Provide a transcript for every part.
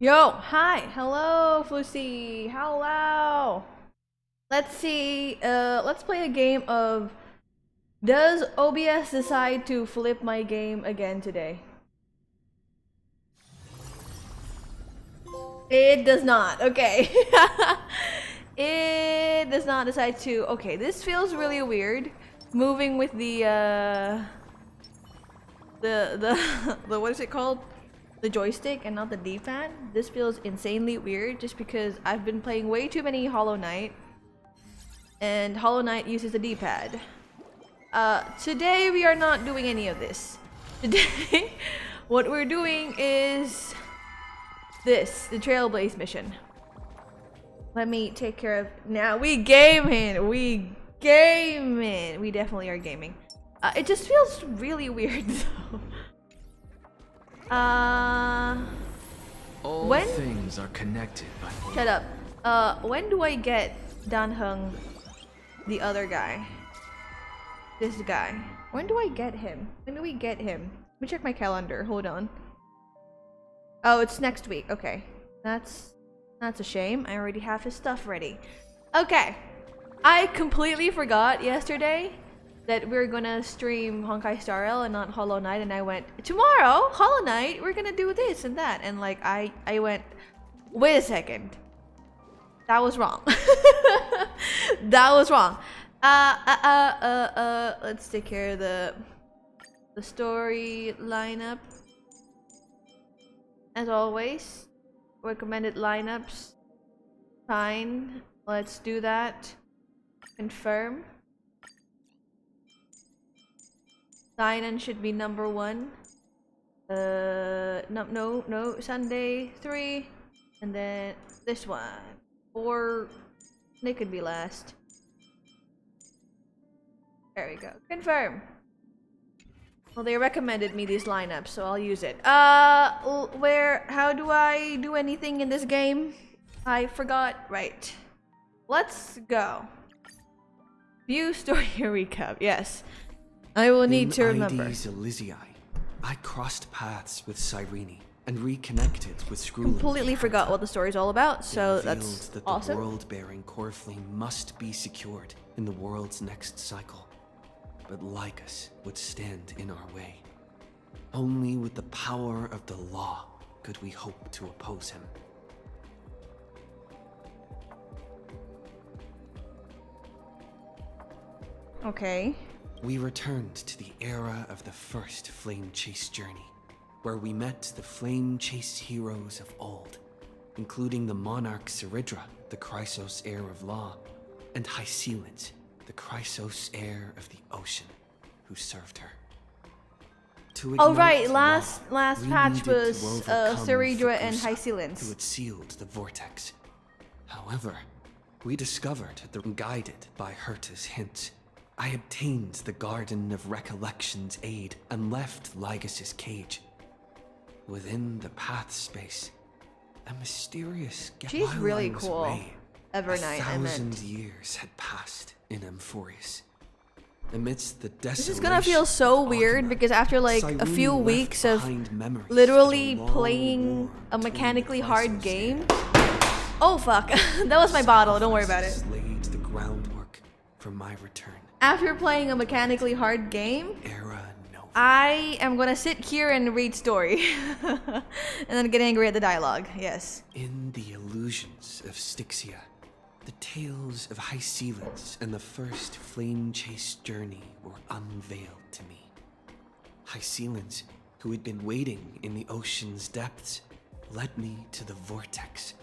Yo, hi, hello, Fussy, hello. Let's see, let's play a game of does OBS decide to flip my game again today? It does not, okay. It does not decide to, okay, this feels really weird. Moving with the what is it called? The joystick and not the D-pad. This feels insanely weird just because I've been playing way too many Hollow Knight. And Hollow Knight uses the D-pad. Today we are not doing any of this. Today, what we're doing is this, the Trailblaze mission. Let me take care of, now we gaming! We gaming! We definitely are gaming. It just feels really weird though. All when things are connected by shut up. When do I get Heng, the other guy? This guy. When do I get him? When do we get him? Let me check my calendar. Hold on. Oh, it's next week. Okay. That's a shame. I already have his stuff ready. Okay. I completely forgot yesterday that we are gonna stream Honkai Star Rail and not Hollow Knight, and I went, tomorrow, Hollow Knight, we're gonna do this and that, and like I went, wait a second, that was wrong. That was wrong. Let's take care of the story lineup. As always, recommended lineups. Fine, let's do that. Confirm. Sign-in should be number 1. No, Sunday 3, and then this one, or they could be last. There we go. Confirm. Well, they recommended me these lineups, so I'll use it. How do I do anything in this game? I forgot. Right. Let's go. View story recap. Yes. I will need to remember. Elysiae, I crossed paths with Cyrene and reconnected with Screwlin. Completely forgot what the story's all about, so that's that awesome. The world-bearing core flame must be secured in the world's next cycle, but Lycus would stand in our way. Only with the power of the law could we hope to oppose him. Okay. We returned to the era of the first Flame Chase journey, where we met the Flame Chase heroes of old, including the monarch Seridra, the Chrysos heir of law, and Hycelins, the Chrysos heir of the ocean, who served her. Oh right, last patch was Seridra and Hycelins, who had sealed the vortex. However, we discovered that, guided by Herta's hints, I obtained the Garden of Recollection's aid and left Lycus's cage. Within the path space, a mysterious She's really cool. Away, Evernight, I meant. 1,000 years had passed in Amphorius. Amidst the desolation, this is gonna feel so weird because after like a few weeks of literally playing a mechanically hard game. Oh fuck, that was my bottle, don't worry about it. Laid the groundwork for my return. After playing a mechanically hard game, I am gonna sit here and read story. And then get angry at the dialogue, yes. In the illusions of Styxia, the tales of Hycelins and the first Flame Chase journey were unveiled to me. Hycelins, who had been waiting in the ocean's depths, led me to the vortex.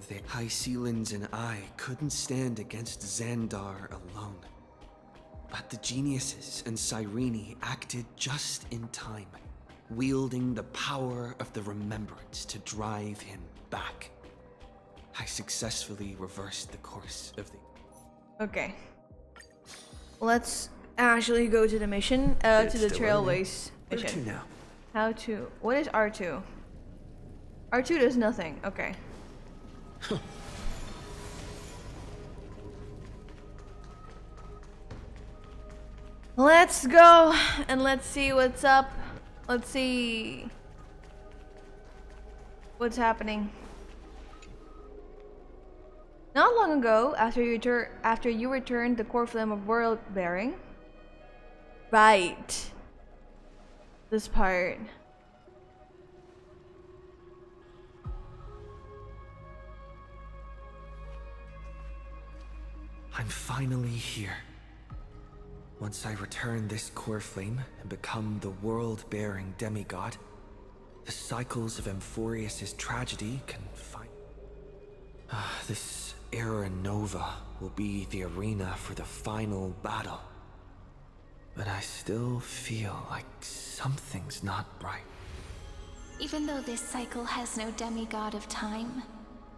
The Hycelins and I couldn't stand against Xandar alone. But the geniuses and Cyrene acted just in time, wielding the power of the remembrance to drive him back. I successfully reversed the course of the... Okay. Let's actually go to the mission, to the Trailblaze mission. R2 now. How to... What is R2? R2 does nothing. Okay. Let's go and let's see what's up. Let's see. What's happening? Not long ago, after you returned the core flame of world bearing. Right. This part. I'm finally here. Once I return this core flame and become the world-bearing demigod, the cycles of Amphorius' tragedy can find... this Era Nova will be the arena for the final battle. But I still feel like something's not right. Even though this cycle has no demigod of time,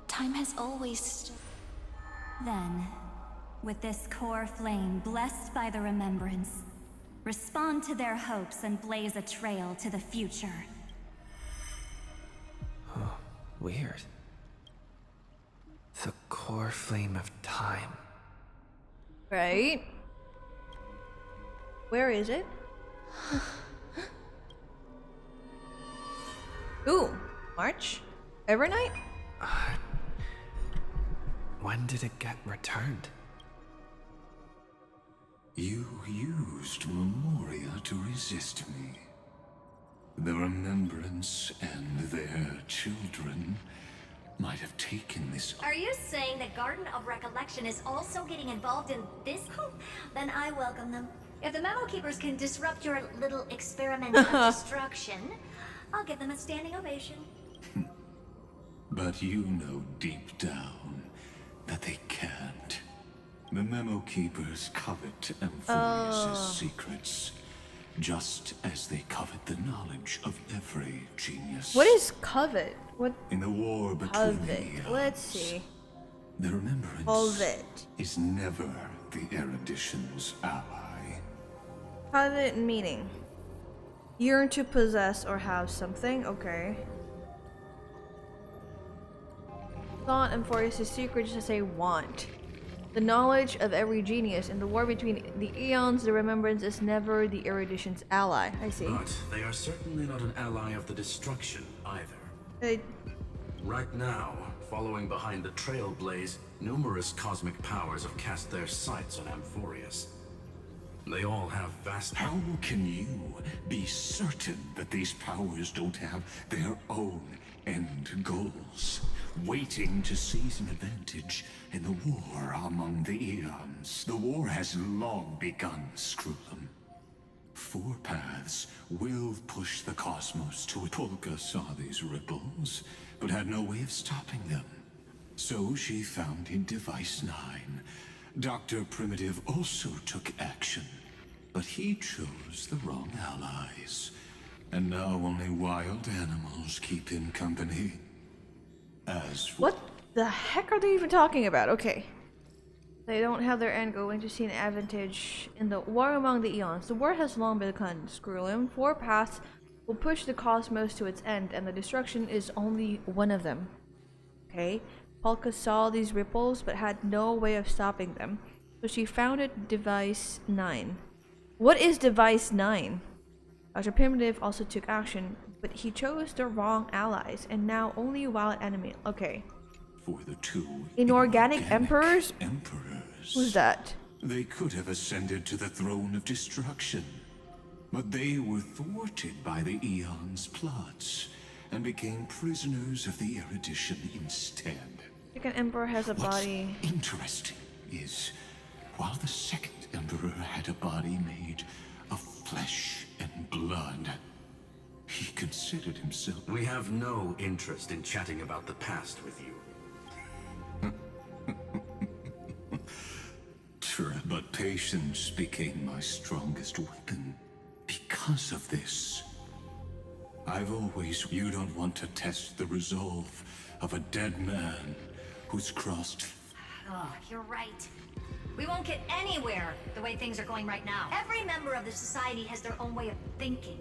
time has always... Then, with this core flame blessed by the remembrance, respond to their hopes and blaze a trail to the future. Oh, weird. The core flame of time. Right? Where is it? Ooh, March? Evernight? When did it get returned? You used Memoria to resist me. The Remembrance and their children might have taken this... Are you saying the Garden of Recollection is also getting involved in this? Then I welcome them. If the Memo Keepers can disrupt your little experiment of destruction, I'll give them a standing ovation. But you know deep down that they can't. The Memo Keepers covet Amphorius' secrets, just as they covet the knowledge of every genius. What is covet? What? In the war between Covet. the eons, Let's see. the Remembrance Covet. is never the Erudition's ally. Covet meaning. Yearn to possess or have something. Okay. Thought Amphorius' secret just to say want. The knowledge of every genius. In the war between the eons, the remembrance is never the erudition's ally. I see. But they are certainly not an ally of the destruction either. Right now, following behind the Trailblaze, numerous cosmic powers have cast their sights on Amphorius. They all have vast... How can you be certain that these powers don't have their own end goals, waiting to seize an advantage in the war among the eons? The war has long begun, Screwlum. Four paths will push the cosmos to it. Polka saw these ripples, but had no way of stopping them. So she founded Device 9. Dr. Primitive also took action, but he chose the wrong allies. And now only wild animals keep him company. As for... What the heck are they even talking about? Okay. They don't have their end going to see an advantage in the war among the eons. The war has long begun, Screwlim. Four paths will push the cosmos to its end, and the destruction is only one of them. Okay. Polka saw these ripples, but had no way of stopping them. So she founded Device 9. What is Device 9? Dr. Primitive also took action, but he chose the wrong allies, and now only wild enemy. Okay. For the two Inorganic emperors? Emperors. Who's that? They could have ascended to the throne of destruction, but they were thwarted by the Eon's plots and became prisoners of the Erudition instead. Second emperor has a body. What's interesting is, while the second emperor had a body made of flesh and blood, he considered himself... We have no interest in chatting about the past with you. But patience became my strongest weapon because of this. I've always... You don't want to test the resolve of a dead man who's crossed... Oh, you're right. We won't get anywhere the way things are going right now. Every member of the society has their own way of thinking.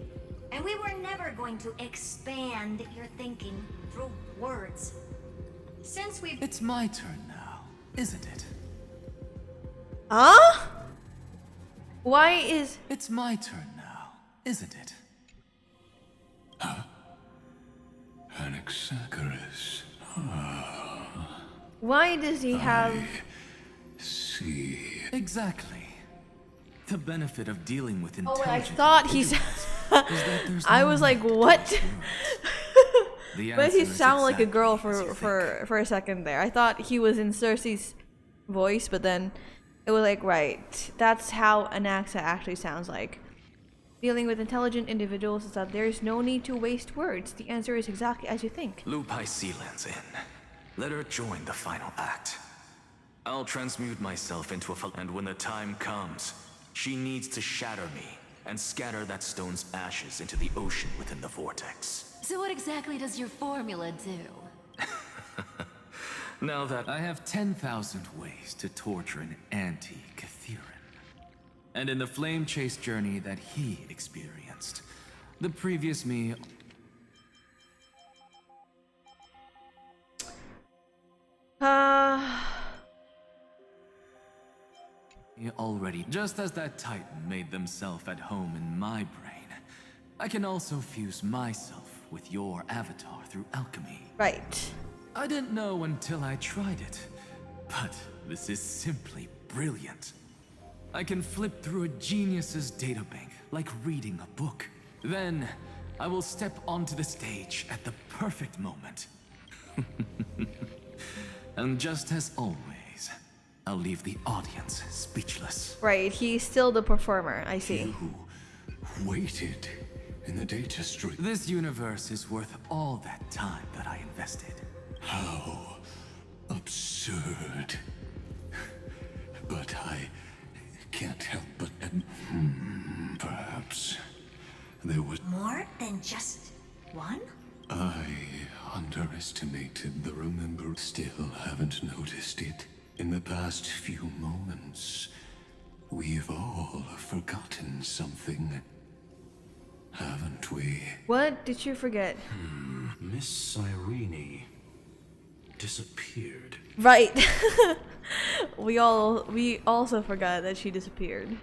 And we were never going to expand your thinking through words. Since we've... It's my turn now, isn't it? Huh? Why is... It's my turn now, isn't it? Anakin. Sacaris. Why does he have... See. Exactly. The benefit of dealing with Oh, I intelligent thought he's... there's I no was like, need to what? waste The But he answer is sounded like a girl exactly as you for a second there. I thought he was in Cersei's voice, but then it was like, right, that's how Anaxa actually sounds like. Dealing with intelligent individuals is that there's no need to waste words. The answer is exactly as you think. Loop Sealands in. Let her join the final act. I'll transmute myself into a and when the time comes, she needs to shatter me and scatter that stone's ashes into the ocean within the vortex. So what exactly does your formula do? Now that I have 10,000 ways to torture an anti-Catheran. And in the flame chase journey that he experienced, the previous me already, just as that Titan made themselves at home in my brain, I can also fuse myself with your avatar through alchemy. Right. I didn't know until I tried it, but this is simply brilliant. I can flip through a genius's databank like reading a book. Then, I will step onto the stage at the perfect moment. And just as always, I'll leave the audience speechless. Right, he's still the performer, I see. You waited in the data stream. This universe is worth all that time that I invested. How absurd. But I can't help but perhaps there was More than just one? I underestimated the remember. Still haven't noticed it. In the past few moments, we've all forgotten something, haven't we? What did you forget? Miss Irene disappeared. Right. we also forgot that she disappeared.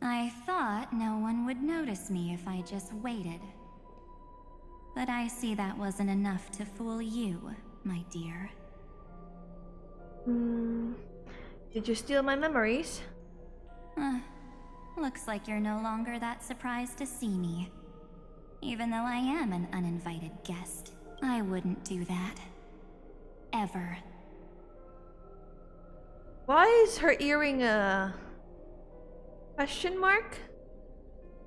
I thought no one would notice me if I just waited. But I see that wasn't enough to fool you, my dear. Did you steal my memories? Looks like you're no longer that surprised to see me. Even though I am an uninvited guest, I wouldn't do that. Ever. Why is her earring a question mark?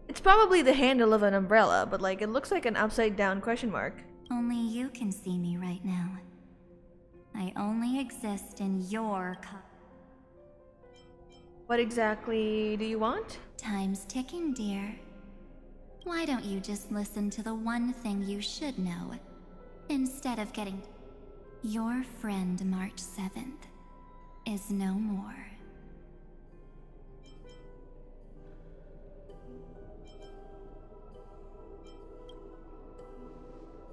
It's probably the handle of an umbrella, but like it looks like an upside down question mark. Only you can see me right now. I only exist in your What exactly do you want? Time's ticking, dear. Why don't you just listen to the one thing you should know, instead of getting... Your friend March 7th is no more.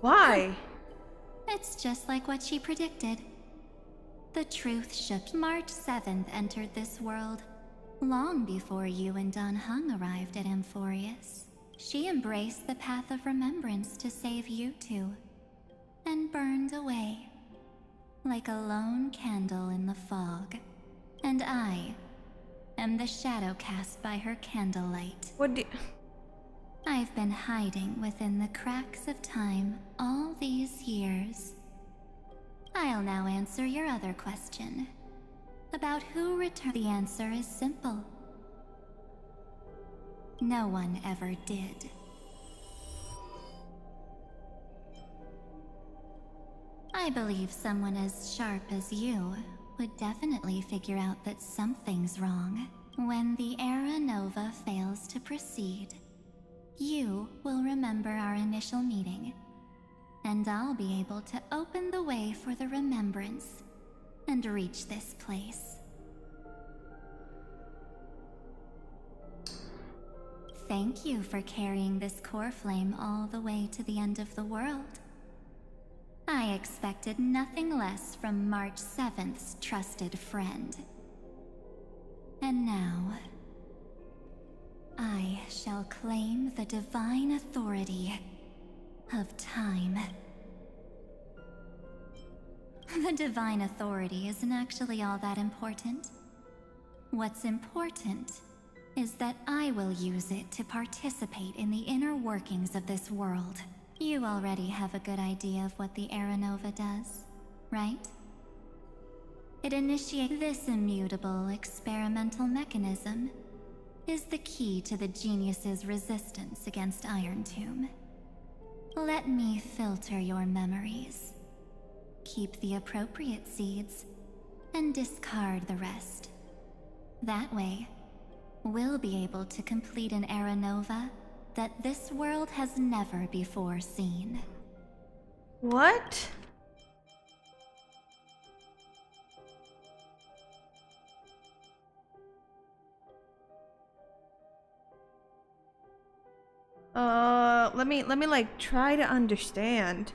Why? It's just like what she predicted. The truth shook. March 7th entered this world long before you and Don Heng arrived at Amphorius. She embraced the path of remembrance to save you two, and burned away like a lone candle in the fog. And I am the shadow cast by her candlelight. What do I've been hiding within the cracks of time all these years. I'll now answer your other question about who returned. The answer is simple. No one ever did. I believe someone as sharp as you would definitely figure out that something's wrong. When the Era Nova fails to proceed, you will remember our initial meeting, and I'll be able to open the way for the remembrance and reach this place. Thank you for carrying this core flame all the way to the end of the world. I expected nothing less from March 7th's trusted friend. And now, I shall claim the divine authority of time. The divine authority isn't actually all that important. What's important is that I will use it to participate in the inner workings of this world. You already have a good idea of what the Aranova does, right? It initiates this immutable experimental mechanism is the key to the genius's resistance against Iron Tomb. Let me filter your memories. Keep the appropriate seeds and discard the rest. That way, we'll be able to complete an Aranova that this world has never before seen. What? Let me like try to understand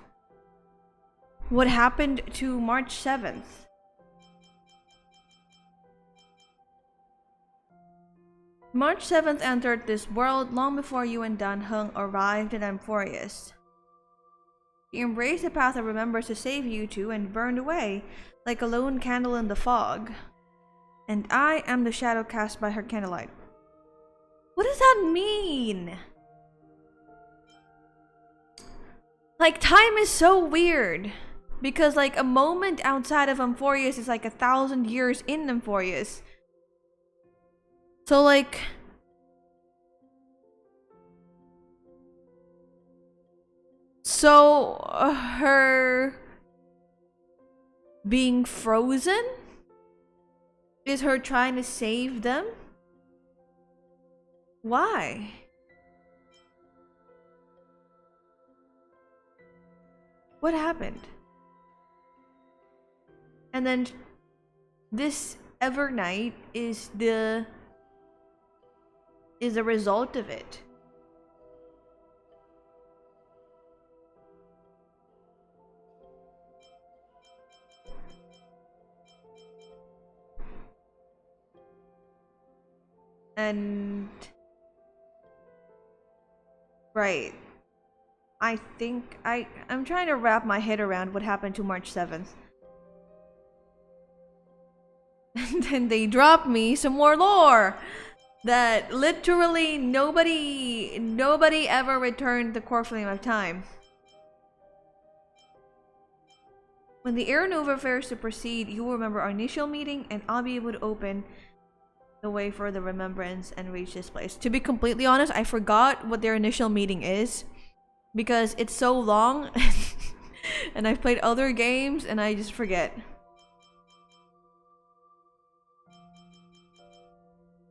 what happened to March 7th. March 7th entered this world long before you and Dan Heng arrived at Amphorius. He embraced the path of remembrance to save you two and burned away like a lone candle in the fog. And I am the shadow cast by her candlelight. What does that mean? Like, time is so weird. Because like a moment outside of Amphorius is like 1,000 years in Amphorius. So like... So, her being frozen is her trying to save them? Why? What happened? And then this Evernight is the result of it. And right. I think I'm trying to wrap my head around what happened to March 7th. And then they dropped me some more lore that literally nobody ever returned the core flame of time. When the Aranova fails to proceed, you will remember our initial meeting and I'll be able to open the way for the remembrance and reach this place. To be completely honest, I forgot what their initial meeting is because it's so long and I've played other games and I just forget.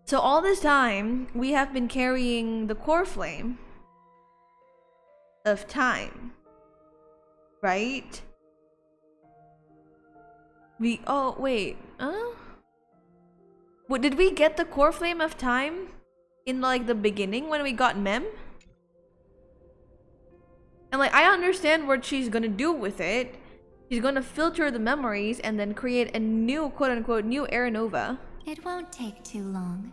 So all this time, we have been carrying the core flame of time, right? Oh wait, what, did we get the core flame of time in like the beginning when we got Mem? And like, I understand what she's gonna do with it. She's gonna filter the memories and then create a new quote-unquote new Aranova. It won't take too long.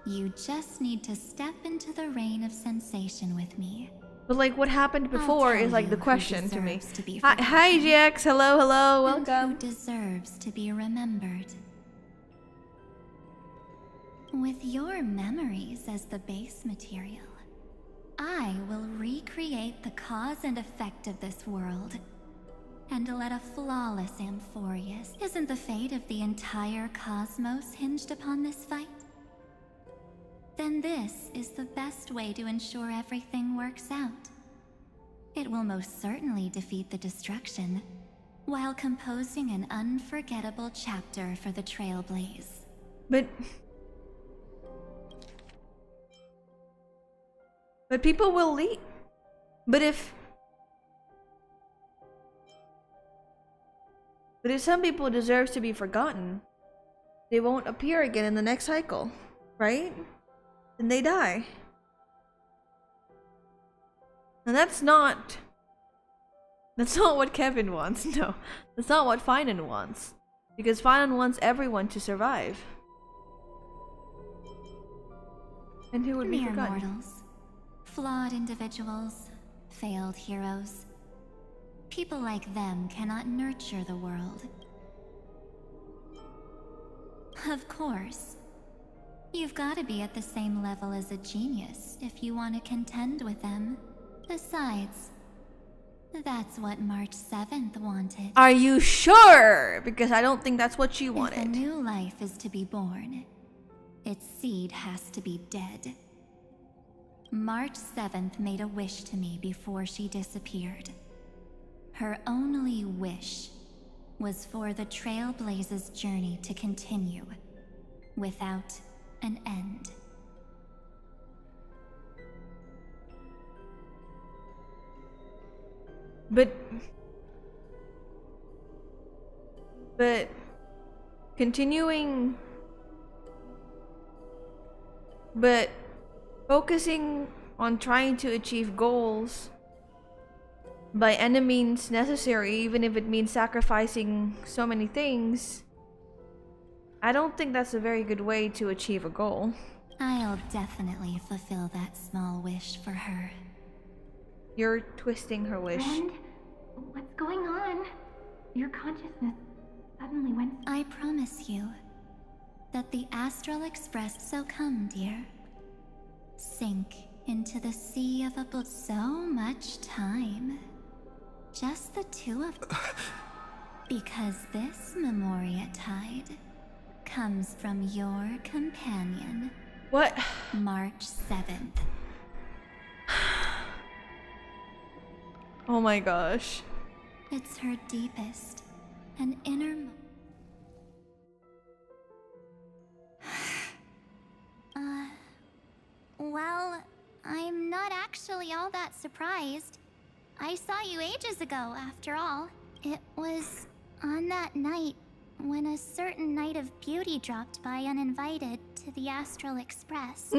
You just need to step into the rain of sensation with me. But like, what happened before is like the question to me. Hi GX, hello, welcome. And who deserves to be remembered? With your memories as the base material, I will recreate the cause and effect of this world. And let a flawless Amphorius. Isn't the fate of the entire cosmos hinged upon this fight? Then this is the best way to ensure everything works out. It will most certainly defeat the destruction, while composing an unforgettable chapter for the Trailblaze. But people will leave. But if some people deserve to be forgotten, they won't appear again in the next cycle, right? And they die. And that's not what Kevin wants. No, that's not what Finan wants. Because Finan wants everyone to survive. And who would be Mere forgotten? mortals, flawed individuals, failed heroes. People like them cannot nurture the world. Of course. You've got to be at the same level as a genius if you want to contend with them. Besides, that's what March 7th wanted. Are you sure? Because I don't think that's what she If a wanted. new life is to be born, its seed has to be dead. March 7th made a wish to me before she disappeared. Her only wish was for the Trailblaze's journey to continue without an end. But continuing, but focusing on trying to achieve goals by any means necessary, even if it means sacrificing so many things, I don't think that's a very good way to achieve a goal. I'll definitely fulfill that small wish for her. You're twisting her wish. Friend, what's going on? Your consciousness suddenly went... I promise you that the Astral Express... So come, dear. Sink into the sea of a book. So much time. Just the two of... Because this Memoria Tide comes from your companion. What? March 7th. Oh my gosh. It's her deepest and innermost. Well, I'm not actually all that surprised. I saw you ages ago, after all. It was on that night when a certain Knight of Beauty dropped by uninvited to the Astral Express.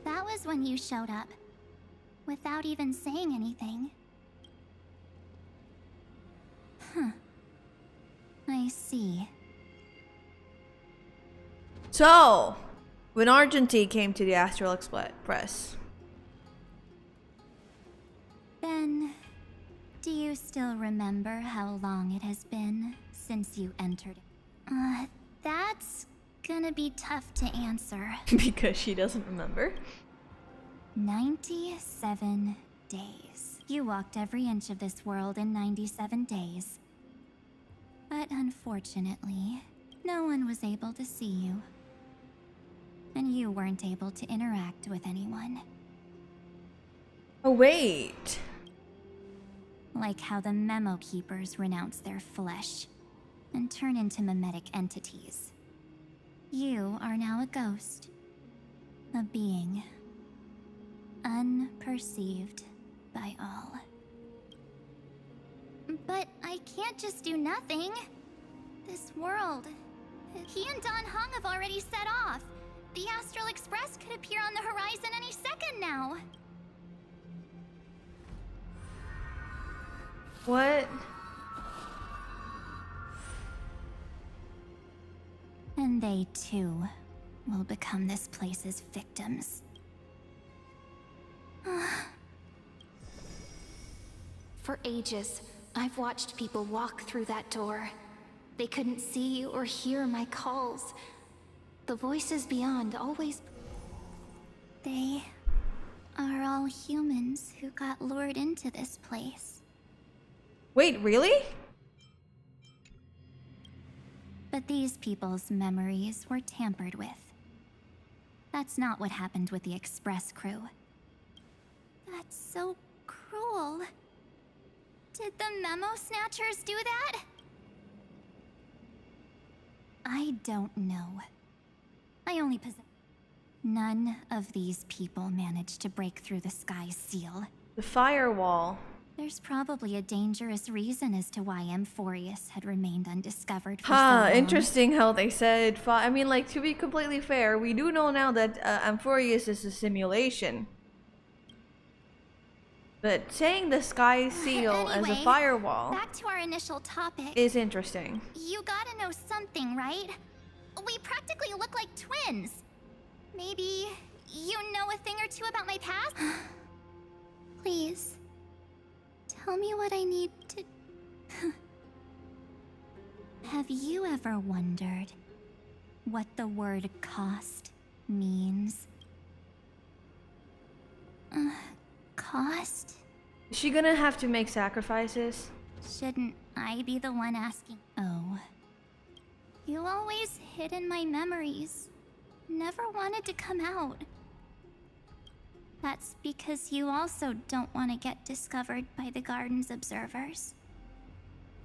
That was when you showed up, without even saying anything. Huh. I see. So, when Argentine came to the Astral Express, Ben, do you still remember how long it has been since you entered? That's gonna be tough to answer. because she doesn't remember. 97 days. You walked every inch of this world in 97 days. But unfortunately, no one was able to see you. And you weren't able to interact with anyone. Oh, wait. Like how the Memo Keepers renounce their flesh and turn into mimetic entities. You are now a ghost. A being. Unperceived by all. But I can't just do nothing. This world... He and Don Heng have already set off. The Astral Express could appear on the horizon any second now. What? And they too will become this place's victims. For ages, I've watched people walk through that door. They couldn't see or hear my calls. The voices beyond always... They are all humans who got lured into this place. Wait, really? But these people's memories were tampered with. That's not what happened with the Express crew. That's so cruel. Did the Memo Snatchers do that? I don't know. I only possess... None of these people managed to break through the sky's seal. The firewall. There's probably a dangerous reason as to why Amphorius had remained undiscovered for so Huh, long. interesting how they said... I mean, like, to be completely fair, we do know now that Amphorius is a simulation. But saying the sky seal as a Anyway, firewall back to our initial topic. is interesting. You gotta know something, right? We practically look like twins. Maybe you know a thing or two about my past? Please, tell me what I need to... Have you ever wondered what the word cost means? Cost? Is she gonna have to make sacrifices? Shouldn't I be the one asking? Oh. You always hid in my memories. Never wanted to come out. That's because you also don't want to get discovered by the garden's observers.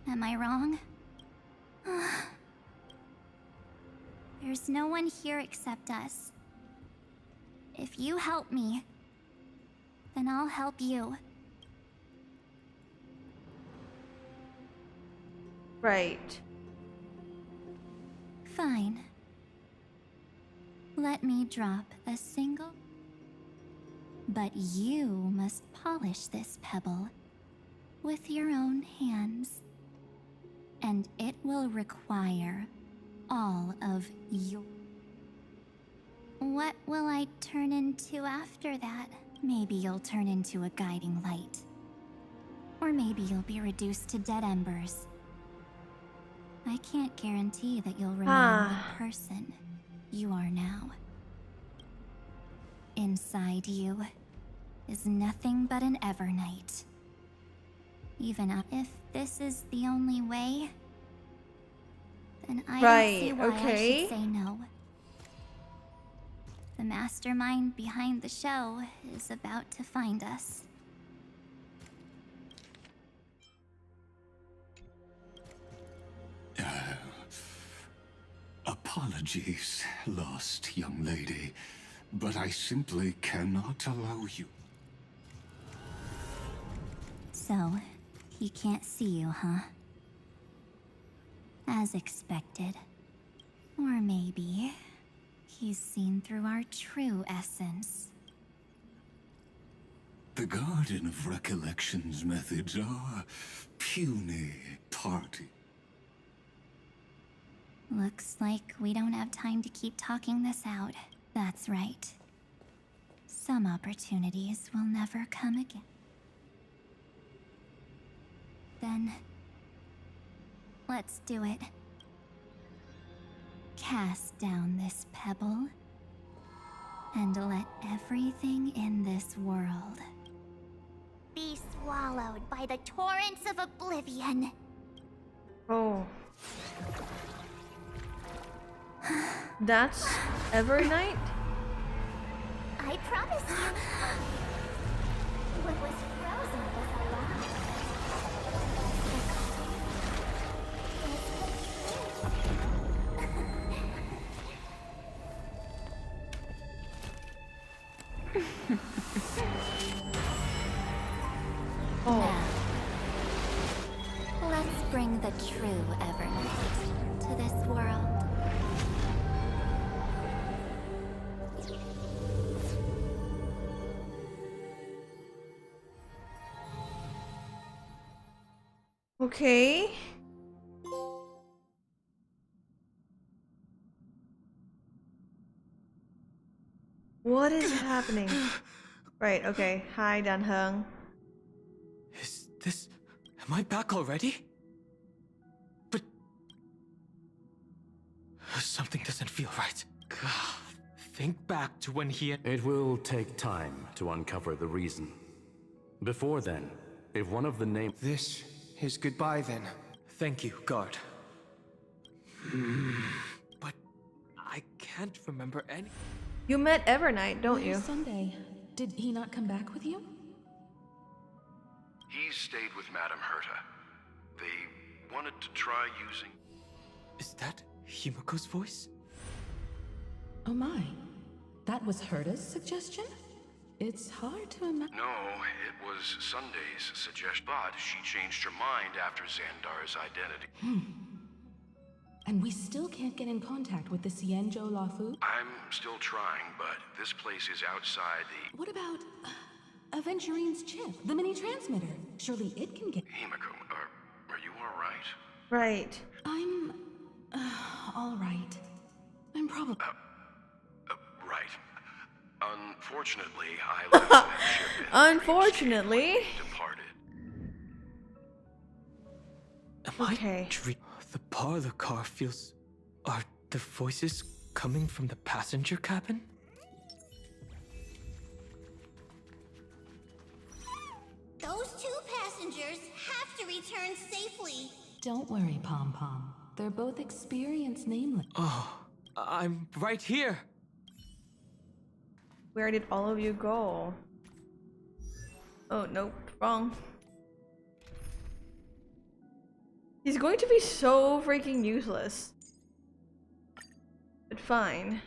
Am I wrong? There's no one here except us. If you help me, then I'll help you. Right. Fine. Let me drop a single... But you must polish this pebble with your own hands. And it will require all of you. What will I turn into after that? Maybe you'll turn into a guiding light. Or maybe you'll be reduced to dead embers. I can't guarantee that you'll remain the person you are now. Inside you is nothing but an Evernight. Even if this is the only way, then I don't see why I should say no. The mastermind behind the show is about to find us. Apologies, lost young lady, but I simply cannot allow you. So, he can't see you, huh? As expected. Or maybe he's seen through our true essence. The Garden of Recollection's methods are puny party. Looks like we don't have time to keep talking this out. That's right. Some opportunities will never come again. Then, let's do it. Cast down this pebble, and let everything in this world be swallowed by the torrents of oblivion. Oh. That's Evernight? I promise you, what was frozen was alive. Oh. Now, let's bring the true Evernight to this world. Okay. What is happening? Right, okay. Hi, Dan Heng. Is this... Am I back already? But... Something doesn't feel right. Think back to when he... It will take time to uncover the reason. Before then, if one of the names... This is goodbye then. Thank you, guard. But I can't remember any... You met Evernight, don't you? Sunday. Did he not come back with you? He stayed with Madame Herta. They wanted to try using... Is that Himiko's voice? Oh my. That was Herta's suggestion? It's hard to imagine. No, it was Sunday's suggestion, but she changed her mind after Xandar's identity. And we still can't get in contact with the Xianzhou Lafu? I'm still trying, but this place is outside the... What about Aventurine's chip, the mini transmitter? Surely it can get... Himiko, are you alright? Right. I'm... all right. I'm probably... Right. Unfortunately, I left that ship in Unfortunately. departed. Okay. The parlor car feels... Are the voices coming from the passenger cabin? Those two passengers have to return safely. Don't worry, Pom Pom. They're both experienced nameless. Oh, I'm right here. Where did all of you go? Oh, nope. Wrong. He's going to be so freaking useless. But fine.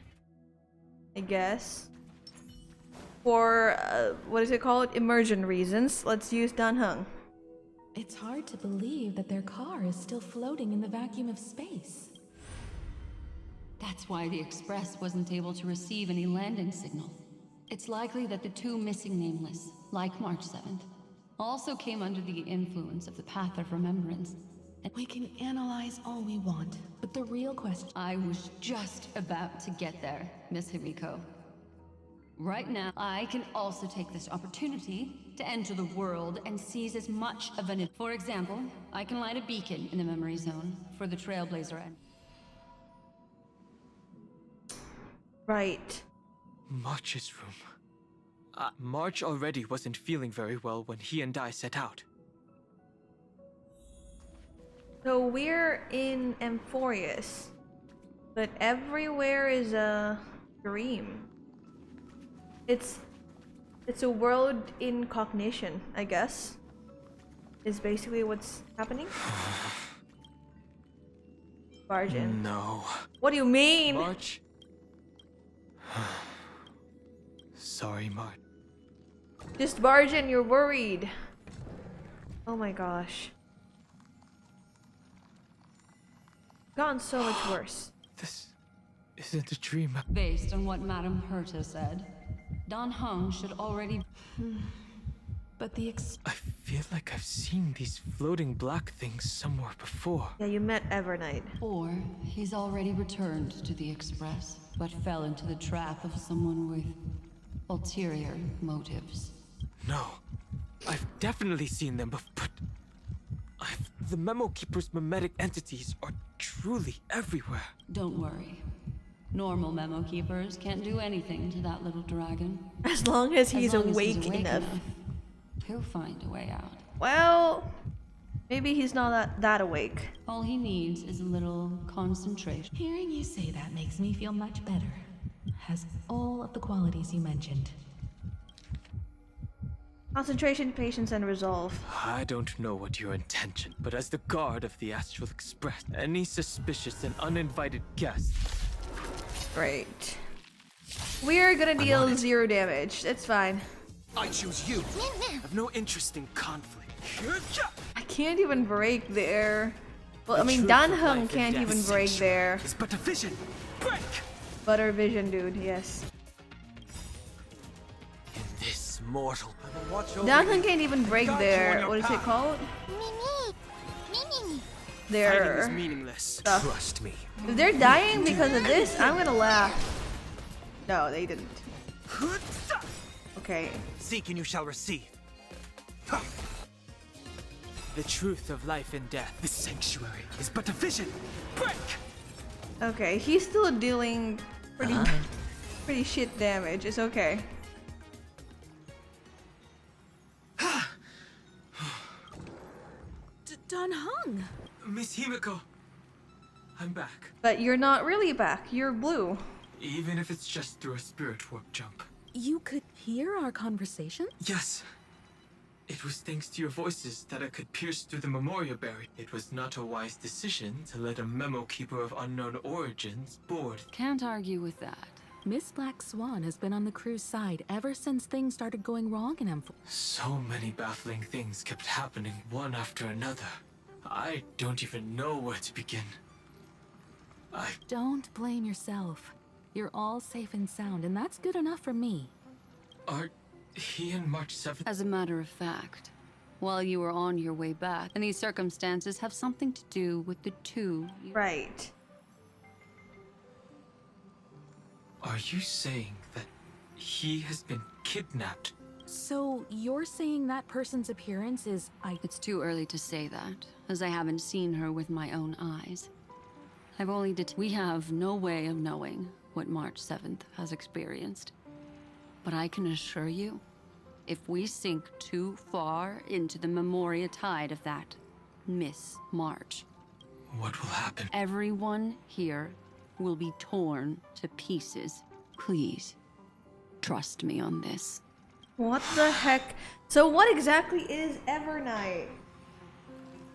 I guess. For, what is it called? Immersion reasons. Let's use Dan Heng. It's hard to believe that their car is still floating in the vacuum of space. That's why the Express wasn't able to receive any landing signal. It's likely that the two missing nameless, like March 7th, also came under the influence of the Path of Remembrance. We can analyze all we want, but the real question... I was just about to get there, Miss Himiko. Right now, I can also take this opportunity to enter the world and seize as much of an... For example, I can light a beacon in the memory zone for the Trailblazer end. Right. March's room. March already wasn't feeling very well when he and I set out. So we're in Amphorius, but everywhere is a dream. It's a world in cognition, I guess. Is basically what's happening. Barge in. No. What do you mean? March. Sorry, March. Just barge in, you're worried. Oh my gosh. Gotten so much worse. This isn't a dream. Based on what Madame Herta said, Dan Heng should already... But the I feel like I've seen these floating black things somewhere before. Yeah, you met Evernight. Or he's already returned to the Express, but fell into the trap of someone with ulterior motives. No, I've definitely seen them, but the Memo Keeper's mimetic entities are truly everywhere. Don't worry. Normal Memo Keepers can't do anything to that little dragon. As long as he's awake enough. He'll find a way out. Well, maybe he's not that awake. All he needs is a little concentration. Hearing you say that makes me feel much better. Has all of the qualities you mentioned. Concentration, patience, and resolve. I don't know what your intention, but as the guard of the Astral Express, any suspicious and uninvited guests... Right. We're gonna deal 0 damage. It's fine. I choose you. I have no interest in conflict. I can't even break there. Well, I mean, Dan Heng can't even break there. It's but a vision. Break! Butter vision, dude, yes. In this mortal... Dan Heng can't even break there. What is it called? Their meaningless. stuff. Trust me. If they're dying because of this, I'm gonna laugh. No, they didn't. Okay. Seek and you shall receive. The truth of life and death. This sanctuary is but a vision. Break! Okay, he's still dealing pretty shit damage. It's okay. Dan Heng! Miss Himiko, I'm back. But you're not really back. You're blue. Even if it's just through a spirit warp jump. You could hear our conversation? Yes. It was thanks to your voices that I could pierce through the memorial barrier. It was not a wise decision to let a Memo Keeper of unknown origins board. Can't argue with that. Miss Black Swan has been on the crew's side ever since things started going wrong in M4. So many baffling things kept happening one after another. I don't even know where to begin. Don't blame yourself. You're all safe and sound, and that's good enough for me. Are he and March 7th? As a matter of fact, while you were on your way back, and these circumstances have something to do with the two. Right. Are you saying that He has been kidnapped. So you're saying that person's appearance is It's too early to say that, as I haven't seen her with my own eyes. I've only We have no way of knowing what March 7th has experienced. But I can assure you, if we sink too far into the Memoria tide of that Miss March, what will happen? Everyone here will be torn to pieces. Please, trust me on this. What the heck? So what exactly is Evernight?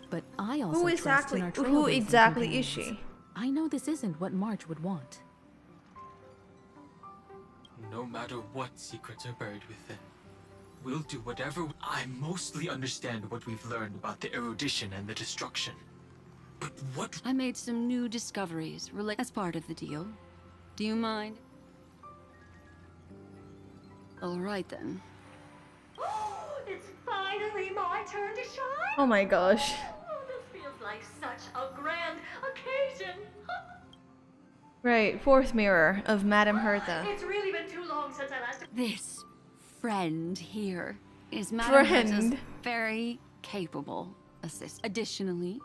But I also Who trust in exactly? our Who trailblazing exactly is companions. she? I know this isn't what March would want. No matter what secrets are buried within, we'll do whatever. I mostly understand what we've learned about the erudition and the destruction. But what? I made some new discoveries as part of the deal. Do you mind? All right then. It's finally my turn to shine. Oh my gosh. Oh, this feels like such a grand occasion. Right, fourth mirror of Madame Hertha. It's really been too long since I last. This friend here is Madame Herta's Friend. very capable assist. Additionally,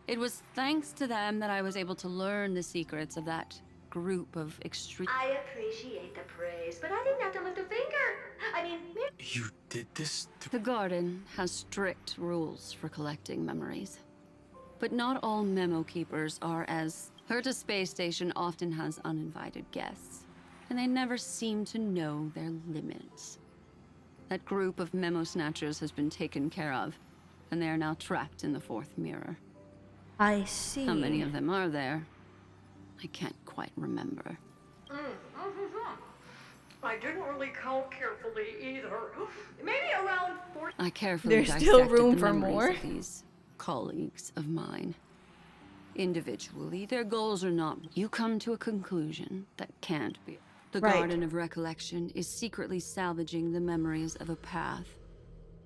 it was thanks to them that I was able to learn the secrets of that group of extreme. I appreciate the praise, but I didn't have to lift a finger. I mean, You did this? The garden has strict rules for collecting memories. But not all memo keepers are as... Herta Space Station often has uninvited guests, and they never seem to know their limits. That group of memo snatchers has been taken care of, and they are now trapped in the fourth mirror. I see. How many of them are there? I can't quite remember. I didn't really count carefully either. Maybe around 40. I carefully There's still dissected room the for memories more. of these colleagues of mine. Individually, their goals are not. You come to a conclusion that can't be. The Right. Garden of Recollection is secretly salvaging the memories of a path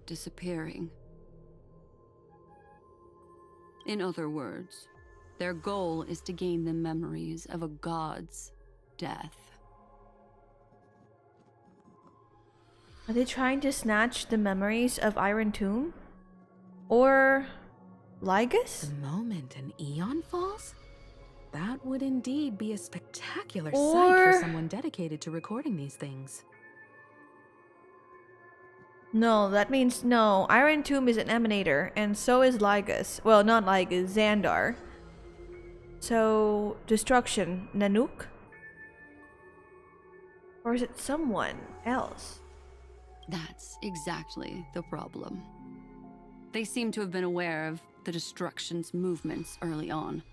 disappearing. In other words, their goal is to gain the memories of a god's death. Are they trying to snatch the memories of Iron Tomb? Or Lygus? The moment an eon falls? That would indeed be a spectacular sight Or- for someone dedicated to recording these things. No, that means no. Iron Tomb is an emanator, and so is Lygus. Well, not Lygus, Xandar. So, destruction, Nanook? Or is it someone else? That's exactly the problem. They seem to have been aware of the destruction's movements early on.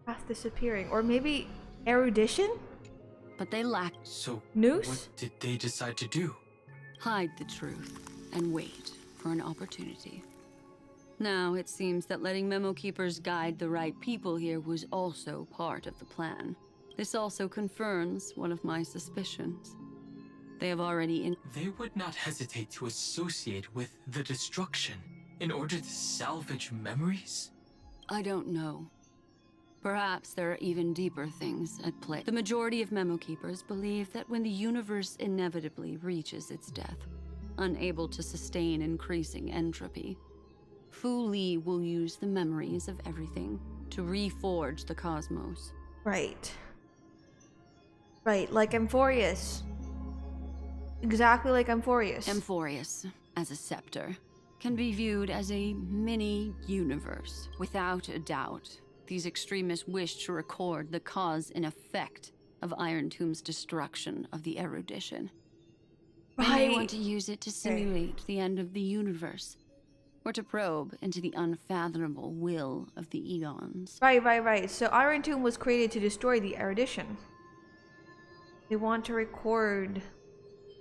Path disappearing. Or maybe erudition? But they lack So, Noose? what did they decide to do? hide the truth and wait for an opportunity. Now it seems that letting memo keepers guide the right people here was also part of the plan. This also confirms one of my suspicions. They have already They would not hesitate to associate with the destruction in order to salvage memories? I don't know. Perhaps there are even deeper things at play. The majority of memo keepers believe that when the universe inevitably reaches its death, unable to sustain increasing entropy, Fu Li will use the memories of everything to reforge the cosmos. Right. Right, like Amphorius. Exactly like Amphorius. Amphorius, as a scepter, can be viewed as a mini-universe. Without a doubt, these extremists wish to record the cause and effect of Iron Tomb's destruction of the erudition. They may want to use it to simulate the end of the universe, or to probe into the unfathomable will of the eons. Right. So Iron Tomb was created to destroy the erudition. They want to record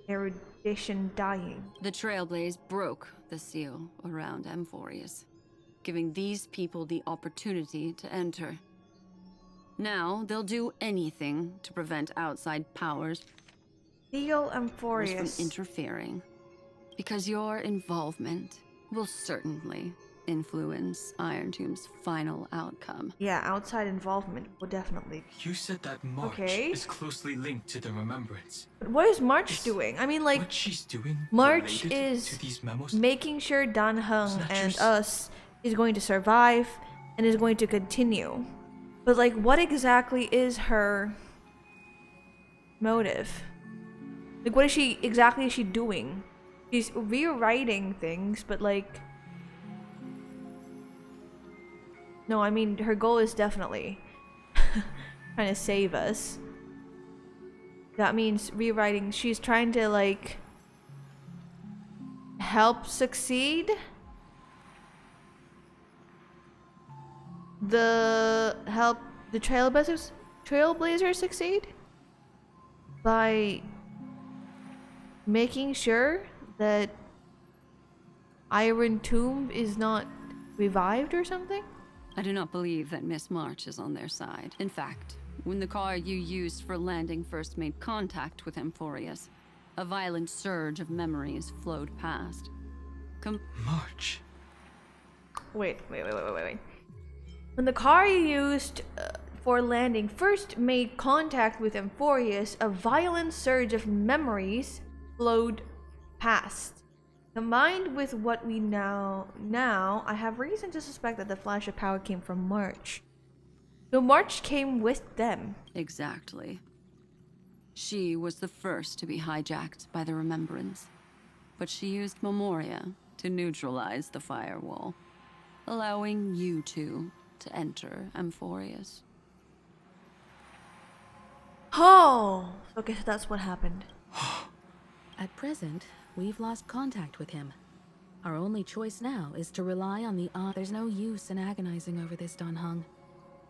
erudition dying. The Trailblaze broke the seal around Amphorius, giving these people the opportunity to enter. Now, they'll do anything to prevent outside powers Seal from Amphorius. interfering, because your involvement will certainly influence Iron Tomb's final outcome. Yeah, outside involvement will definitely. You said that March is closely linked to the remembrance. But what is March doing? I mean, like, what she's doing March related is to these memos? making sure Dan Heng and us is going to survive and is going to continue. But like, what exactly is her motive? Like, what is she exactly doing? She's rewriting things, but like, no, I mean, her goal is definitely trying to save us. That means rewriting. She's trying to like help succeed the trailblazers succeed by making sure that Iron Tomb is not revived or something. I do not believe that Miss March is on their side. In fact, when the car you used for landing first made contact with Amphorius, a violent surge of memories flowed past. March. Wait. When the car you used for landing first made contact with Amphorius, a violent surge of memories flowed past. Combined with what we now, I have reason to suspect that the flash of power came from March. So March came with them. Exactly. She was the first to be hijacked by the remembrance, but she used Memoria to neutralize the firewall, allowing you two to enter Amphorius. Oh, okay, so that's what happened. At present, we've lost contact with him. Our only choice now is to rely on the There's no use in agonizing over this, Dan Heng.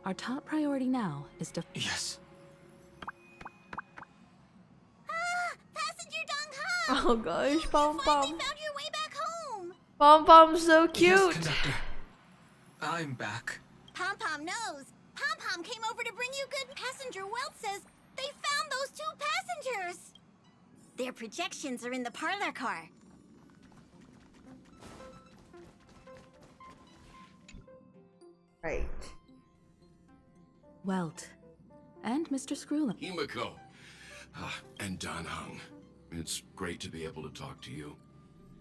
Our top priority now is to... Yes. Passenger Dong Heng! Oh gosh, Pom Pom. Found your way back home! Pom Pom's so cute! Yes, conductor. I'm back. Pom Pom knows. Pom Pom came over to bring you good. Passenger Welt says they found those two passengers. Their projections are in the parlor car. Right. Welt. And Mr. Screwlin. Himiko. And Dan Heng. It's great to be able to talk to you.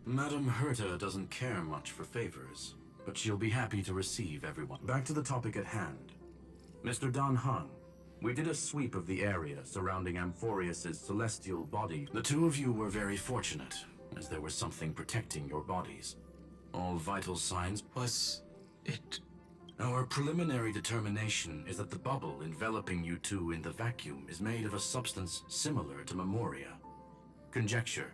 Madame Herta doesn't care much for favors, but she'll be happy to receive everyone. Back to the topic at hand. Mr. Dan Heng, we did a sweep of the area surrounding Amphorius's celestial body. The two of you were very fortunate, as there was something protecting your bodies. All vital signs... Was it... Our preliminary determination is that the bubble enveloping you two in the vacuum is made of a substance similar to Memoria. Conjecture.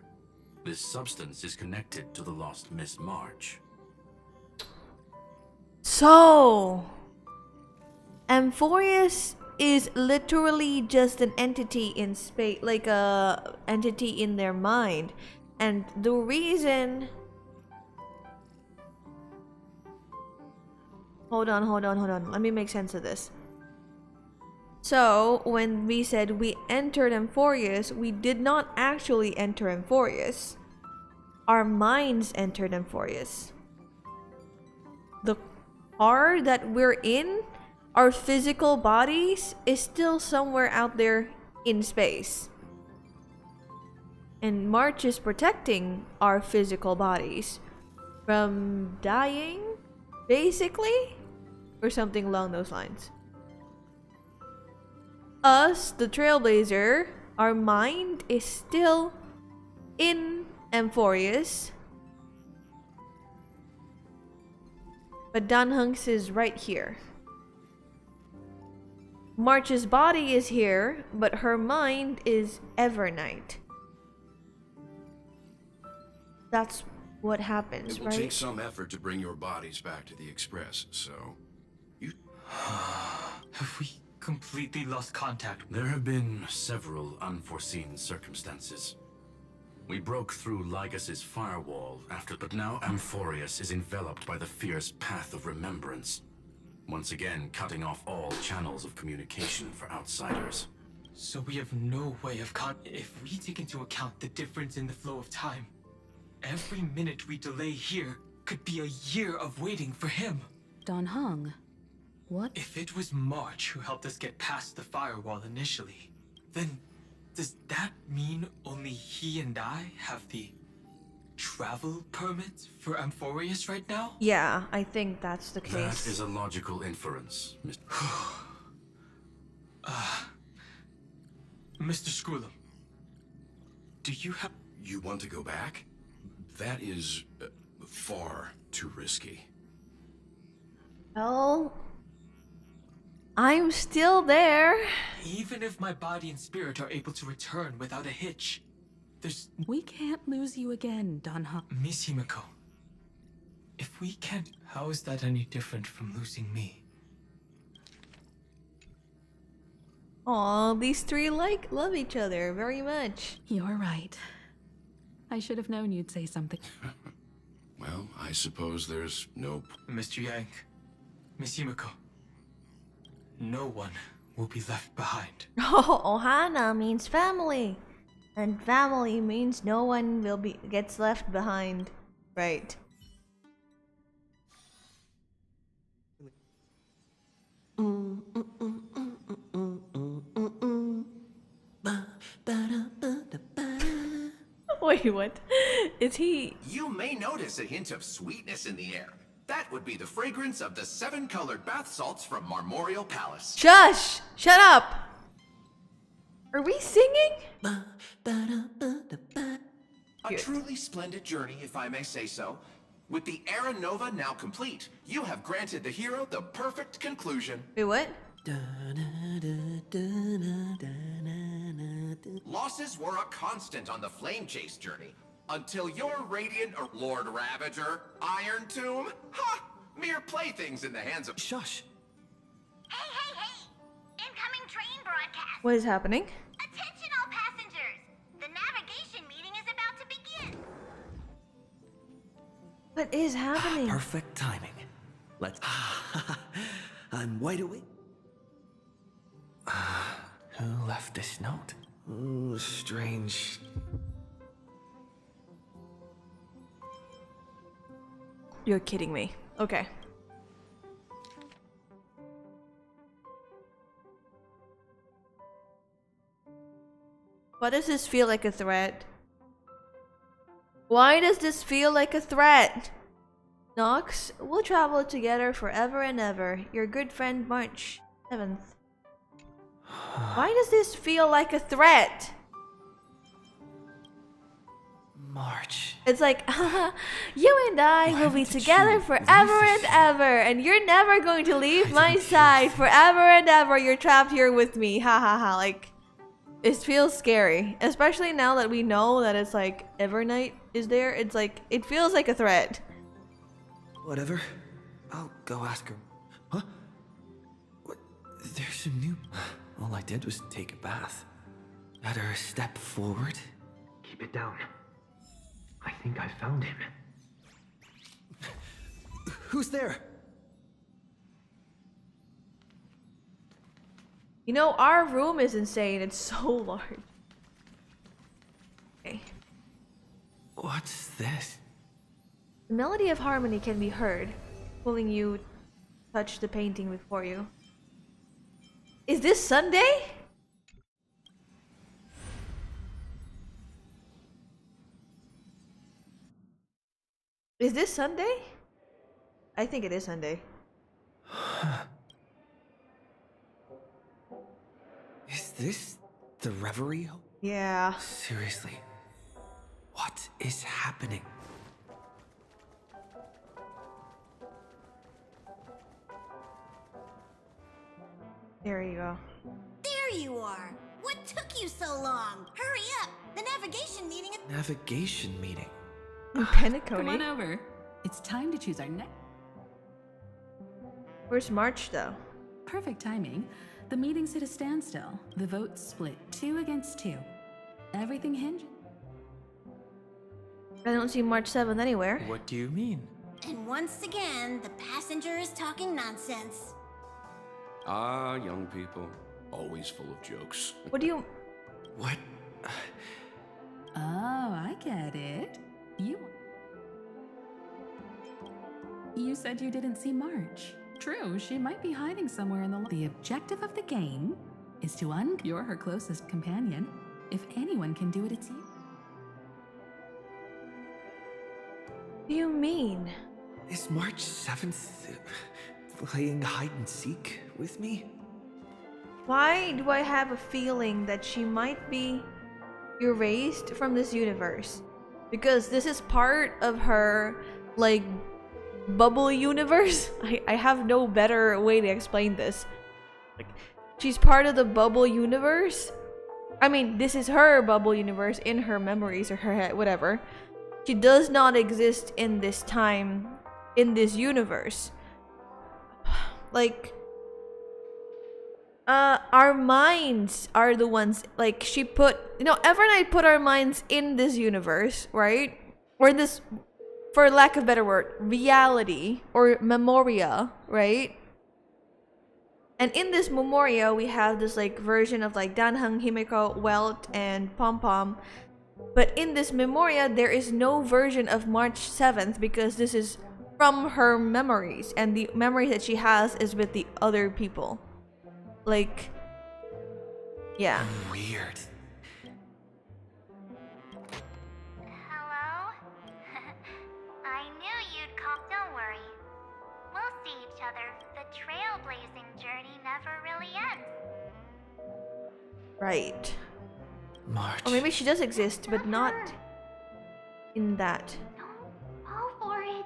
This substance is connected to the lost Miss March. So, Amphorius is literally just an entity in space, like a entity in their mind. And the reason... Hold on. Let me make sense of this. So, when we said we entered Amphorius, we did not actually enter Amphorius. Our minds entered Amphorius. The car that we're in, our physical bodies, is still somewhere out there in space. And March is protecting our physical bodies from dying, basically? Or something along those lines. Us, the Trailblazer, our mind is still in Amphorius. But Dan Heng's is right here. March's body is here, but her mind is Evernight. That's what happens, It will right? take some effort to bring your bodies back to the Express, so... Have we completely lost contact? There have been several unforeseen circumstances. We broke through Lygas's firewall but now Amphorius is enveloped by the fierce path of remembrance, once again cutting off all channels of communication for outsiders. So we have no way of if we take into account the difference in the flow of time, every minute we delay here could be a year of waiting for him. Dan Heng, what? If it was March who helped us get past the firewall initially, then does that mean only he and I have the travel permit for Amphorius right now? Yeah, I think that's the case. That is a logical inference, Mr. Mr. Skrulum, do you have... You want to go back? That is far too risky. Well, I'm still there. Even if my body and spirit are able to return without a hitch, there's... We can't lose you again, Dan Heng. Miss Himiko, if we can't, how is that any different from losing me? Aw, these three love each other very much. You're right. I should have known you'd say something. Well, I suppose there's no... Mr. Yang, Miss Himiko, no one will be left behind. Oh, Ohana means family. And family means no one gets left behind. Right. Wait, what? Is he... You may notice a hint of sweetness in the air. That would be the fragrance of the 7-colored bath salts from Marmorial Palace. Shush! Shut up! Are we singing? A truly splendid journey, if I may say so. With the Era Nova now complete, you have granted the hero the perfect conclusion. Wait, what? Losses were a constant on the Flame Chase journey, until your radiant Lord Ravager, Iron Tomb, ha! Mere playthings in the hands of... Shush! Hey! Incoming train broadcast! What is happening? Attention all passengers! The navigation meeting is about to begin! What is happening? Perfect timing. Let's... I'm wide awake. Who left this note? Ooh, strange. You're kidding me. Okay. Why does this feel like a threat? Why does this feel like a threat? Nox, we'll travel together forever and ever. Your good friend March 7th. Why does this feel like a threat? March. It's like, you and I will be together forever and ever, and you're never going to leave my side forever and ever. You're trapped here with me. Ha ha ha. Like, it feels scary, especially now that we know that it's like Evernight is there. It's like, it feels like a threat. Whatever. I'll go ask her. Huh? What? There's a new... All I did was take a bath. Better step forward. Keep it down. I think I found him. Who's there? You know, our room is insane. It's so large. Okay. What's this? The melody of harmony can be heard, pulling you touch the painting before you. Is this Sunday? Is this Sunday? I think it is Sunday. Is this the Reverie? Yeah. Seriously. What is happening? There you go. There you are! What took you so long? Hurry up! The navigation meeting is... Navigation meeting. Come on over. It's time to choose our next... Where's March, though? Perfect timing. The meeting's at a standstill. The votes split 2 against 2. Everything hinges... I don't see March 7th anywhere. What do you mean? And once again, the passenger is talking nonsense. Ah, young people. Always full of jokes. What do you... What? Oh, I get it. You... You said you didn't see March. True, she might be hiding somewhere in the... The objective of the game is to You're her closest companion. If anyone can do it, it's you. What do you mean? Is March 7th playing hide and seek with me? Why do I have a feeling that she might be erased from this universe? Because this is part of her, like, bubble universe? I have no better way to explain this. Like, she's part of the bubble universe? I mean, this is her bubble universe in her memories or her head, whatever. She does not exist in this time, in this universe. Like, our minds are the ones, like, she put, you know, Ever and I put our minds in this universe, right? Or in this, for lack of a better word, reality or memoria, right? And in this memoria, we have this, like, version of, like, Danheng, Himeko, Welt, and Pom Pom. But in this memoria, there is no version of March 7th because this is from her memories, and the memory that she has is with the other people. Like, yeah. Weird. Hello? I knew you'd call. Don't worry. We'll see each other. The trailblazing journey never really ends. Right. March. Or maybe she does exist, but not in that. Fall for it.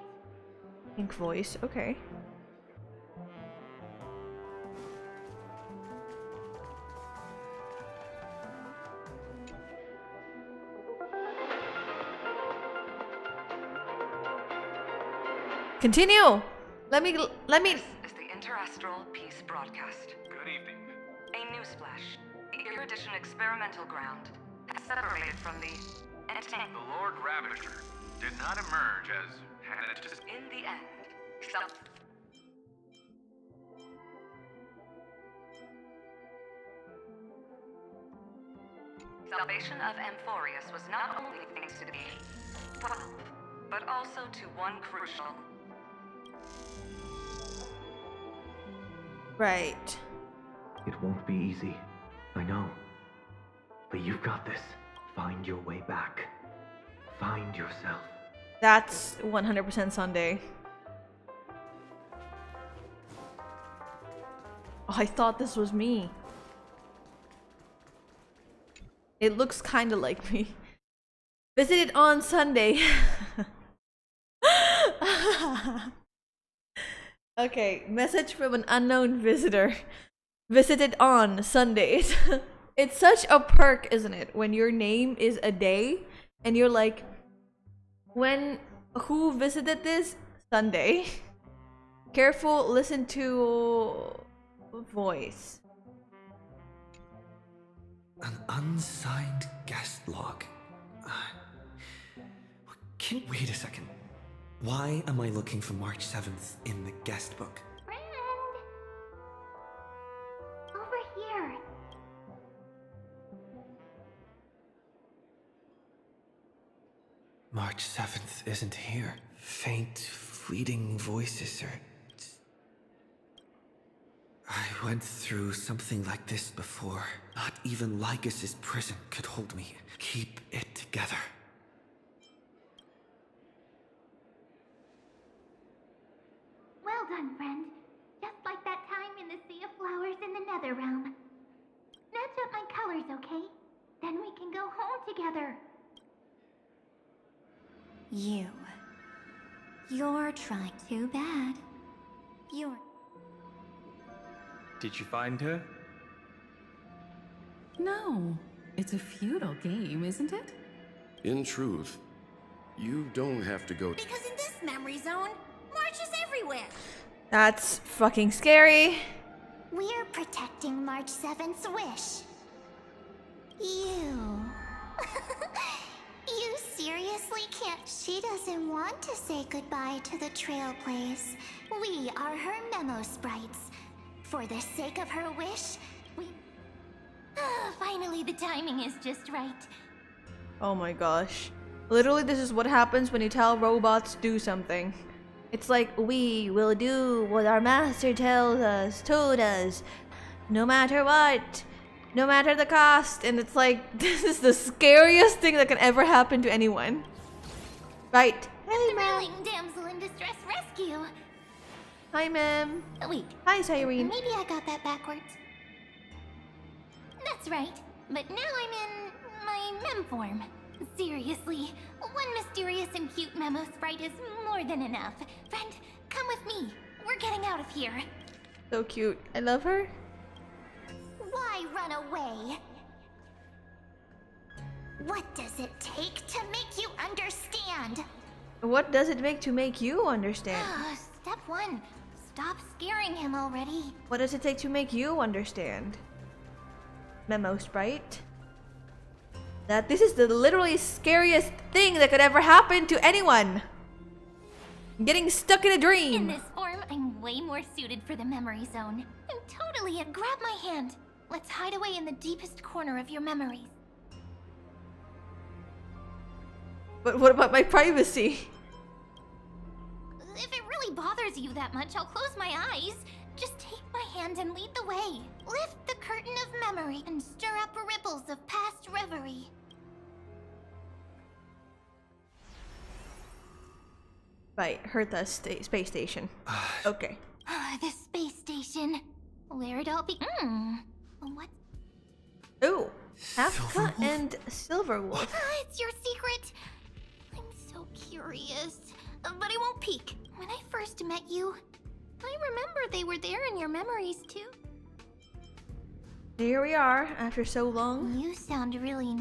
Pink voice, okay. Continue! Let me. This is the Interastral Peace Broadcast. Good evening. A newsflash. The Erudition experimental ground has separated from the entity. The Lord Ravager did not emerge as In the end, salvation of Amphorius was not only thanks to the 12, but also to one crucial. Right. It won't be easy. I know. But you've got this. Find your way back. Find yourself. That's 100% Sunday. Oh, I thought this was me. It looks kind of like me. Visited on Sunday. Okay, message from an unknown visitor. Visited on Sundays. It's such a perk, isn't it? When your name is a day and you're like, who visited this? Sunday. Careful, listen to voice. An unsigned guest log. Wait a second. Why am I looking for March 7th in the guest book? Friend! Over here. March 7th isn't here. Faint, fleeting voices are... I went through something like this before. Not even Lycus's prison could hold me. Keep it together. Well done, friend. Just like that time in the Sea of Flowers in the Nether Realm. Match up my colors, okay? Then we can go home together. You're trying too bad. You're... Did you find her? No. It's a feudal game, isn't it? In truth, you don't have to go. Because in this memory zone, March is everywhere. That's fucking scary. We're protecting March 7th's wish. You. You seriously can't. She doesn't want to say goodbye to the Trailblaze. We are her memo sprites. For the sake of her wish, we... Finally, the timing is just right. Oh my gosh. Literally, this is what happens when you tell robots do something. It's like, we will do what our master told us, no matter what, no matter the cost. And it's like, this is the scariest thing that can ever happen to anyone. Right. Hey, ma'am. Thrilling damsel in distress rescue. Hi, ma'am. Oh, wait. Hi, Cyrene. Maybe I got that backwards. That's right. But now I'm in my mem form. Seriously, one mysterious and cute memo sprite is more than enough. Friend, come with me. We're getting out of here. So cute. I love her. Why run away? What does it take to make you understand? What does it make to make you understand? Step 1. Stop scaring him already. What does it take to make you understand? Memo sprite. That this is the literally scariest thing that could ever happen to anyone. Getting stuck in a dream. In this form, I'm way more suited for the memory zone. I'm totally in. Grab my hand. Let's hide away in the deepest corner of your memories. But what about my privacy? If it really bothers you that much, I'll close my eyes. Just take my hand and lead the way. Lift the curtain of memory and stir up ripples of past reverie. Right, Hertha space station. Okay. The space station. Where it all what? Ooh, Kafka and Silverwolf. It's your secret. I'm so curious. But I won't peek. When I first met you, I remember they were there in your memories too. Here we are, after so long. You sound really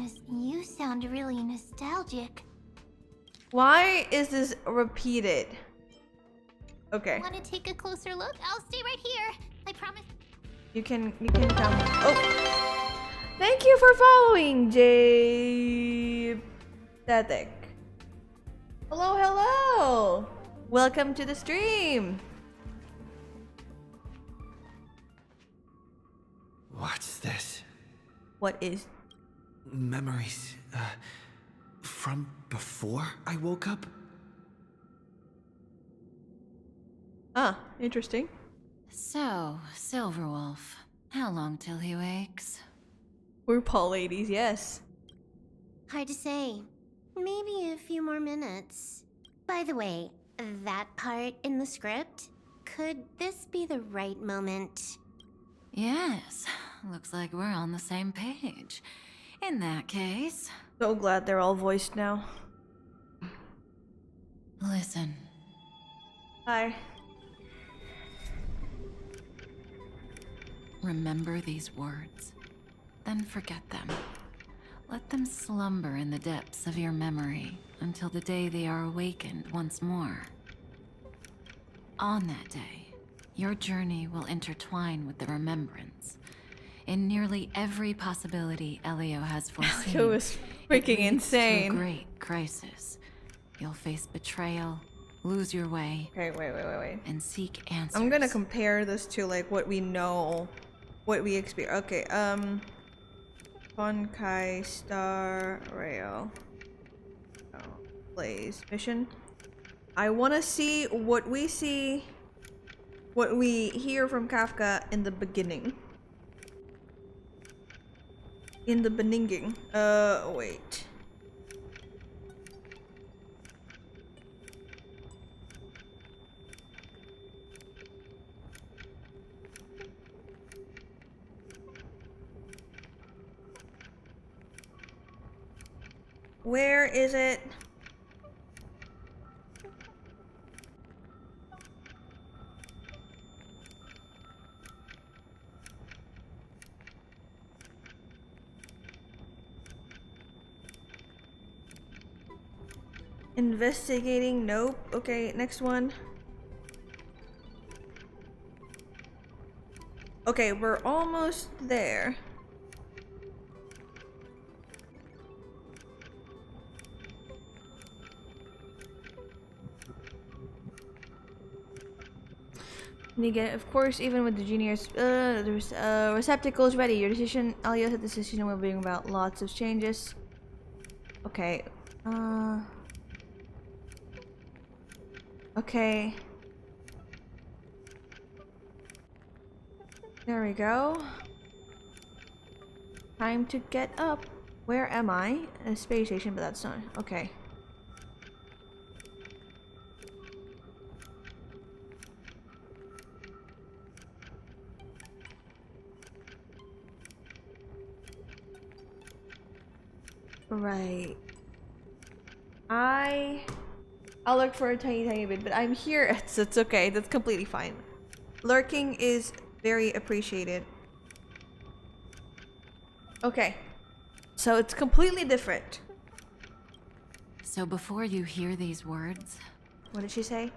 nostalgic. Why is this repeated? Okay. Want to take a closer look? I'll stay right here. I promise. You can come. Oh, thank you for following, J. Static. Hello, hello. Welcome to the stream. What's this? What is? Memories, from before I woke up? Ah, interesting. So, Silverwolf, how long till he wakes? We're Paul ladies, yes. Hard to say. Maybe a few more minutes. By the way, that part in the script, could this be the right moment? Yes, looks like we're on the same page. In that case... So glad they're all voiced now. Listen. Hi. Remember these words, then forget them. Let them slumber in the depths of your memory until the day they are awakened once more. On that day, your journey will intertwine with the remembrance. In nearly every possibility Elio has foreseen, Elio was freaking insane. To a great crisis. You'll face betrayal, lose your way. Okay, wait. And seek answers. I'm gonna compare this to like what we know, what we experience. Okay, Honkai Star Rail. Plays mission. I want to see what we hear from Kafka in the beginning. In the beninging. Wait. Where is it? Investigating, nope. Okay, next one. Okay, we're almost there. And again, of course, even with the juniors, there's receptacles ready. Your decision, Elio said this decision will bring about lots of changes. Okay. There we go. Time to get up. Where am I? A space station, but that's not. Okay. Right. I'll look for a tiny bit, but I'm here. It's okay. That's completely fine. Lurking is very appreciated. Okay. So it's completely different. So before you hear these words... What did she say?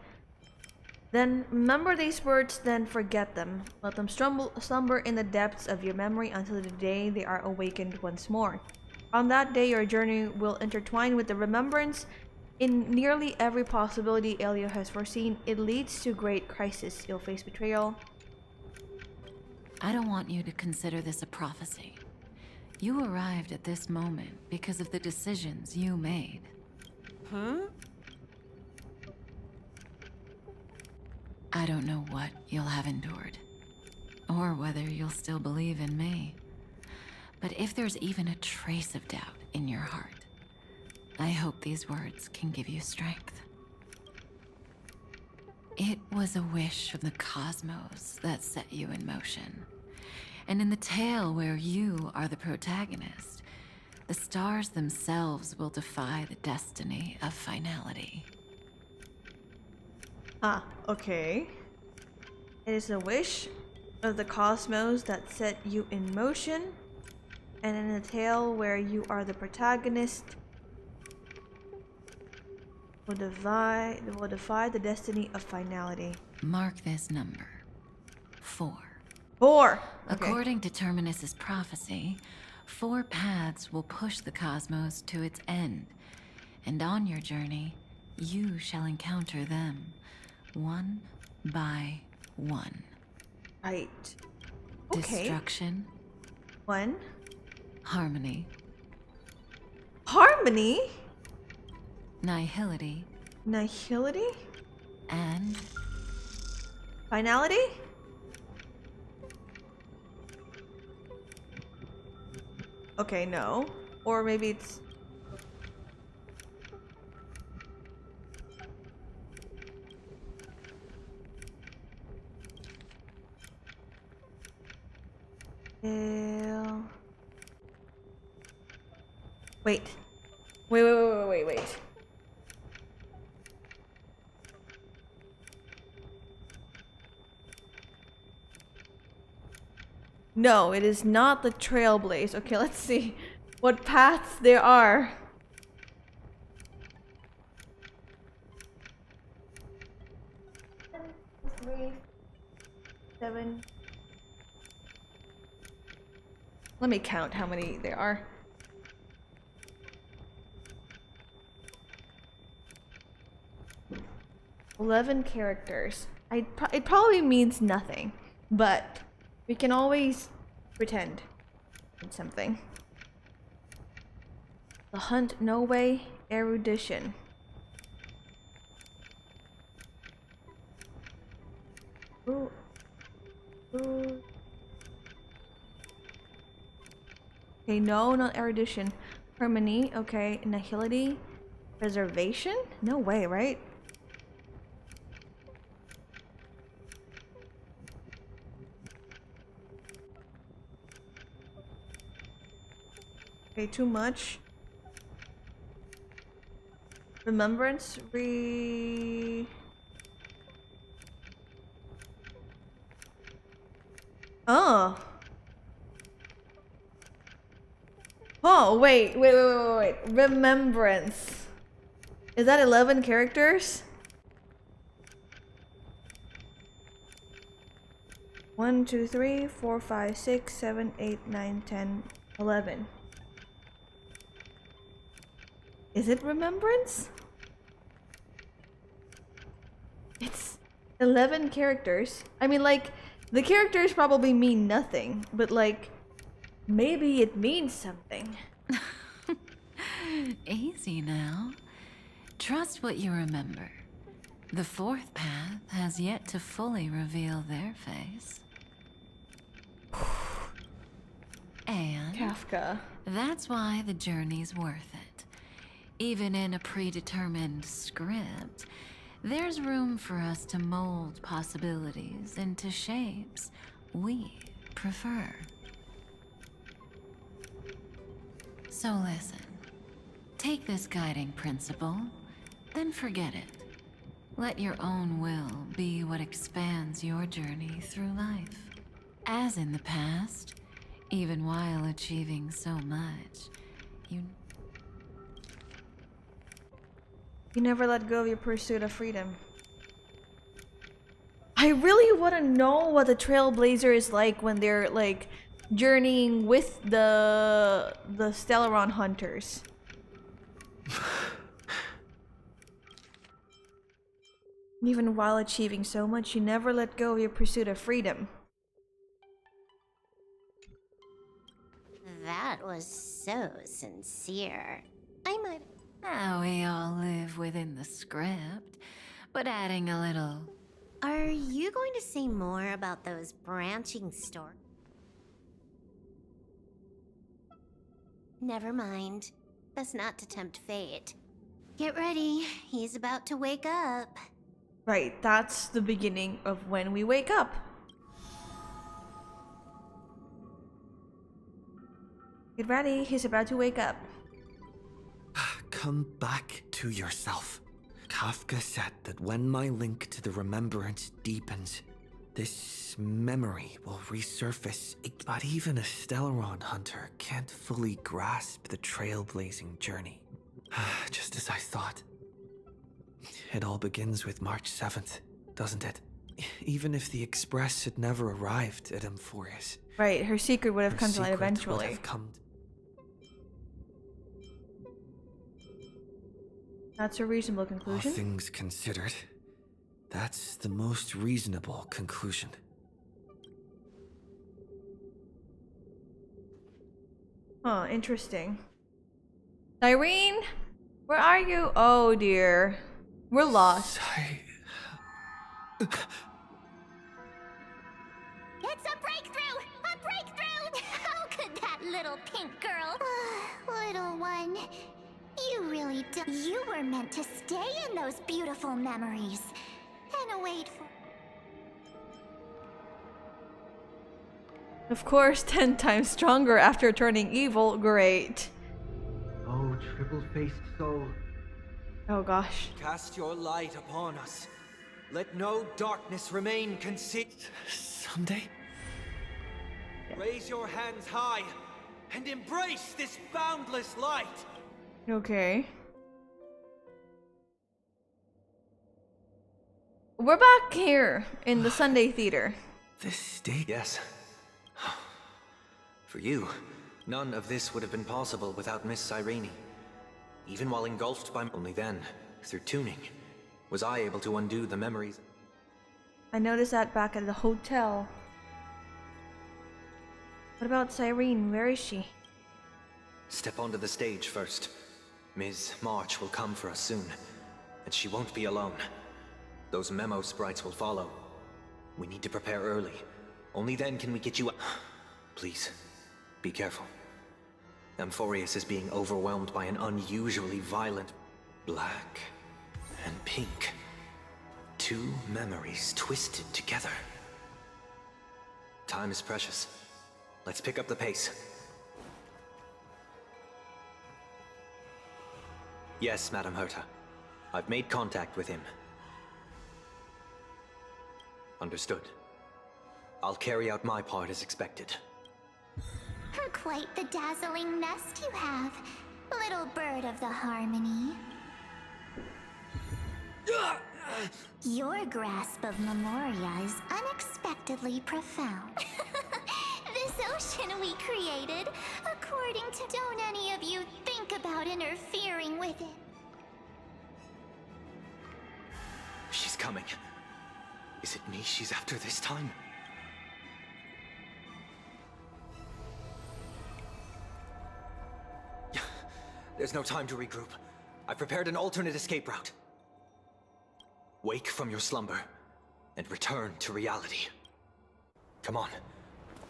Then remember these words, then forget them. Let them slumber in the depths of your memory until the day they are awakened once more. On that day, your journey will intertwine with the remembrance. In nearly every possibility Elio has foreseen, it leads to great crisis. You'll face betrayal. I don't want you to consider this a prophecy. You arrived at this moment because of the decisions you made. Huh? I don't know what you'll have endured, or whether you'll still believe in me. But if there's even a trace of doubt in your heart, I hope these words can give you strength. It was a wish from the cosmos that set you in motion. And in the tale where you are the protagonist, the stars themselves will defy the destiny of finality. Ah, okay. It is a wish of the cosmos that set you in motion, and in a tale where you are the protagonist, will defy the destiny of finality. Mark this number. 4. 4! Okay. According to Terminus's prophecy, 4 paths will push the cosmos to its end, and on your journey, you shall encounter them, one by one. Right. Okay. Destruction. 1. Harmony. Harmony? Nihility. Nihility? And... finality? Okay, no. Or maybe it's... Wait. Wait. No, it is not the Trailblaze. Okay, let's see what paths there are. Three, 7. Let me count how many there are. $11 characters. It probably means nothing, but we can always pretend it's something. The hunt, no way, erudition. Ooh. Okay, no, not erudition. Harmony, okay. Nihility. Preservation? No way, right? Okay, too much. Remembrance, Oh. Oh, wait. Remembrance. Is that 11 characters? 1, 2, 3, 4, 5, 6, 7, 8, 9, 10, 11. Is it remembrance? It's 11 characters. I mean, like, the characters probably mean nothing, but like, maybe it means something. Easy now. Trust what you remember. The fourth path has yet to fully reveal their face. And Kafka. That's why the journey's worth it. Even in a predetermined script, there's room for us to mold possibilities into shapes we prefer. So listen, take this guiding principle, then forget it. Let your own will be what expands your journey through life. As in the past, even while achieving so much, you never let go of your pursuit of freedom. I really want to know what the Trailblazer is like when they're like journeying with the Stellaron hunters. Even while achieving so much, you never let go of your pursuit of freedom. That was so sincere. I might. Now we all live within the script, but adding a little. Are you going to say more about those branching stories? Never mind. Best not to tempt fate. Get ready. He's about to wake up. Right, that's the beginning of when we wake up. Get ready, he's about to wake up. Come back to yourself. Kafka said that when my link to the remembrance deepens, this memory will resurface. But even a Stellaron hunter can't fully grasp the trailblazing journey. Just as I thought. It all begins with March 7th, doesn't it? Even if the Express had never arrived at Amphorius. Right, her secret would have come to light eventually. That's a reasonable conclusion. All things considered, that's the most reasonable conclusion. Huh, interesting. Irene, where are you? Oh dear. We're lost. It's a breakthrough! A breakthrough! How could that little pink girl... Little one, you really do. You were meant to stay in those beautiful memories and wait for. Of course, 10 times stronger after turning evil. Great. Oh, triple-faced soul. Oh gosh. Cast your light upon us. Let no darkness remain concealed. Someday? Raise your hands high and embrace this boundless light. Okay. We're back here in the Sunday theater. This day? Yes. For you, none of this would have been possible without Miss Cyrene. Even while engulfed by... Only then, through tuning, was I able to undo the memories. I noticed that back at the hotel. What about Cyrene? Where is she? Step onto the stage first. Ms. March will come for us soon, and she won't be alone. Those memo sprites will follow. We need to prepare early. Only then can we get you... Please, be careful. Amphorius is being overwhelmed by an unusually violent... Black and pink. Two memories twisted together. Time is precious. Let's pick up the pace. Yes, Madam Herta. I've made contact with him. Understood. I'll carry out my part as expected. Quite the dazzling nest you have, little bird of the harmony. Your grasp of Memoria is unexpectedly profound. This ocean we created, according to... Don't any of you think about interfering with it. She's coming. Is it me she's after this time? There's no time to regroup. I've prepared an alternate escape route. Wake from your slumber and return to reality. Come on,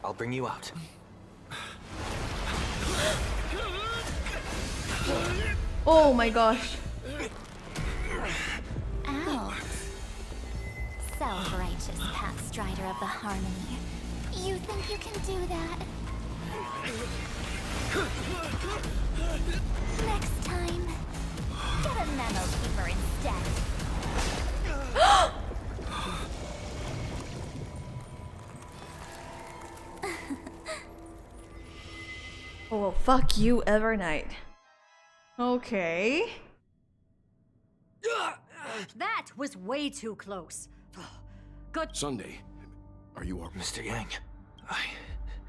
I'll bring you out. Oh my gosh. Out. Self-righteous pathstrider of the harmony. You think you can do that? Next time, get a memo keeper instead. Oh, well, fuck you, Evernight. Okay. That was way too close. Good. Sunday, are you all... Mr. Yang, I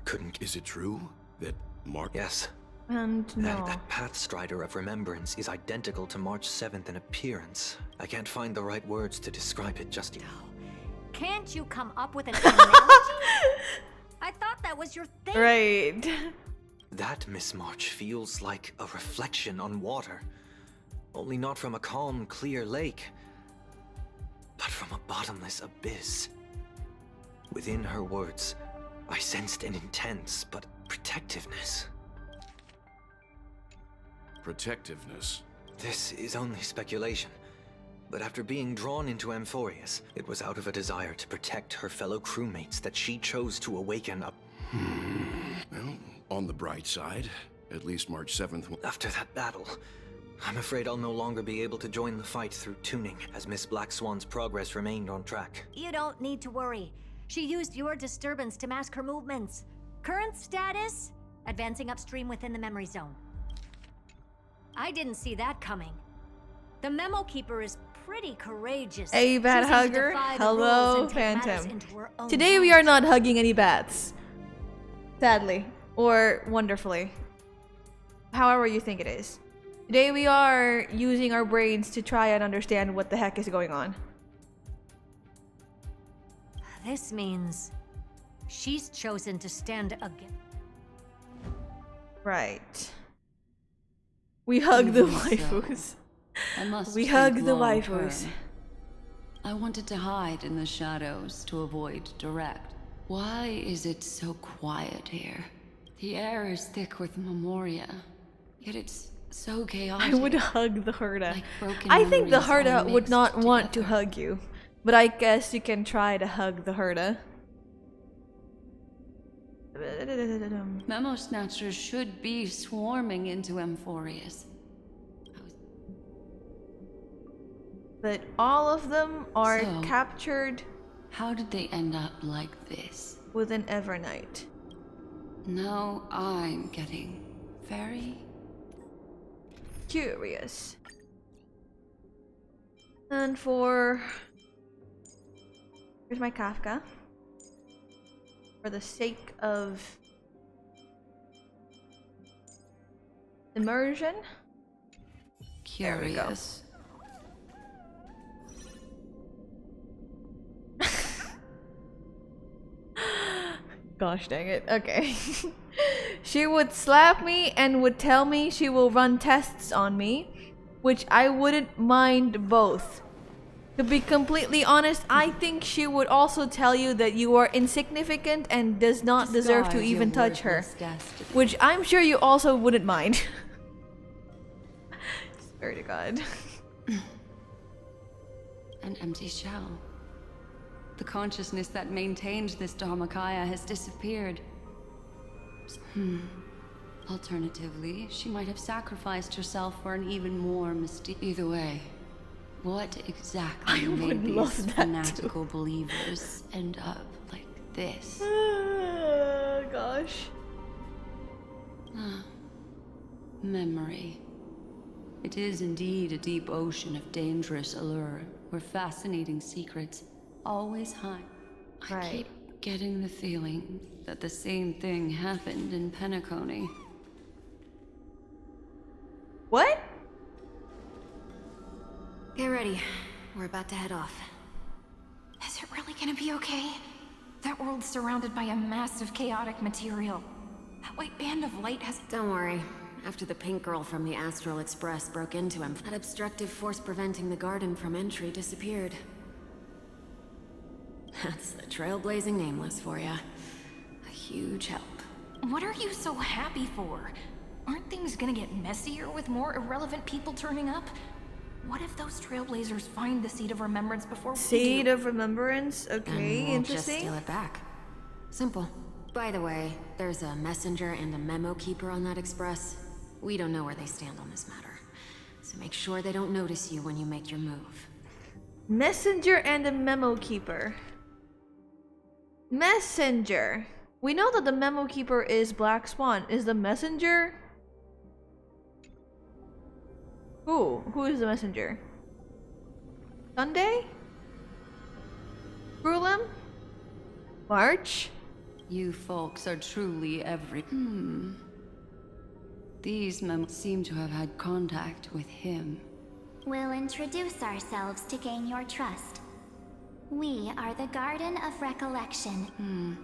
couldn't... Is it true that Mark... Yes. And no. That Pathstrider of Remembrance is identical to March 7th in appearance. I can't find the right words to describe it just yet. Can't you come up with an analogy? I thought that was your thing. Right. That Miss March feels like a reflection on water. Only not from a calm, clear lake, but from a bottomless abyss. Within her words, I sensed an intense but protectiveness. Protectiveness? This is only speculation, but after being drawn into Amphorius, it was out of a desire to protect her fellow crewmates that she chose to awaken a... Well, on the bright side, at least March 7th... After that battle, I'm afraid I'll no longer be able to join the fight through tuning, as Miss Black Swan's progress remained on track. You don't need to worry. She used your disturbance to mask her movements. Current status? Advancing upstream within the memory zone. I didn't see that coming. The Memo Keeper is pretty courageous. Hey, Bat Choosing to Hugger. defy the Hello, rules and take matters Phantom. into her own Today we are not hugging any bats. Sadly. Or wonderfully. However you think it is. Today we are using our brains to try and understand what the heck is going on. This means she's chosen to stand again. Right. We hug the Even so, waifus. I must We think hug the long waifus. term. I wanted to hide in the shadows to avoid direct. Why is it so quiet here? The air is thick with memoria, yet it's so chaotic. I would hug the Herda. Like broken I think the memories all Herda would mixed not want to together. hug you. But I guess you can try to hug the Herda. Memo snatchers should be swarming into Amphorius. But all of them are So, captured how did they end up like this? with an Evernight. Now I'm getting very Curious. And for... Here's my Kafka. For the sake of immersion. curious. Gosh dang it. Okay. She would slap me and would tell me she will run tests on me, which I wouldn't mind both. To be completely honest, I think she would also tell you that you are insignificant and does not deserve to Disguise your even touch her, worthless destiny. which I'm sure you also wouldn't mind. Swear to God. An empty shell. The consciousness that maintained this Dharmakaya has disappeared. Alternatively, she might have sacrificed herself for an even more mysterious... Either way, what exactly I would made these love that fanatical believers end up like this? Gosh. Memory. It is indeed a deep ocean of dangerous allure, where fascinating secrets always hide. I keep getting the feeling that the same thing happened in Penacony. What? Get ready. We're about to head off. Is it really gonna be okay? That world's surrounded by a massive chaotic material. That white band of light has... Don't worry. After the pink girl from the Astral Express broke into him, that obstructive force preventing the garden from entry disappeared. That's the trailblazing nameless for ya. A huge help. What are you so happy for? Aren't things gonna get messier with more irrelevant people turning up? What if those trailblazers find the Seed of Remembrance before we do? Seed of Remembrance? Okay, And we'll just interesting. steal it back. Simple. By the way, there's a messenger and a memo keeper on that express. We don't know where they stand on this matter. So make sure they don't notice you when you make your move. Messenger and a memo keeper. Messenger. We know that the memo keeper is Black Swan. Is the messenger? Who is the messenger? Sunday? Brulim? March? You folks are truly These memos seem to have had contact with him. We'll introduce ourselves to gain your trust. We are the Garden of Recollection.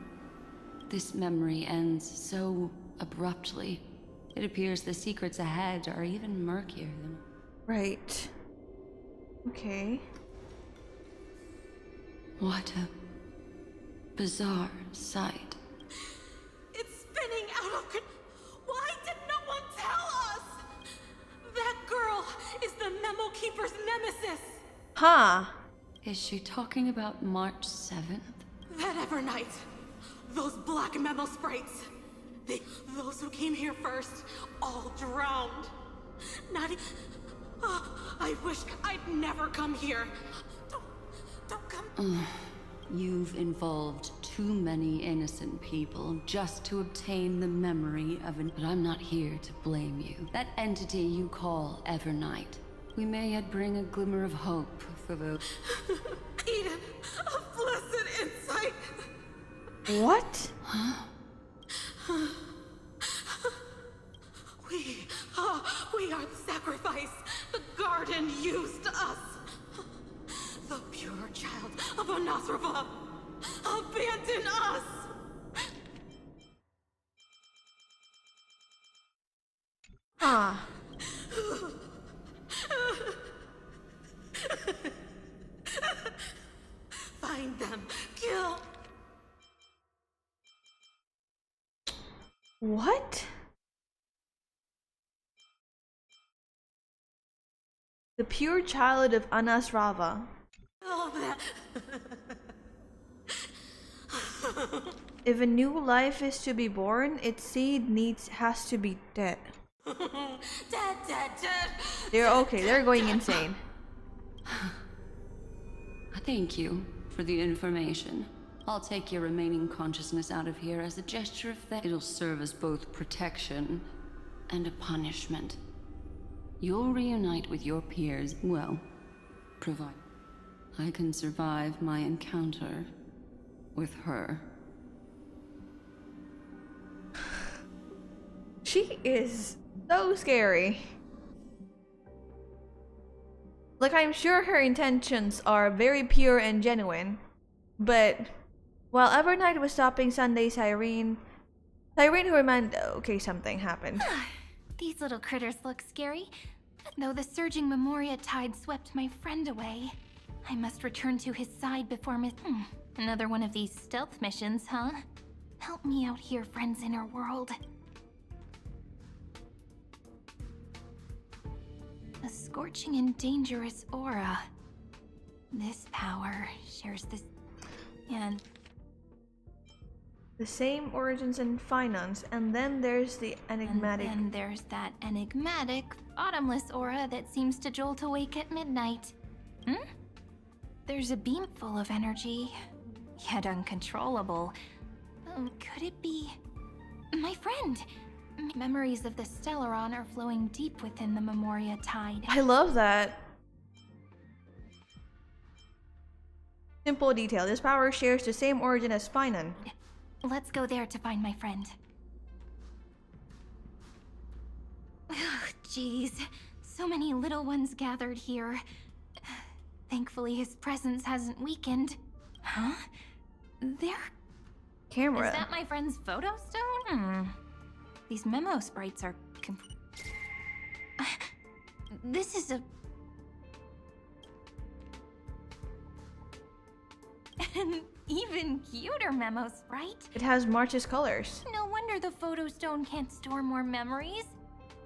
This memory ends so abruptly. It appears the secrets ahead are even murkier than... Right. Okay. What a bizarre sight. It's spinning out of control. Why did no one tell us? That girl is the Memo Keeper's nemesis. Huh. Is she talking about March 7th? That Evernight. Those black memo sprites. Those who came here first, all drowned. Not even... I wish I'd never come here. Don't come... You've involved too many innocent people just to obtain the memory of an... But I'm not here to blame you. That entity you call Evernight. We may yet bring a glimmer of hope for those... Eden, a blessed insight. What? Huh? We are the sacrifice the garden used us. The pure child of Anasrava abandon us. Ah. Find them, kill. What? The pure child of Anasrava. Oh, that. If a new life is to be born, its seed has to be dead. Dead. They're okay, they're going insane. Thank you for the information. I'll take your remaining consciousness out of here as a gesture of that. It'll serve as both protection and a punishment. You'll reunite with your peers, well, provided I can survive my encounter with her. She is so scary. Like, I'm sure her intentions are very pure and genuine, but while Evernight was stopping Sunday Cyrene who reminded... Okay, something happened. These little critters look scary. Though the surging Memoria tide swept my friend away, I must return to his side before another one of these stealth missions, huh? Help me out here, friend's inner world. A scorching and dangerous aura. This power shares this... and... The same origins and finance, and then there's the enigmatic... And then there's that enigmatic, bottomless aura that seems to jolt awake at midnight. There's a beam full of energy, yet uncontrollable. Could it be... my friend? Memories of the Stellaron are flowing deep within the Memoria tide. I love that. Simple detail. This power shares the same origin as Finan. Let's go there to find my friend. Jeez, so many little ones gathered here. Thankfully, his presence hasn't weakened. Huh? There... Camera. Is that my friend's photo stone? These memo sprites are... This is a... even cuter memo sprite. It has March's colors. No wonder the photo stone can't store more memories.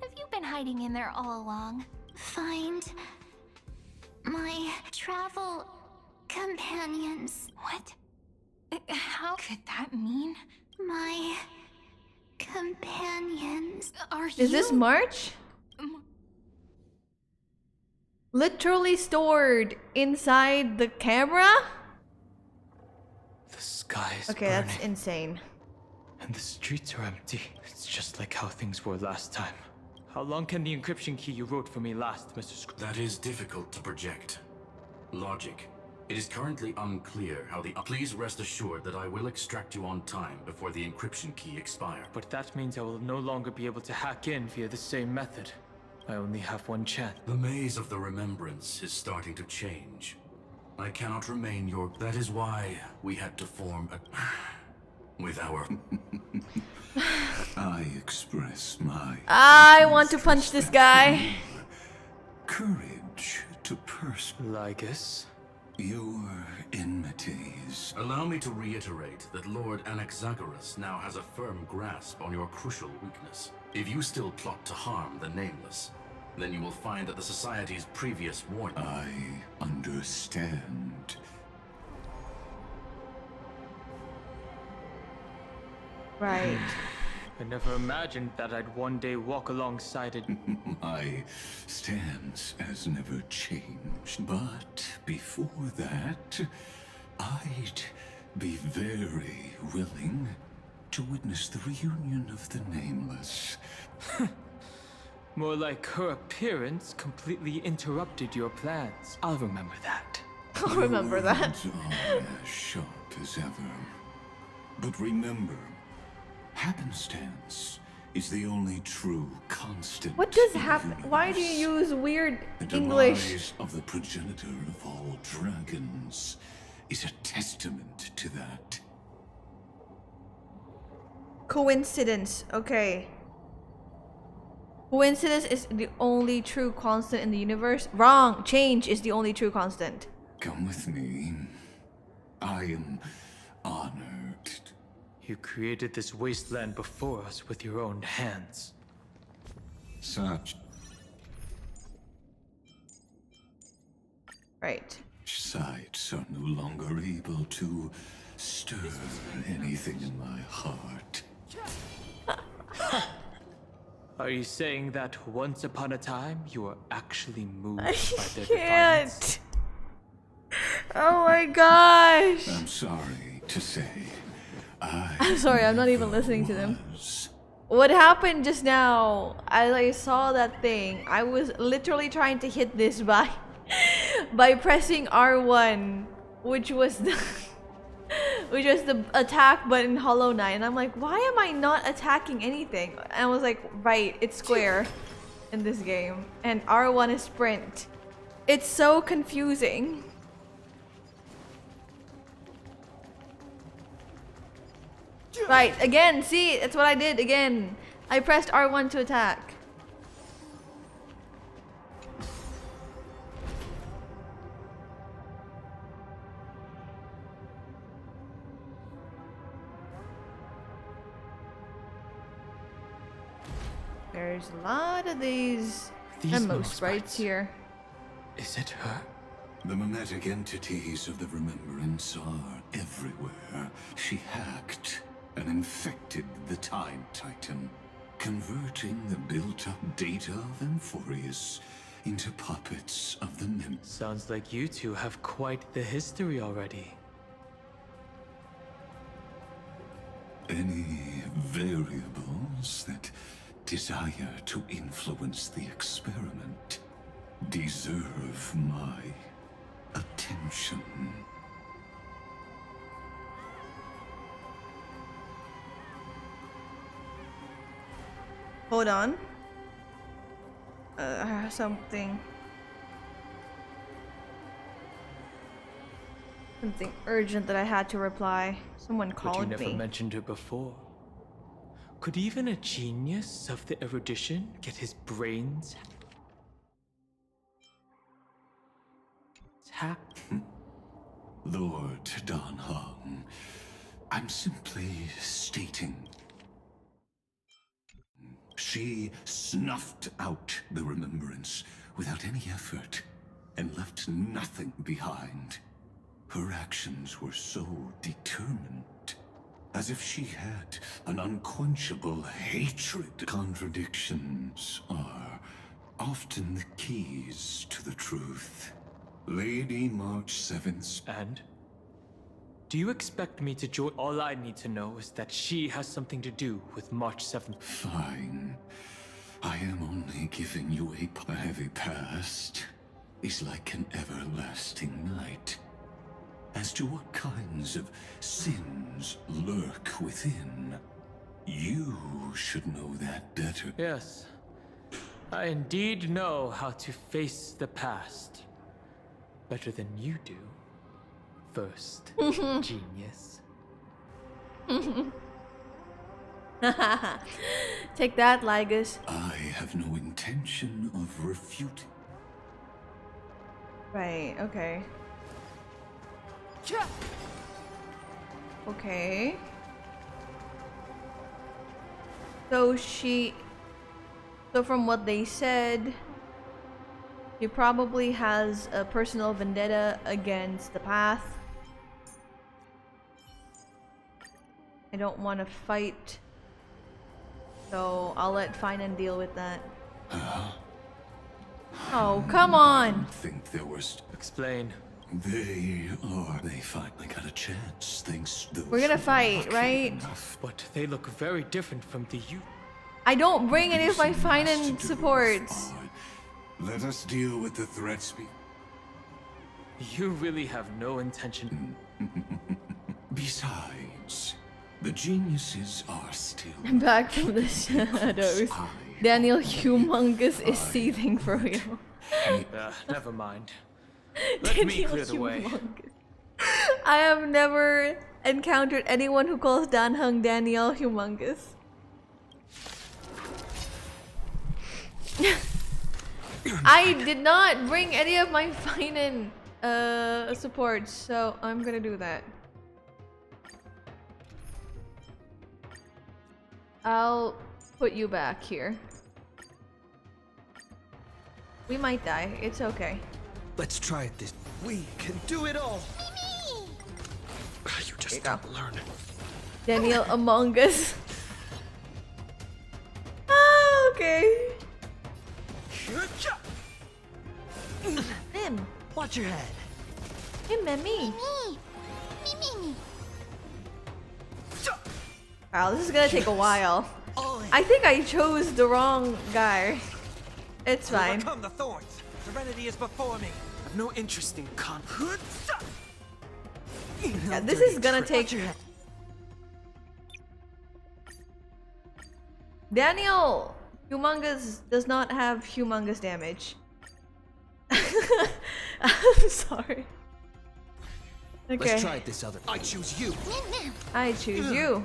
Have you been hiding in there all along? Find my travel companions. What? How could that mean? My companions. Is this March? Literally stored inside the camera? The sky is Okay, burning, that's insane. and the streets are empty. It's just like how things were last time. How long can the encryption key you wrote for me last, Mr. That is difficult to project. Logic. It is currently unclear how the... Please rest assured that I will extract you on time before the encryption key expires. But that means I will no longer be able to hack in via the same method. I only have one chance. The maze of the remembrance is starting to change. I cannot remain your... That is why we had to form a... with our... I express my... I want to punch this guy. courage to Ligus? Your enmities. Allow me to reiterate that Lord Anaxagoras now has a firm grasp on your crucial weakness. If you still plot to harm the Nameless, then you will find that the Society's previous warning... I understand. Right. I never imagined that I'd one day walk alongside it. My stance has never changed, but before that, I'd be very willing to witness the reunion of the Nameless. More like her appearance completely interrupted your plans. I'll remember that. I'll remember that. Words are as sharp as ever. But remember, happenstance is the only true constant. What does happen? Why do you use weird The English? demise of the progenitor of all dragons is a testament to that. Coincidence. Okay. Coincidence is the only true constant in the universe. Wrong. Change is the only true constant. Come with me. I am honored. You created this wasteland before us with your own hands. Such Right. sights are no longer able to stir anything in my heart. Are you saying that once upon a time you were actually moved I by their defiance? can't. Oh my gosh. I'm sorry to say, I'm sorry, I'm not even listening to them. What happened just now, as I saw that thing, I was literally trying to hit this by pressing R1, which was the attack button in Hollow Knight, and I'm like, why am I not attacking anything? And I was like, right, it's square in this game, and R1 is sprint. It's so confusing. Right, again, see, that's what I did again. I pressed R1 to attack. There's a lot of these memo sprites here. Is it her? The mimetic entities of the Remembrance are everywhere. She hacked and infected the Time Titan, converting the built-up data of Amphorius into puppets of the Mem. Sounds like you two have quite the history already. Any variables that desire to influence the experiment deserve my attention. Hold on. I have something urgent that I had to reply. Someone But you called never me. mentioned her before. Could even a genius of the erudition get his brains hacked? Lord Dan Heng. I'm simply stating. She snuffed out the remembrance without any effort and left nothing behind. Her actions were so determined, as if she had an unquenchable hatred. Contradictions are often the keys to the truth. Lady March 7th. And? Do you expect me to join? All I need to know is that she has something to do with March 7th. Fine. I am only giving you a heavy past. Is like an everlasting night. As to what kinds of sins lurk within, you should know that better. Yes. I indeed know how to face the past. Better than you do. First, genius. Take that, Lygus. I have no intention of refuting. Right, okay. Okay. So from what they said, he probably has a personal vendetta against the path. I don't want to fight, so I'll let Finan deal with that. Oh, come on! I think there was. Explain. They finally got a chance, thanks to. We're gonna fight, right? But they look very different from the you. I don't bring any of my Finan supports. Let us deal with the threats. You really have no intention. Besides, the geniuses are still. I'm back from the shadows. Daniel Humongous is seething for real. Never mind. Let me clear the way. I have never encountered anyone who calls Dan Heng Daniel Humongous. I did not bring any of my Finan supports, so I'm gonna do that. I'll put you back here. We might die. It's okay. Let's try it this. We can do it all. You just don't learn. Daniel Among Us. Ah, okay. Him. Watch your head. Him and me. Me. Wow, this is gonna take a while. I think I chose the wrong guy. It's fine. Overcome the thorns. Serenity is before me. I've no interest in conflict. Yeah, this is gonna take. Daniel Humongous does not have humongous damage. I'm sorry. Okay. Let's try it this other. I choose you. I choose you.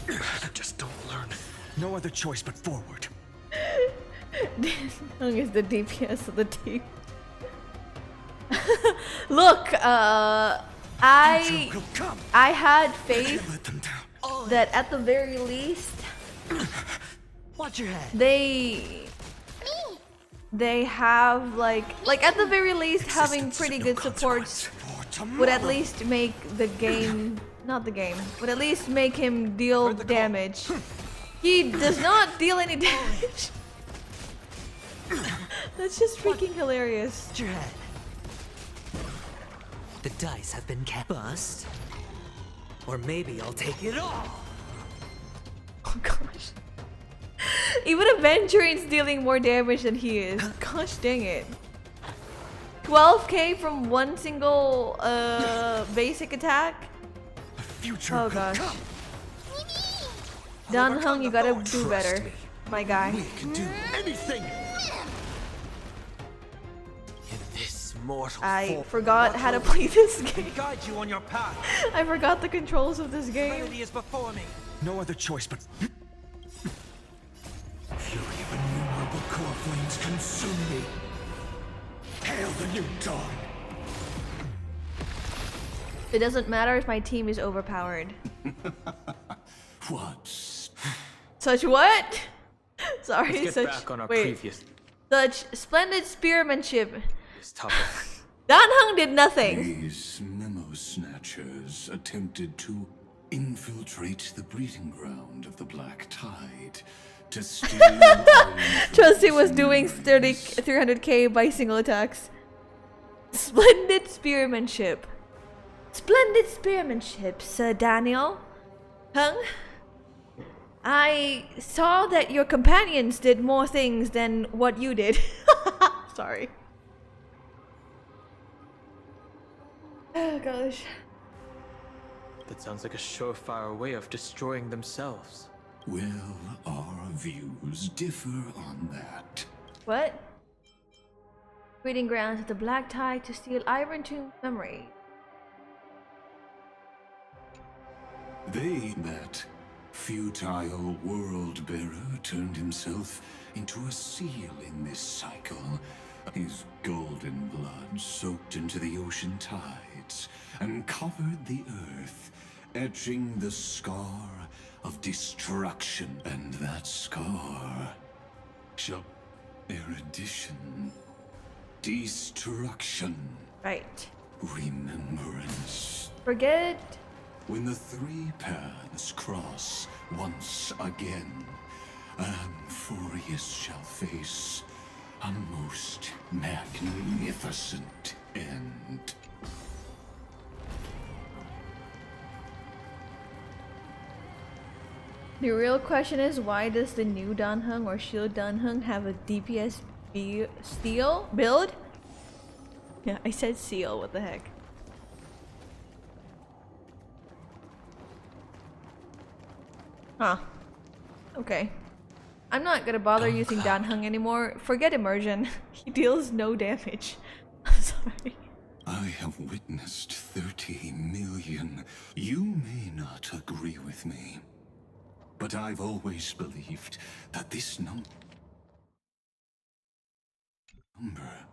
You just don't learn. No other choice but forward. Heng is the DPS of the team. Look, I had faith that at the very least Watch your head. They have like at the very least having pretty good supports would at least make the game, not the game, would at least make him deal damage. He does not deal any damage. That's just freaking hilarious. Watch your head. The dice have been bust. Or maybe I'll take it all. Oh gosh. Even Aventurine's dealing more damage than he is. Gosh dang it. 12k from one single basic attack? Oh gosh. Dan Heng, you gotta do better, my guy. We can do anything. In this mortal I forgot how to play this game. Guide you on your path. I forgot the controls of this game. Serenity is before me. No other choice but. Fury of innumerable core flames consume me. Hail the new dawn. It doesn't matter if my team is overpowered. What? Such what? Sorry, Let's get such back on our wait. previous Such splendid spearmanship. this topic. Dan Heng did nothing. These memo snatchers attempted to infiltrate the breeding ground of the Black Tide to steal. Trusty was doing 300k by single attacks. Splendid spearmanship. Splendid spearmanship, Sir Daniel. Heng, I saw that your companions did more things than what you did. Sorry. Oh gosh. That sounds like a surefire way of destroying themselves. Well, our views differ on that. What? Breeding grounds of the Black Tide to steal Iron Tomb's memory. That futile world bearer turned himself into a seal in this cycle. His golden blood soaked into the ocean tides and covered the earth, etching the scar of destruction. And that scar shall erudition, destruction, right, remembrance. Forget it. When the three paths cross once again, Amphorius shall face a most magnificent end. The real question is, why does the new Dan Heng or Shield Dan Heng have a DPS steel build? Yeah, I said seal, what the heck. Huh. Okay. I'm not gonna bother using Dan Heng anymore. Forget immersion. He deals no damage. I'm sorry. I have witnessed 30 million. You may not agree with me, but I've always believed that this number.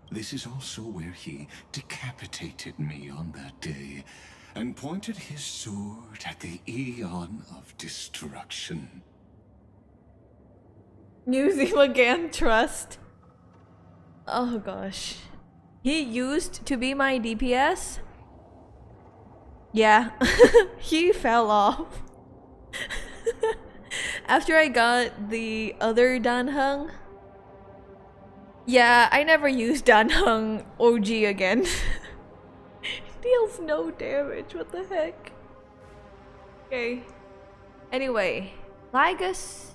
This is also where he decapitated me on that day and pointed his sword at the Eon of Destruction. Use him again, trust. Oh gosh. He used to be my DPS? Yeah. He fell off. After I got the other Dan Heng. Yeah, I never used Dan Heng OG again. Deals no damage, what the heck? Okay. Anyway, Lygus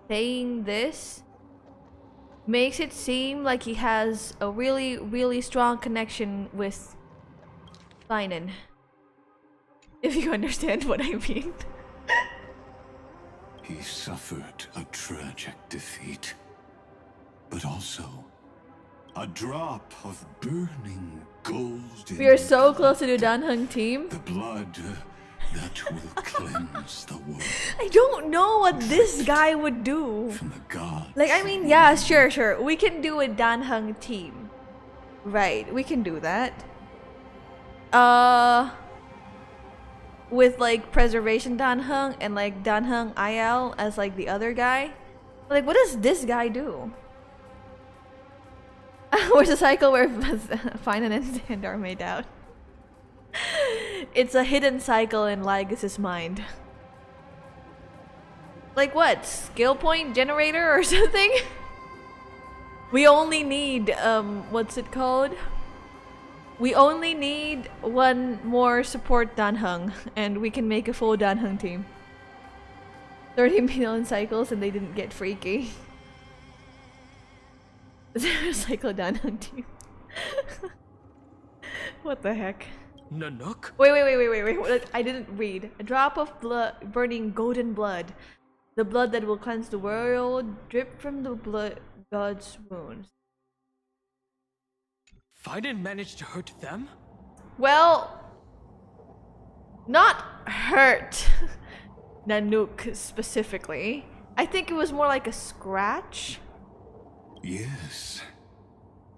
saying this makes it seem like he has a really strong connection with Linen. If you understand what I mean. He suffered a tragic defeat, but also a drop of burning gold. We are so close to the Dan Heng team. The blood that will cleanse the world. I don't know what this guy would do. From the gods. Like, I mean, yeah, sure. We can do a Dan Heng team. Right, we can do that. With like Preservation Dan Heng and like Dan Heng IL as like the other guy. Like, what does this guy do? Where's the cycle where Finan and Zand are made out? It's a hidden cycle in Lygus's mind. Like what? Skill point generator or something? We only need, what's it called? We only need one more support Dan Heng, and we can make a full Dan Heng team. 30 million cycles and they didn't get freaky. Cycle Dan Heng team. What the heck? Nanook? Wait. I didn't read. A drop of blood, burning golden blood. The blood that will cleanse the world, drip from the blood god's wounds. Finan managed to hurt them? Well, not hurt Nanook specifically. I think it was more like a scratch. Yes.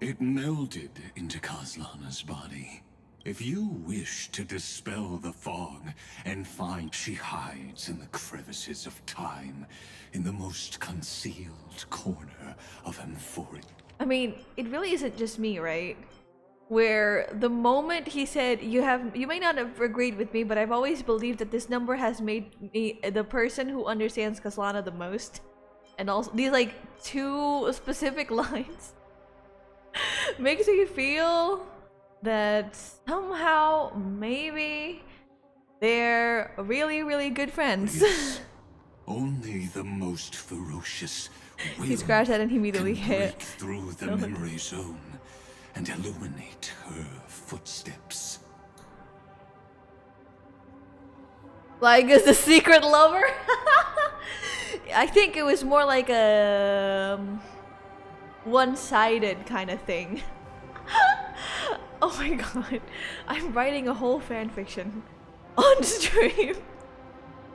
It melded into Kaslana's body. If you wish to dispel the fog and find she hides in the crevices of time, in the most concealed corner of Amphoria. I mean, it really isn't just me, right? Where the moment he said, you may not have agreed with me, but I've always believed that this number has made me the person who understands Kaslana the most. And also, these like 2 specific lines makes me feel that somehow, maybe, they're really, really good friends. Yes. Only the most ferocious will He scratched that and he immediately can hit. break through the memory zone and illuminate her footsteps. Like, is the secret lover? I think it was more like a one-sided kind of thing. Oh my god, I'm writing a whole fanfiction on stream.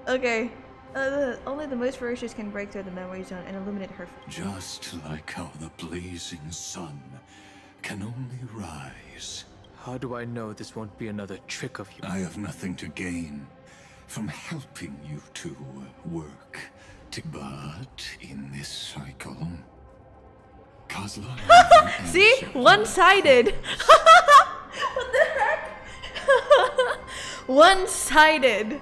Okay, only the most ferocious can break through the memory zone and illuminate her. Just like how the blazing sun can only rise. How do I know this won't be another trick of you? I have nothing to gain from helping you to work. But in this cycle, Kozla. See? One-sided. What the heck? One-sided.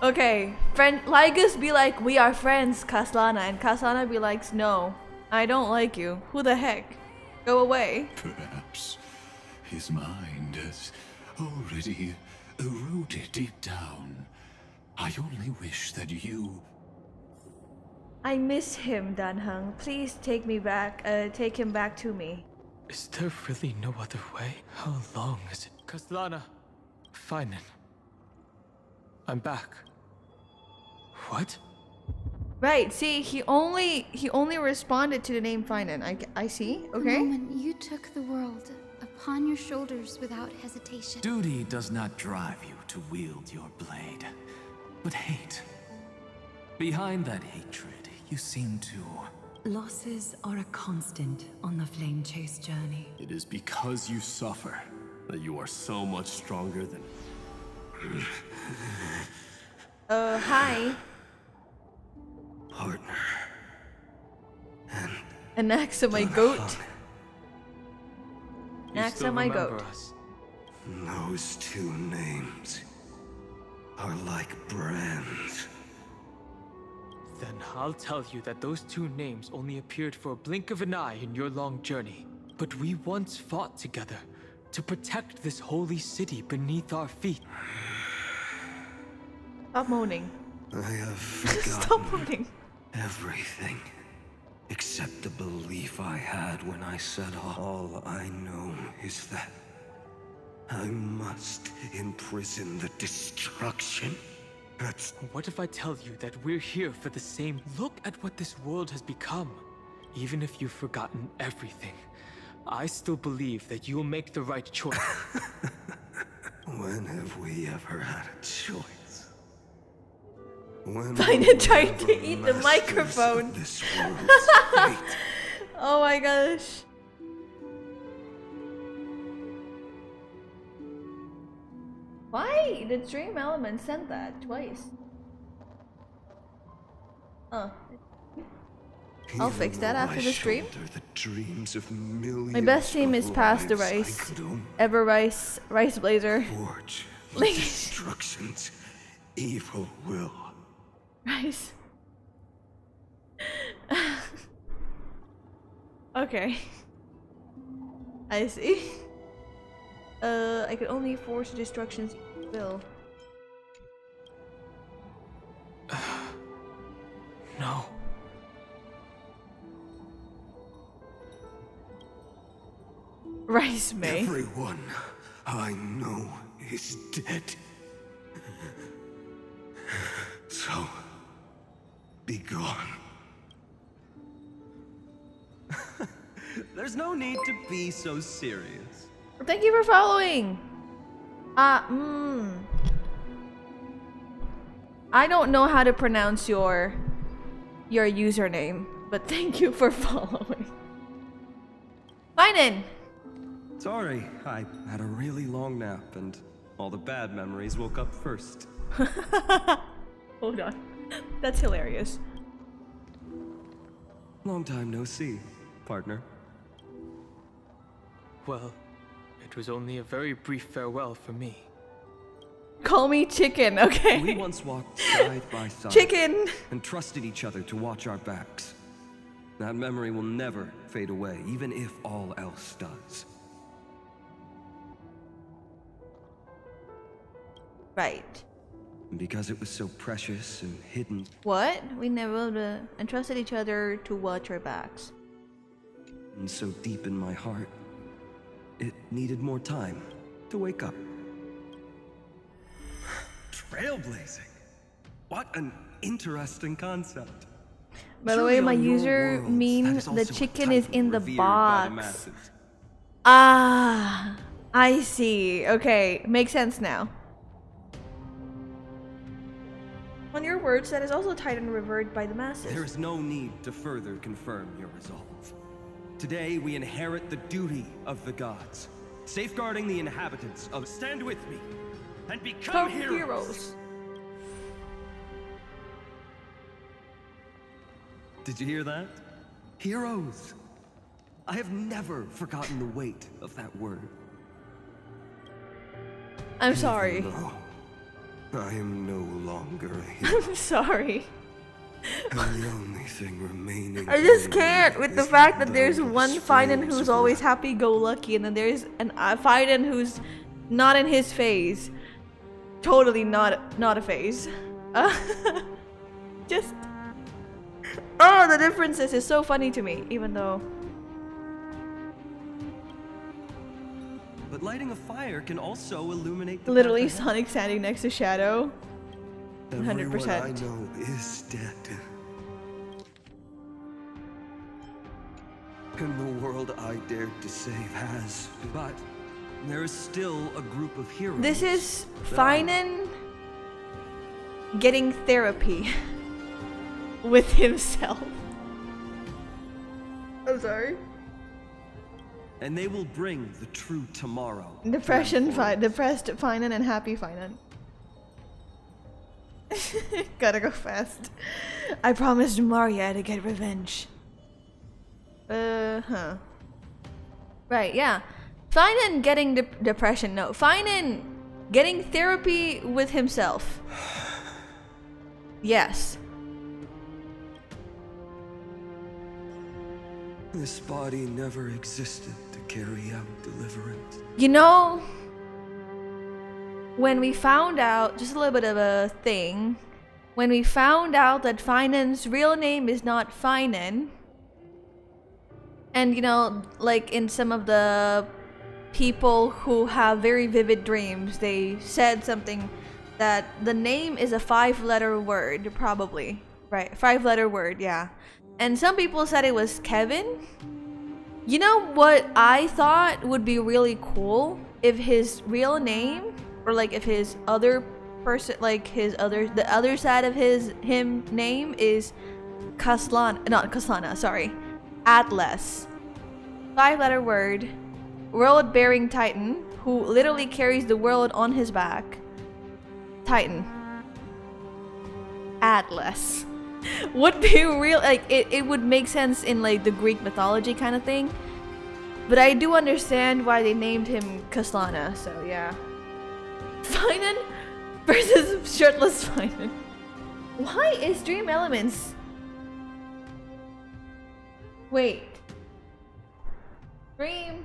Okay, friend Lygus be like, we are friends, Kaslana, and Kaslana be like, no, I don't like you. Who the heck? Go away. Perhaps his mind has already eroded deep down. I only wish that you... I miss him, Dan Heng. Please take me back, take him back to me. Is there really no other way? How long is it? Kaslana, Finan. I'm back. What? Right, see, he only responded to the name Finan. I see, okay? The moment you took the world upon your shoulders without hesitation. Duty does not drive you to wield your blade, but hate. Behind that hatred, you seem to... Losses are a constant on the Flame Chase journey. It is because you suffer that you are so much stronger than... Hi. Partner. And next to my goat. You Next still to my remember goat. Us. Those 2 names are like brands. Then I'll tell you that those 2 names only appeared for a blink of an eye in your long journey. But we once fought together to protect this holy city beneath our feet. Stop moaning. I have forgotten Stop moaning. everything except the belief I had when I said all I know is that I must imprison the destruction. What if I tell you that we're here for the same? Look at what this world has become. Even if you've forgotten everything, I still believe that you'll make the right choice. When have we ever had a choice? When Finan tried to eat the microphone. This world's fate. Oh my gosh. Why? The dream element sent that twice. Oh. I'll fix that after the stream. The dreams of millions My best team is past the lives I rice. could own. Ever rice blazer. Forge Like- destruction's evil will. Rice. Okay. I see. I could only force destruction's will. No. Rice May. Everyone I know is dead. So, be gone. There's no need to be so serious. Thank you for following. I don't know how to pronounce your username, but thank you for following. Finan, Sorry, I had a really long nap and all the bad memories woke up first. Hold on. That's hilarious. Long time no see, partner. Well, it was only a very brief farewell for me. Call me chicken, okay? We once walked side by side. Chicken! And trusted each other to watch our backs. That memory will never fade away, even if all else does. Right. And because it was so precious and hidden. What? We never entrusted each other to watch our backs. And so deep in my heart, it needed more time to wake up. Trailblazing. What an interesting concept. By the way, my user means the chicken is in the box. Ah, I see. Okay, makes sense now. On your words, that is also Titan revered by the masses. There is no need to further confirm your resolve. Today, we inherit the duty of the gods, safeguarding the inhabitants of. Stand with me and become heroes. Did you hear that? Heroes. I have never forgotten the weight of that word. I'm sorry. No, I am no longer a hero. I'm sorry. And the only thing remaining. I just can't with the fact that there's one Finan who's always happy-go-lucky, and then there's an Finan who's not in his phase. Totally not a phase. Just. Oh, the differences is so funny to me, even though. But lighting a fire can also illuminate the Literally Sonic standing next to Shadow. 100%. Everyone I know is dead. And the world I dared to save has. But there is still a group of heroes. This is Finan getting therapy with himself. I'm sorry. And they will bring the true tomorrow. Depressed Finan and happy Finan. Gotta go fast. I promised Maria to get revenge. Right, yeah. Finan getting depression. No, Finan getting therapy with himself. Yes. This body never existed to carry out deliverance. You know, when we found out, just a little bit of a thing, when we found out that Finan's real name is not Finan, and you know, like in some of the people who have very vivid dreams, they said something that the name is a 5-letter word, probably. Right, 5-letter word, yeah. And some people said it was Kevin. You know what I thought would be really cool? If his real name, or like if his other person, like the other side of him name is Atlas. 5-letter word, world-bearing Titan, who literally carries the world on his back. Titan. Atlas. Would be real, like it would make sense in like the Greek mythology kind of thing. But I do understand why they named him Kaslana, so yeah. Finan versus shirtless Finan. Why is Dream Elements? Wait. Dream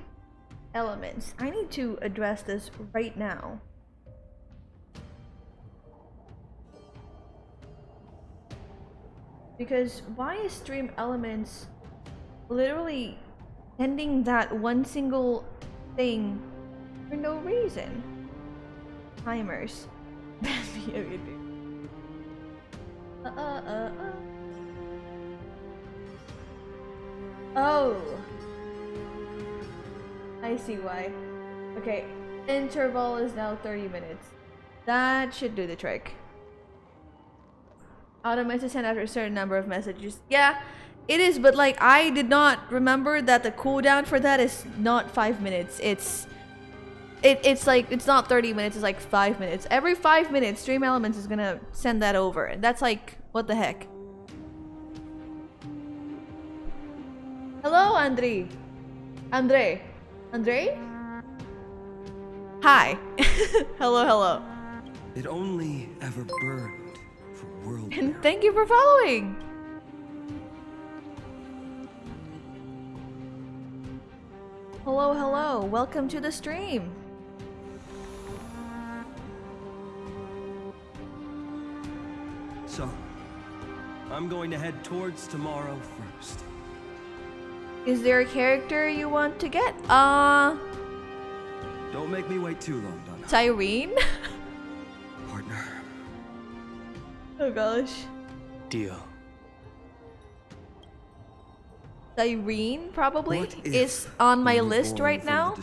Elements. I need to address this right now. Because why is Stream Elements literally ending that one single thing for no reason? Timers. Oh. I see why. Okay, interval is now 30 minutes. That should do the trick. Auto message sent after a certain number of messages. Yeah, It is, but like I did not remember that the cooldown for that is not 5 minutes. It's like it's not 30 minutes, it's like 5 minutes. Every 5 minutes, Stream Elements is gonna send that over. And that's like, what the heck? Hello, Andre. Andre? Hi. Hello. It only ever burned for world. And thank you for following. Hello. Welcome to the stream. So, I'm going to head towards tomorrow first. Is there a character you want to get? Don't make me wait too long, Donna. Cyrene? Partner. Oh gosh. Deal. Cyrene probably is on my list right now.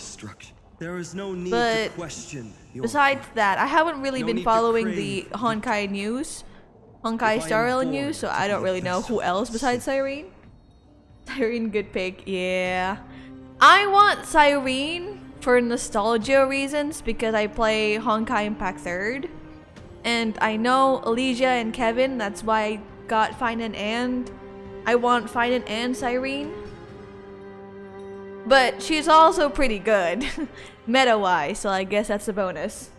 There is no need but to question besides that, I haven't really been following the Honkai news, Honkai Star Rail news, so I don't really know who else besides Cyrene. Cyrene, good pick, yeah. I want Cyrene for nostalgia reasons because I play Honkai Impact 3rd. And I know Elysia and Kevin, that's why I got Finan and I want Finan and Cyrene. But she's also pretty good, meta-wise, so I guess that's a bonus.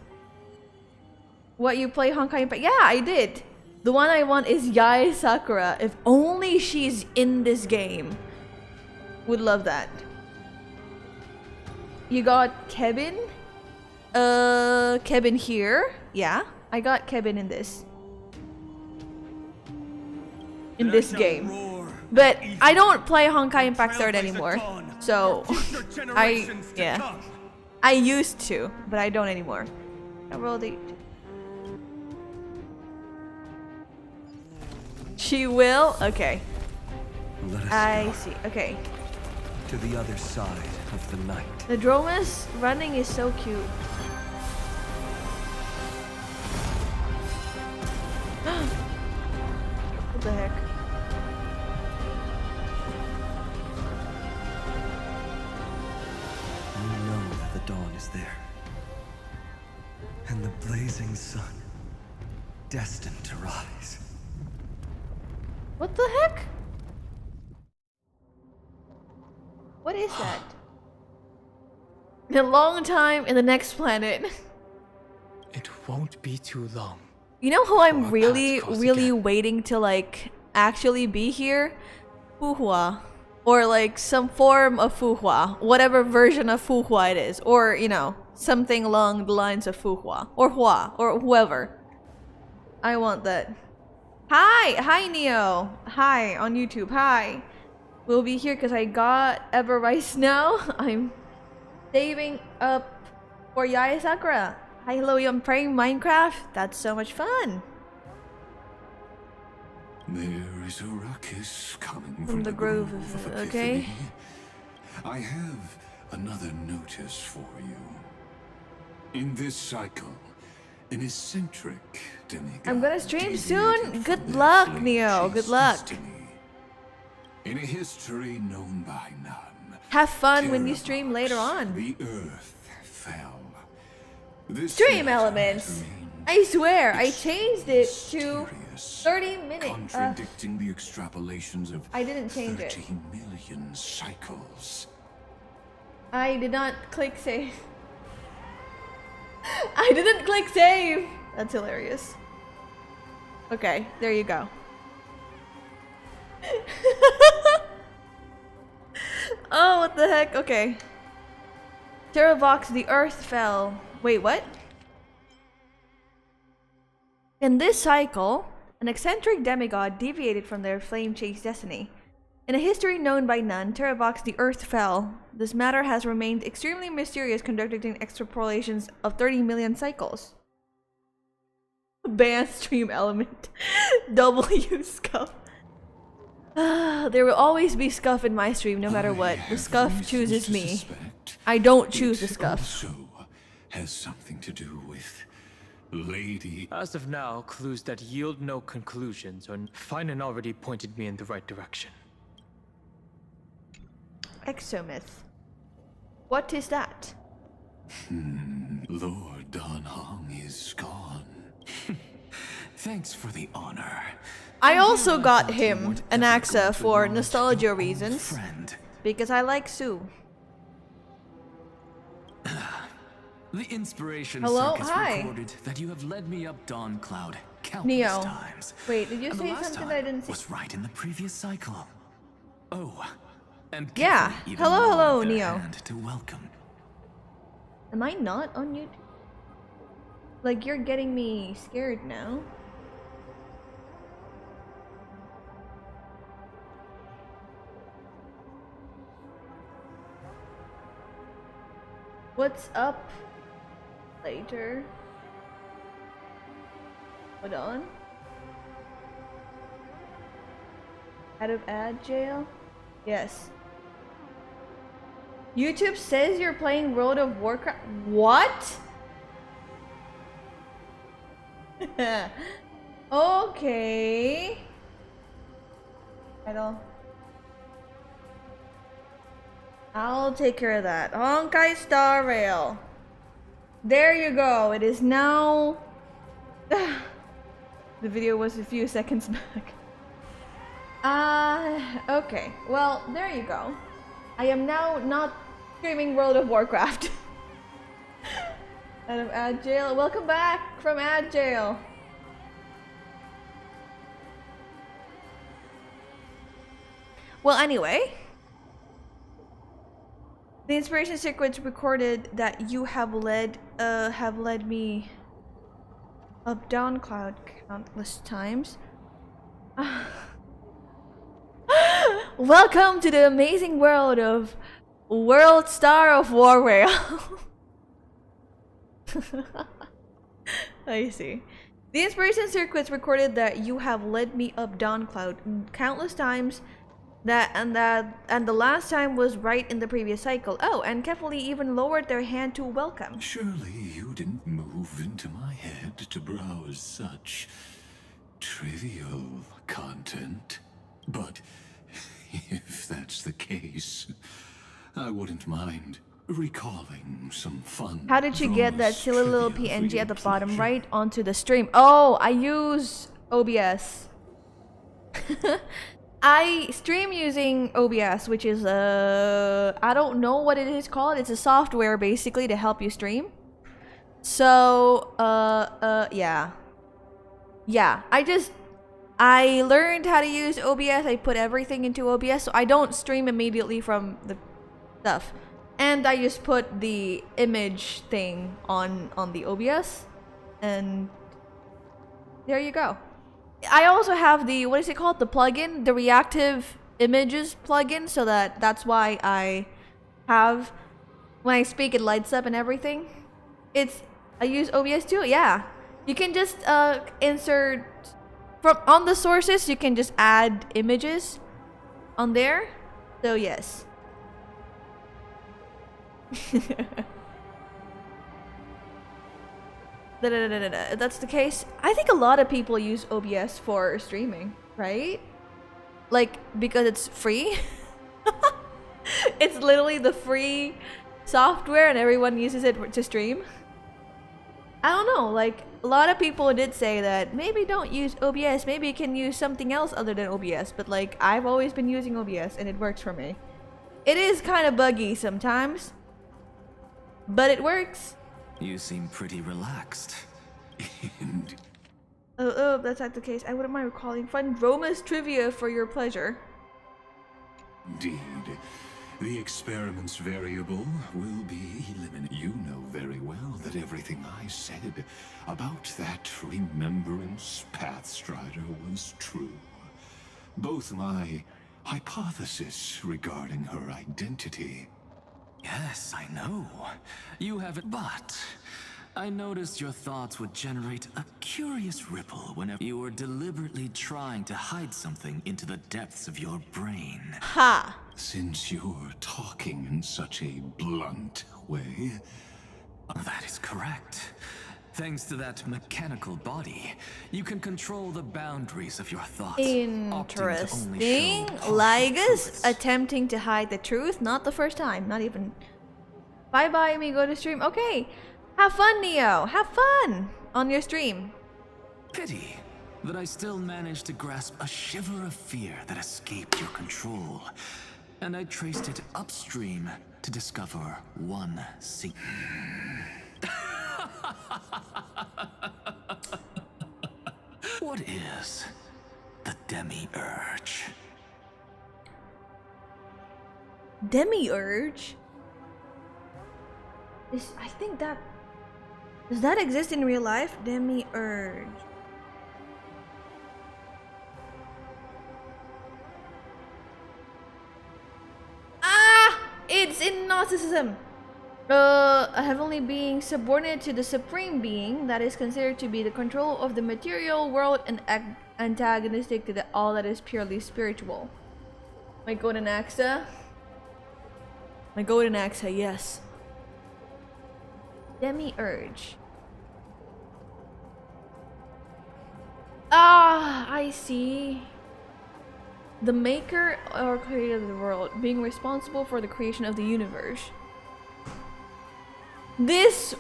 What, you play Honkai Impact? Yeah, I did. The one I want is Yae Sakura. If only she's in this game. Would love that. You got Kevin? Kevin here? Yeah, I got Kevin in this. In this game. But I don't play Honkai Impact 3rd anymore. So, I used to, but I don't anymore. I rolled 8. She will? Okay. I see. Okay. To the other side of the night. The Dromus running is so cute. What the heck? You know that the dawn is there. And the blazing sun, destined to rise. What the heck? What is that? In a long time in the next planet. It won't be too long. You know who I'm really waiting to like actually be here? Fuhua. Or like some form of Fuhua. Whatever version of Fuhua it is. Or, you know, something along the lines of Fuhua. Or Hua. Or whoever. I want that. Hi Neo. Hi on YouTube. Hi. We'll be here because I got Ever Rice now. I'm saving up for Yae Sakura. Hi, hello, I'm playing Minecraft. That's so much fun. There is a ruckus coming From the grove of okay. Epiphany. I have another notice for you. In this cycle, an eccentric demigod. I'm gonna stream soon. Good luck, Neo. Good luck. In a history known by none. Have fun when you stream later on. The earth fell. This Stream elements. I swear, I changed it to 30 minutes. Contradicting the extrapolations of I didn't change 30 it. million cycles. I did not click save. I didn't click save. That's hilarious. Okay, there you go. Oh, what the heck? Okay. Terravox, the earth fell. Wait, what? In this cycle, an eccentric demigod deviated from their flame-chased destiny. In a history known by none, Terravox, the earth fell. This matter has remained extremely mysterious, conducting extrapolations of 30 million cycles. Ban stream element. W scuff. There will always be scuff in my stream, no matter what. The scuff chooses me. I don't choose the scuff. Also has something to do with Lady. As of now, clues that yield no conclusions, and Finan already pointed me in the right direction. Exomyth. What is that? Lord Don Hong is gone. Thanks for the honor. I also got him an Axa for nostalgia reasons. Because I like Sue. The Inspiration Hello? Circus Hi. recorded that you have led me up Dawn Cloud countless Neo. times. Wait, did you And the say last something time I didn't see? was right in the previous cycle. Oh, and Yeah. Kifli even Hello, hello, lowered their Neo. hand to welcome. Am I not on YouTube? Like, you're getting me scared now. What's up? Later. Hold on. Out of ad jail? Yes. YouTube says you're playing World of Warcraft. What? Okay. Idle. I'll take care of that. Honkai Star Rail. There you go. It is now. The video was a few seconds back. Okay. Well, there you go. I am now not streaming World of Warcraft. Out of ad jail. Welcome back from ad jail. Well, anyway. The inspiration circuits recorded that you have led me up Dawn Cloud countless times. Welcome to the amazing world of World Star of War Rail. I see. The inspiration circuits recorded that you have led me up Dawn Cloud countless times. And the last time was right in the previous cycle. Oh, and Kefali even lowered their hand to welcome. Surely you didn't move into my head to browse such trivial content. But if that's the case, I wouldn't mind recalling some fun. How did you get that silly little PNG at the bottom right onto the stream? Oh, I use OBS. I stream using OBS, which is I don't know what it is called. It's a software basically to help you stream. So, yeah. Yeah, I learned how to use OBS. I put everything into OBS, so I don't stream immediately from the stuff. And I just put the image thing on the OBS, and there you go. I also have the, what is it called? The plugin, the reactive images plugin, so that's why I have, when I speak it lights up and everything. I use OBS too, yeah. You can just insert, on the sources, you can just add images on there. So yes. That's the case. I think a lot of people use OBS for streaming, right? Like, because it's free. It's literally the free software and everyone uses it to stream. I don't know, like, a lot of people did say that maybe don't use OBS, maybe you can use something else other than OBS, but like, I've always been using OBS and it works for me. It is kind of buggy sometimes, but it works. You seem pretty relaxed. Oh, that's not the case. I wouldn't mind recalling fun Roma's trivia for your pleasure. Indeed. The experiment's variable will be eliminated. You know very well that everything I said about that remembrance Pathstrider was true. Both my hypothesis regarding her identity. Yes, I know. You have it, but I noticed your thoughts would generate a curious ripple whenever you were deliberately trying to hide something into the depths of your brain. Ha! Since you're talking in such a blunt way... That is correct. Thanks to that mechanical body, you can control the boundaries of your thoughts. Interesting. Lygus attempting to hide the truth. Not the first time. Not even. Bye bye, amigo to stream. Okay. Have fun, Neo. Have fun on your stream. Pity that I still managed to grasp a shiver of fear that escaped your control. And I traced it upstream to discover one secret. What is the demiurge? Demiurge? I think that... Does that exist in real life? Demiurge. Ah! It's in Gnosticism! A heavenly being subordinate to the supreme being that is considered to be the control of the material world and antagonistic to all that is purely spiritual. My golden axa? My golden axa, yes. Demiurge. Ah, I see. The maker or creator of the world, being responsible for the creation of the universe. This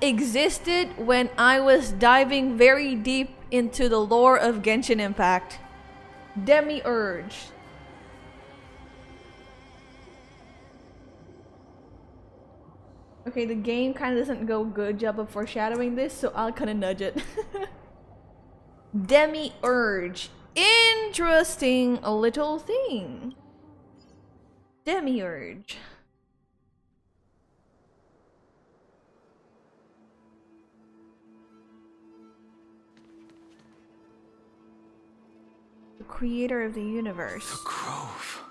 existed when I was diving very deep into the lore of Genshin Impact. Demiurge. Okay, the game kind of doesn't go good job of foreshadowing this, so I'll kind of nudge it. Demiurge. Interesting little thing. Demiurge. The creator of the universe. The grove.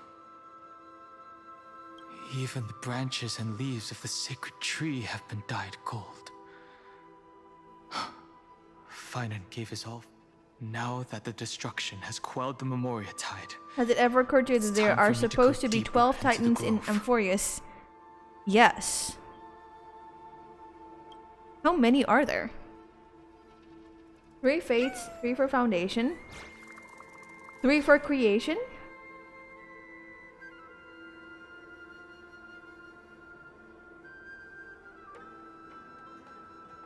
Even the branches and leaves of the sacred tree have been dyed gold. Finan gave his all. Now that the destruction has quelled the Memoria tide. Has it ever occurred to you that there are supposed to be 12 titans in Amphorius? Yes. How many are there? 3 fates, 3 for foundation, 3 for creation.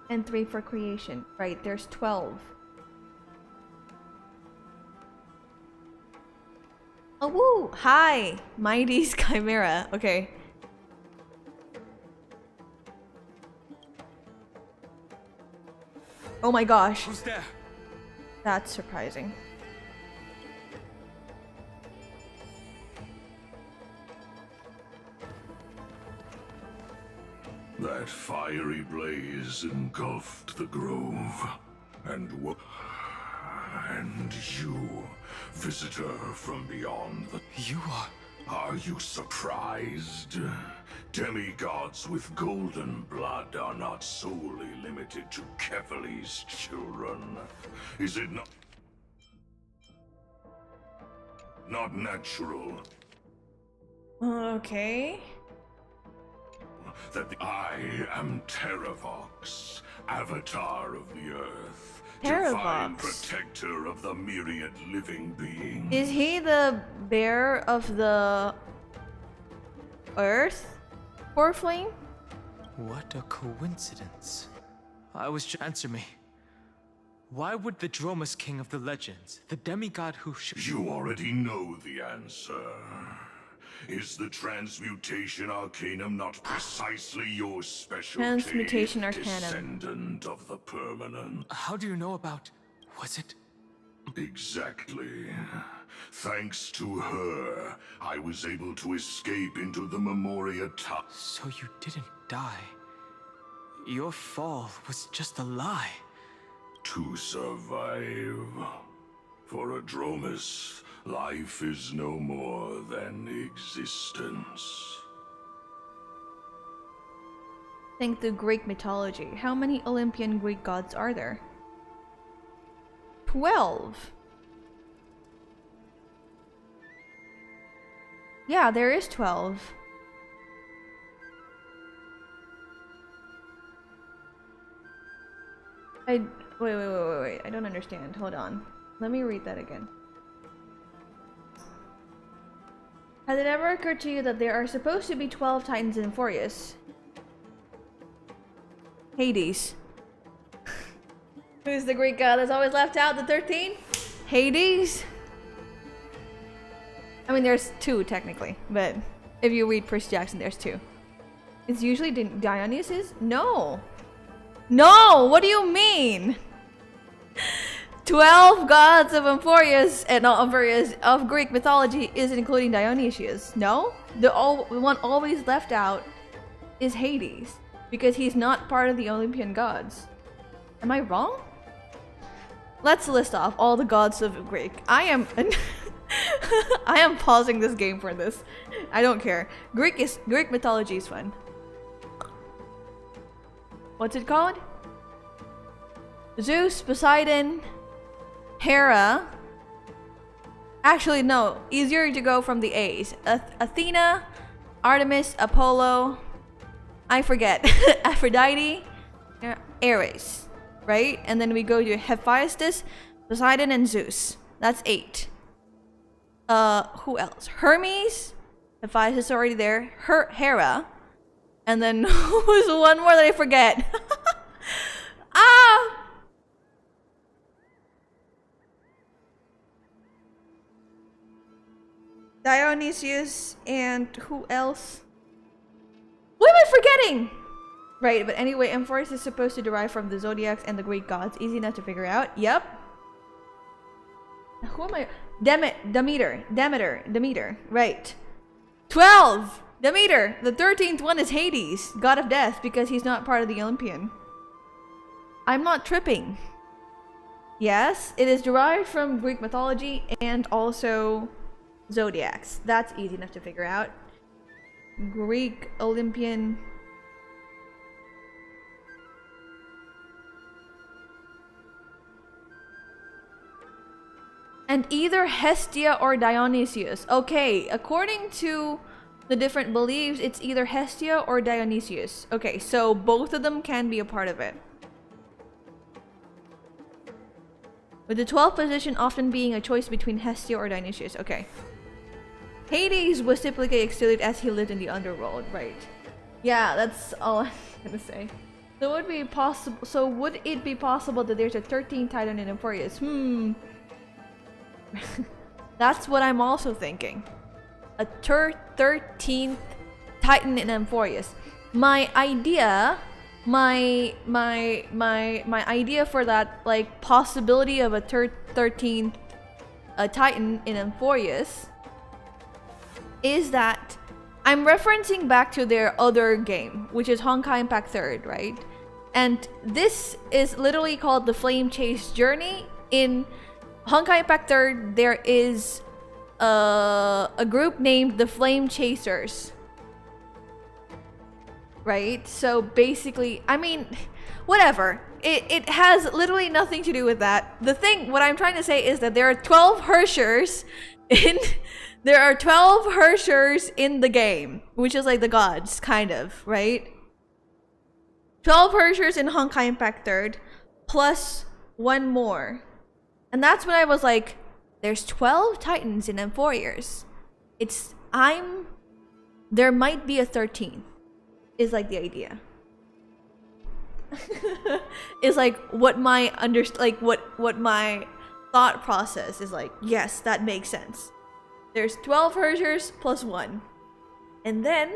And 3 for creation. Right, there's 12. Oh, woo! Hi! Mighty's Chimera. Okay. Oh my gosh. Who's there? That's surprising. That fiery blaze engulfed the grove, and you, visitor from beyond the... You are... Are you surprised? Demigods with golden blood are not solely limited to Kefali's children. Is it not natural Okay. that I am Terravox, Avatar of the Earth, divine protector of the myriad living beings? Is he the bear of the Earth? Flame? What a coincidence. I was just... Answer me. Why would the Dromus King of the Legends, the demigod who You already know the answer. Is the Transmutation Arcanum not precisely your specialty? Transmutation Arcanum. Descendant of the Permanent. How do you know about... Was it... Exactly. Thanks to her, I was able to escape into the Memoria Tower. So you didn't die. Your fall was just a lie. To survive. For a Dromus, life is no more than existence. Think the Greek mythology. How many Olympian Greek gods are there? 12. Yeah, there is 12. Wait. I don't understand. Hold on. Let me read that again. Has it ever occurred to you that there are supposed to be 12 Titans in Furious? Hades. Who's the Greek god that's always left out? The 13? Hades? I mean, there's 2 technically, but if you read Percy Jackson, there's 2. It's usually Dionysus? No! No! What do you mean? 12 gods of Amphorius and of Greek mythology isn't including Dionysius. No? The one always left out is Hades because he's not part of the Olympian gods. Am I wrong? Let's list off all the gods of Greek. I am pausing this game for this. I don't care. Greek mythology is fun. What's it called? Zeus, Poseidon, Hera. Actually, no. Easier to go from the A's. Athena, Artemis, Apollo. I forget. Aphrodite, Ares. Right? And then we go to Hephaestus, Poseidon, and Zeus. That's 8. Who else? Hermes. Hephaestus is already there. Hera. And then who's one more that I forget? Ah! Dionysius and who else? What am I forgetting? Right, but anyway, Amphorus is supposed to derive from the zodiacs and the Greek gods. Easy enough to figure out. Yep. Who am I? Demeter. Right. 12! Demeter! The 13th one is Hades, god of death, because he's not part of the Olympian. I'm not tripping. Yes, it is derived from Greek mythology and also zodiacs. That's easy enough to figure out. Greek, Olympian. And either Hestia or Dionysius. Okay, according to the different beliefs, it's either Hestia or Dionysius. Okay, so both of them can be a part of it. With the 12th position often being a choice between Hestia or Dionysius. Okay. Hades was typically exiled as he lived in the underworld, right? Yeah, that's all I'm gonna say. So would it be possible that there's a 13th Titan in Amphorius? That's what I'm also thinking. A 13th Titan in Amphorius. My idea for that, like, possibility of a 13th Titan in Amphorius is that I'm referencing back to their other game, which is Honkai Impact 3rd, right? And this is literally called the Flame Chase Journey. In Honkai Impact 3rd, there is a group named the Flame Chasers. Right? So basically, I mean, whatever. It has literally nothing to do with that. What I'm trying to say is that there are 12 Hershers in the game, which is like the gods, kind of, right? 12 Hershers in Honkai Impact 3rd, plus one more. And that's when I was like, there's 12 Titans in Amphorius. There might be a 13th, is like the idea. Is like what my what my thought process is like. Yes, that makes sense. There's 12 Hershers plus 1. And then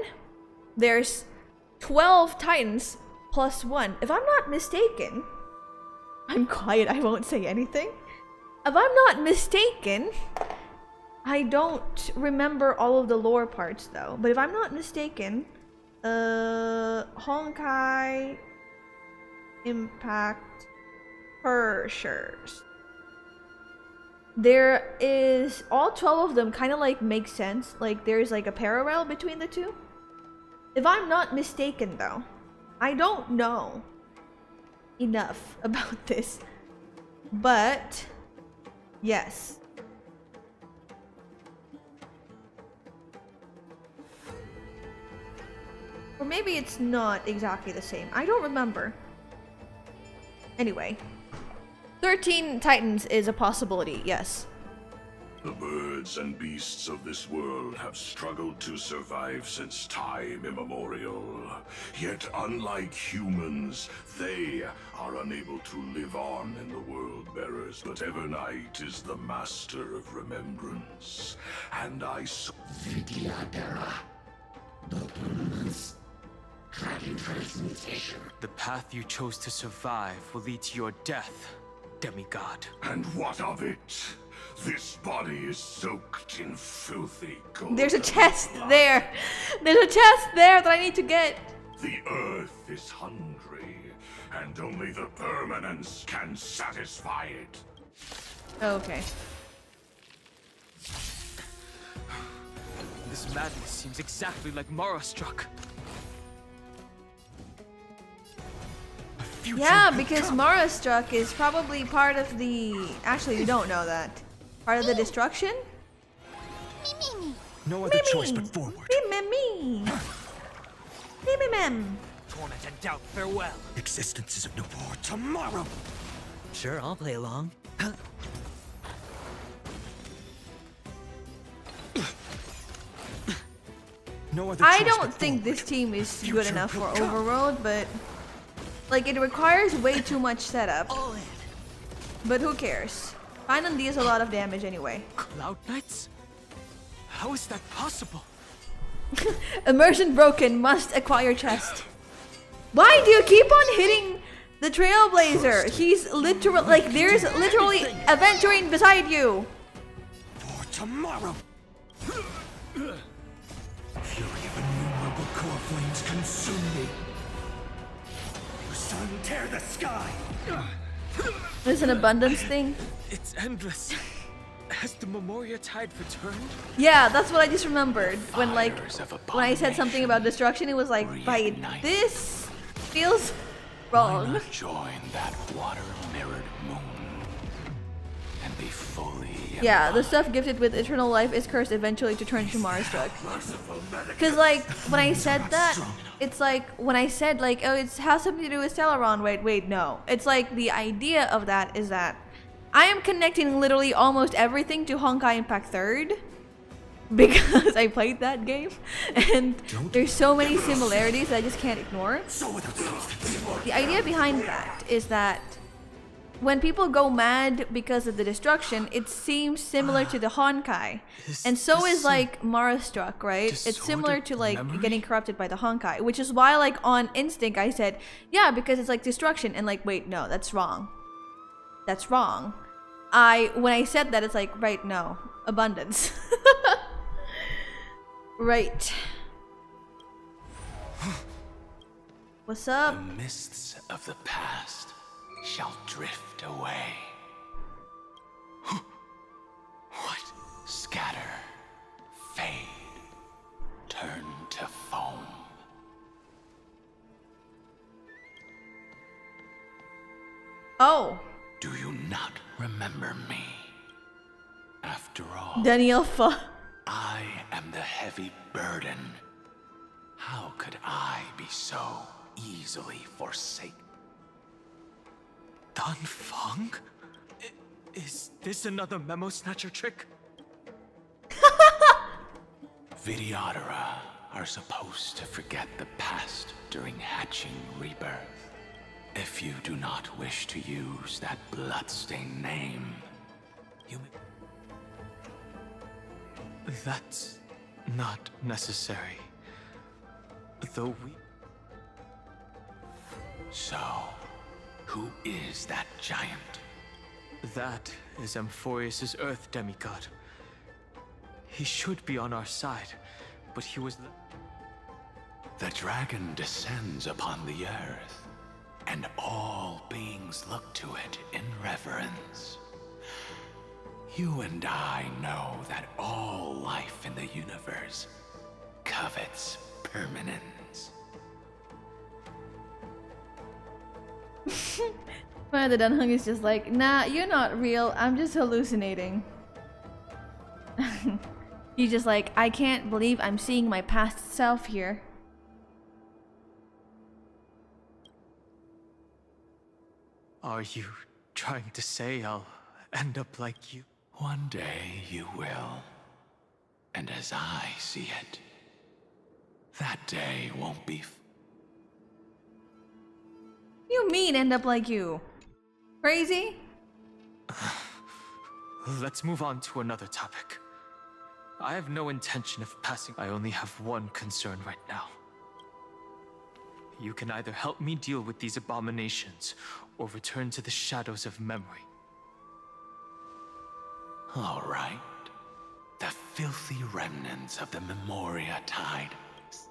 there's 12 Titans plus 1. If I'm not mistaken, I'm quiet, I won't say anything. If I'm not mistaken, I don't remember all of the lore parts though, but if I'm not mistaken, Honkai Impact Hershers. There is, all 12 of them kind of like make sense, like there's like a parallel between the two. If I'm not mistaken though, I don't know enough about this, but yes. Or maybe it's not exactly the same. I don't remember. Anyway. 13 titans is a possibility, yes. The birds and beasts of this world have struggled to survive since time immemorial. Yet unlike humans, they are unable to live on in the world bearers. But Evernight is the master of remembrance. And I saw The path you chose to survive will lead to your death, demigod. And what of it? This body is soaked in filthy gold. There's a chest there. There's a chest there that I need to get. The earth is hungry, and only the permanence can satisfy it. Okay. This madness seems exactly like Mara struck. Yeah, because Mara Struck is probably part of the... Actually, you don't know that. Part of the destruction? No other choice but forward. Me. Torment and doubt, farewell. Existence is of no more tomorrow. Sure, I'll play along. No other I choice don't but think forward. this team is Future good enough for will come. Overworld, but... Like, it requires way too much setup. But who cares? Finan deals a lot of damage anyway. Cloud Knights? How is that possible? Immersion broken, must acquire chest. Why do you keep on hitting the Trailblazer? He's literal, like, there's literally Aventurine beside you. For tomorrow. Fury of innumerable core flames consume me. Your sun tear the sky. There's an abundance thing. It's endless. Has the Memoria Tide returned? Yeah, that's what I just remembered. When like, when I said something about destruction, it was like, by this feels wrong. Join that water-mirrored moon and be fully. Yeah, the stuff gifted with eternal life is cursed eventually to turn to Marstruck. Cause like, when I said that, it's like, when I said like, oh, it has something to do with Celeron, wait, no. It's like, the idea of that is that I am connecting literally almost everything to Honkai Impact 3rd. Because I played that game, and there's so many similarities that I just can't ignore. The idea behind that is that when people go mad because of the destruction, it seems similar to the Honkai. And so is like Mara Struck, right? It's similar to like getting corrupted by the Honkai, which is why like on instinct I said, yeah, because it's like destruction, and like, wait, no, that's wrong. That's wrong. When I said that, it's like, right, no, abundance. Right. What's up? The mists of the past shall drift away. What? Scatter, fade, turn to foam. Oh. Do you not remember me? After all, Daniel Fa. I am the heavy burden. How could I be so easily forsaken? Dan Feng? Is this another Memo Snatcher trick? Vidyadhara are supposed to forget the past during hatching rebirth. If you do not wish to use that bloodstained name, you may... That's not necessary. Though we... So, who is that giant? That is Amphorius' Earth demigod. He should be on our side, but he was... The dragon descends upon the earth, and all beings look to it in reverence. You and I know that all life in the universe covets permanence. Man, the Dunhung is just like, nah, you're not real, I'm just hallucinating. He's just like, I can't believe I'm seeing my past self here. Are you trying to say I'll end up like you? One day you will. And as I see it, that day won't be. You mean end up like you? Crazy? Let's move on to another topic. I have no intention of passing. I only have one concern right now. You can either help me deal with these abominations, or return to the shadows of memory. All right. The filthy remnants of the Memoria Tide,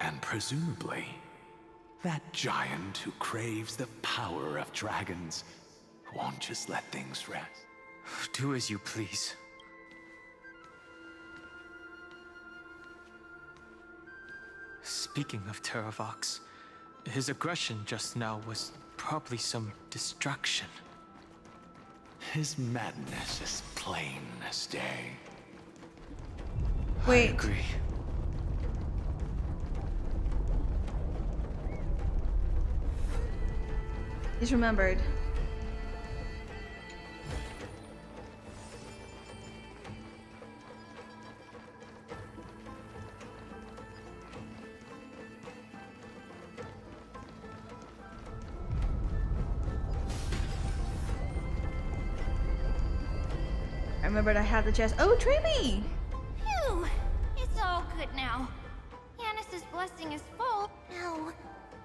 and presumably, that giant who craves the power of dragons won't just let things rest. Do as you please. Speaking of Terravox, his aggression just now was probably some distraction. His madness is plain as day. Wait. I agree. He's remembered. I remembered I had the chest. Oh, Trimmy! Phew! It's all good now. Yanis's blessing is full. Now,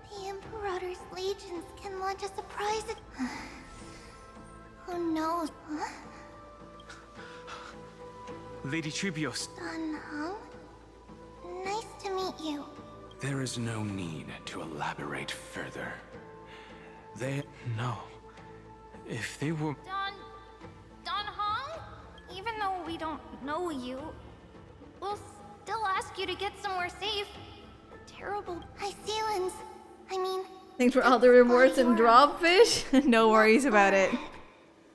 the Imperator's legions can launch a surprise at... Who knows? Huh? Lady Tribios. Don Heng? Nice to meet you. There is no need to elaborate further. No. If they were... Don Heng? Even though we don't know you, we'll still ask you to get somewhere safe. Terrible Hycealans. I mean... Thanks for all the rewards and dropfish. No worries about it.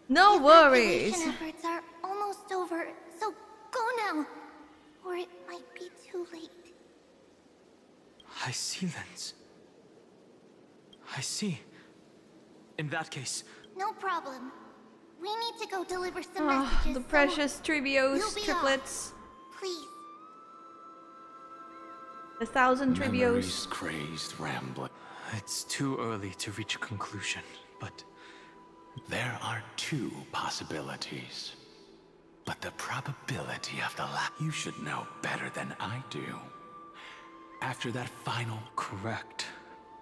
No worries. Evacuation efforts are almost over, so go now. Or it might be too late. Hycealans. I see. In that case... No problem. We need to go deliver some Oh, messages. the precious Tribios you'll be triplets. off. Please. 1,000 Tribios. Memories crazed rambling. It's too early to reach a conclusion, but... There are two possibilities. But the probability of the you should know better than I do. After that final... Correct.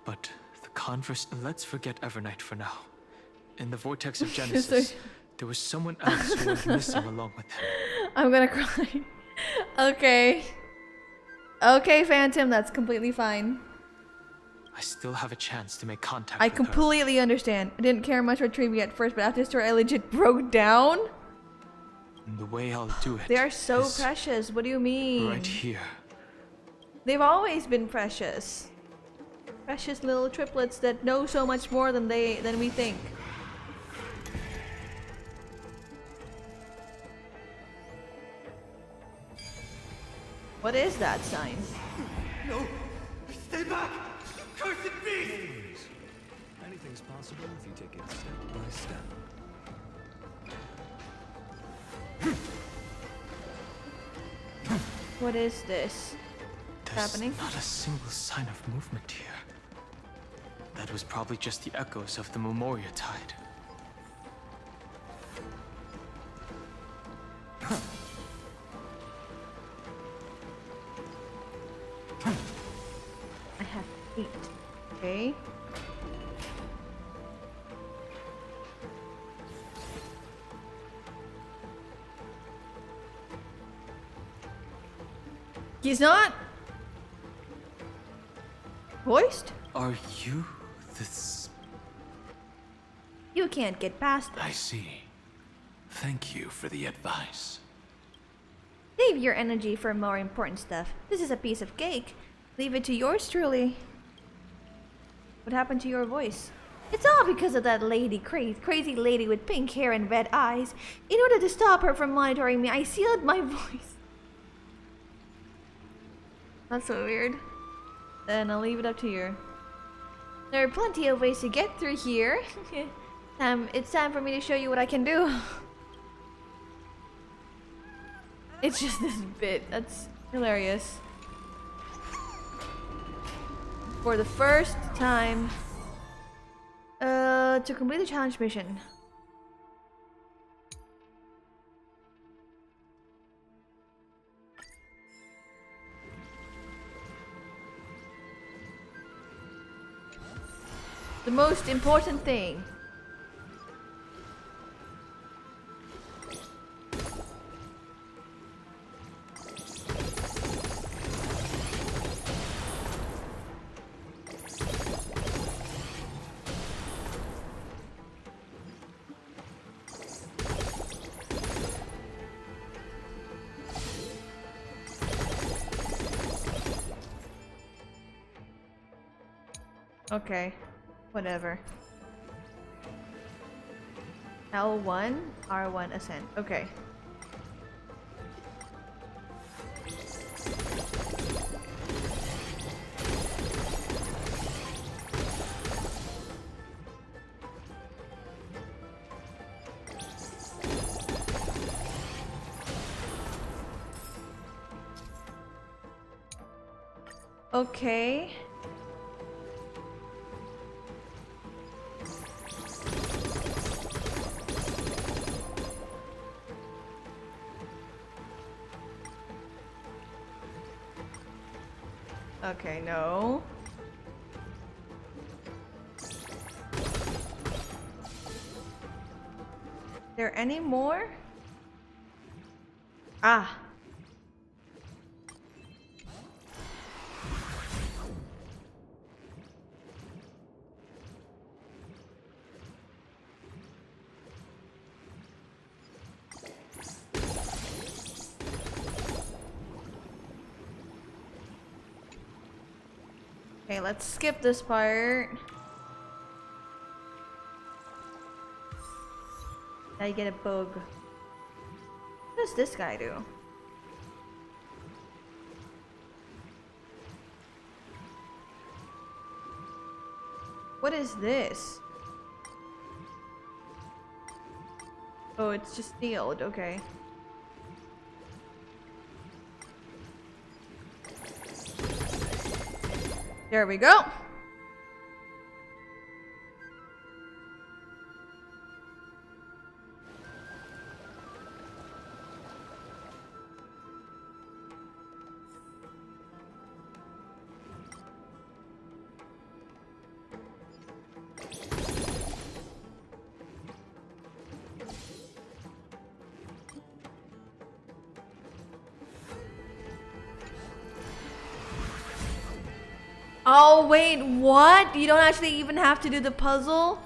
But the converse... Let's forget Evernight for now. In the Vortex of Genesis, there was someone else who went missing along with him. I'm gonna cry. Okay. Okay, Phantom, that's completely fine. I still have a chance to make contact I with her. completely understand. I didn't care much for Tribi at first, but after this story, I legit broke down. And the way I'll do it They are so is precious. What do you mean? right here. They've always been precious. Precious little triplets that know so much more than we think. What is that sign? No! Stay back! Cursed beast! Anything's possible if you take it step by step. What is this? There's Happening? not a single sign of movement here. That was probably just the echoes of the Memoria Tide. I have 8. Okay. He's not voiced? Are you this? You can't get past it. I see. Thank you for the advice. Save your energy for more important stuff. This is a piece of cake. Leave it to yours truly. What happened to your voice? It's all because of that lady, crazy lady with pink hair and red eyes. In order to stop her from monitoring me, I sealed my voice. That's so weird. Then I'll leave it up to you. There are plenty of ways to get through here. It's time for me to show you what I can do. It's just this bit. That's hilarious. For the first time, to complete the challenge mission. The most important thing. Okay, whatever. L1, R1 ascent. Okay. Okay. Okay, no. There any more? Ah. Okay, let's skip this part. Now you get a bug. What does this guy do? What is this? Oh, it's just sealed, okay. There we go. Oh, wait, what? You don't actually even have to do the puzzle?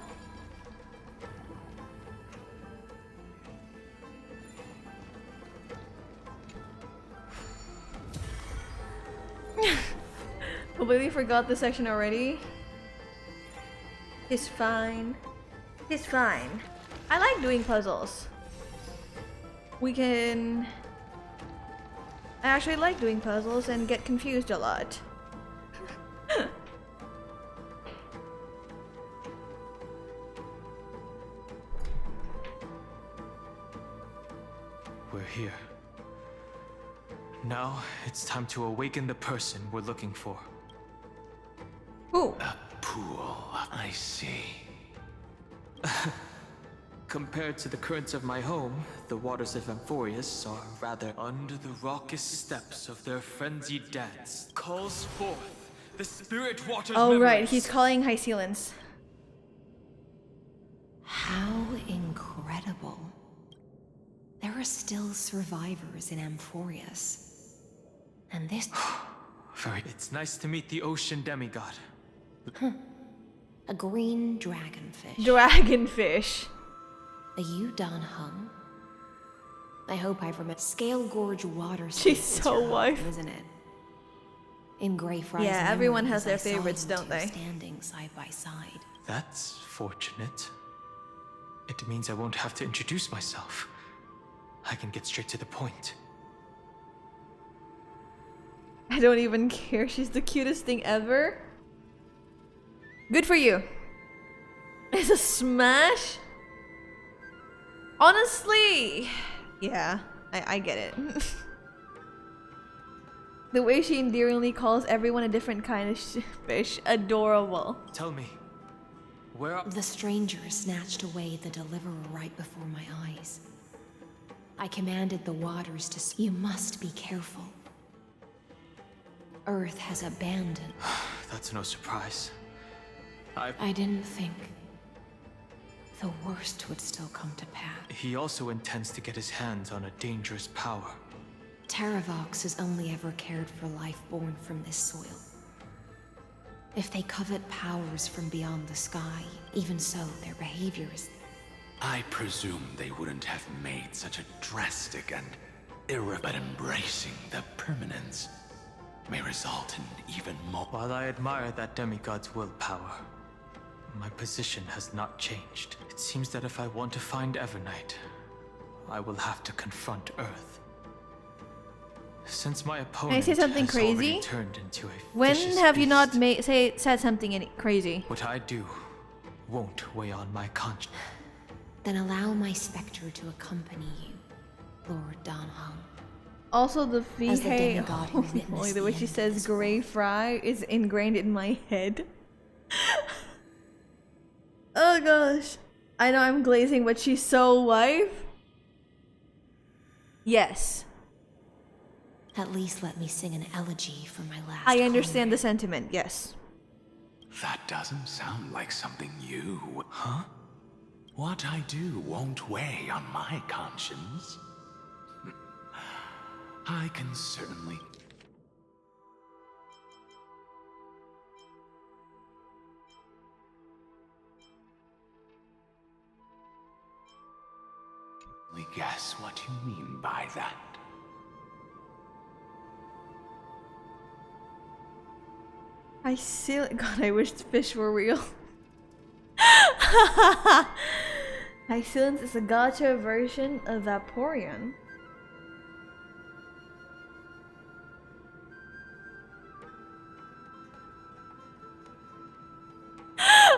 Completely forgot this section already. It's fine. It's fine. I like doing puzzles. I actually like doing puzzles and get confused a lot. We're here. Now it's time to awaken the person we're looking for. Who? A pool, I see. Compared to the currents of my home, the waters of Amphorius are rather under the raucous steps of their frenzied dance. Calls forth the spirit waters. Oh, right, he's calling Hysealans. How incredible. There are still survivors in Amphorius. And this... It's nice to meet the ocean demigod. A green dragonfish. Dragonfish. A Yudan Heng. I hope I've remembered. Scale Gorge water. She's so wife, isn't it? In Greyfriars. Yeah, everyone has their favorites, don't they? Standing side by side. That's fortunate. It means I won't have to introduce myself. I can get straight to the point. I don't even care. She's the cutest thing ever. Good for you. It's a smash. Honestly, yeah, I get it. The way she endearingly calls everyone a different kind of fish, adorable. Tell me, where are... The stranger snatched away the deliverer right before my eyes. I commanded the waters to... You must be careful. Earth has abandoned... That's no surprise. I didn't think the worst would still come to pass. He also intends to get his hands on a dangerous power. Terravox has only ever cared for life born from this soil. If they covet powers from beyond the sky, even so, their behavior is... I presume they wouldn't have made such a drastic and but embracing the permanence may result in even more. While I admire that demigod's willpower, my position has not changed. It seems that if I want to find Evernight, I will have to confront Earth. Since my opponent Can I say something has crazy? already turned into a When vicious have you not beast, said something crazy? what I do won't weigh on my conscience. Then allow my specter to accompany you, Lord Dan Heng. Also, the As the Vihei, demigod who witnessed the way she says "Gray Fry" is ingrained in my head. Oh gosh, I know I'm glazing, but she's so wife. Yes, At least let me sing an elegy for my last I understand the sentiment. Yes. That doesn't sound like something you... Huh? What I do won't weigh on my conscience. I can certainly... guess what you mean by that. God, I wish fish were real. Hysilence is a gacha version of Vaporeon.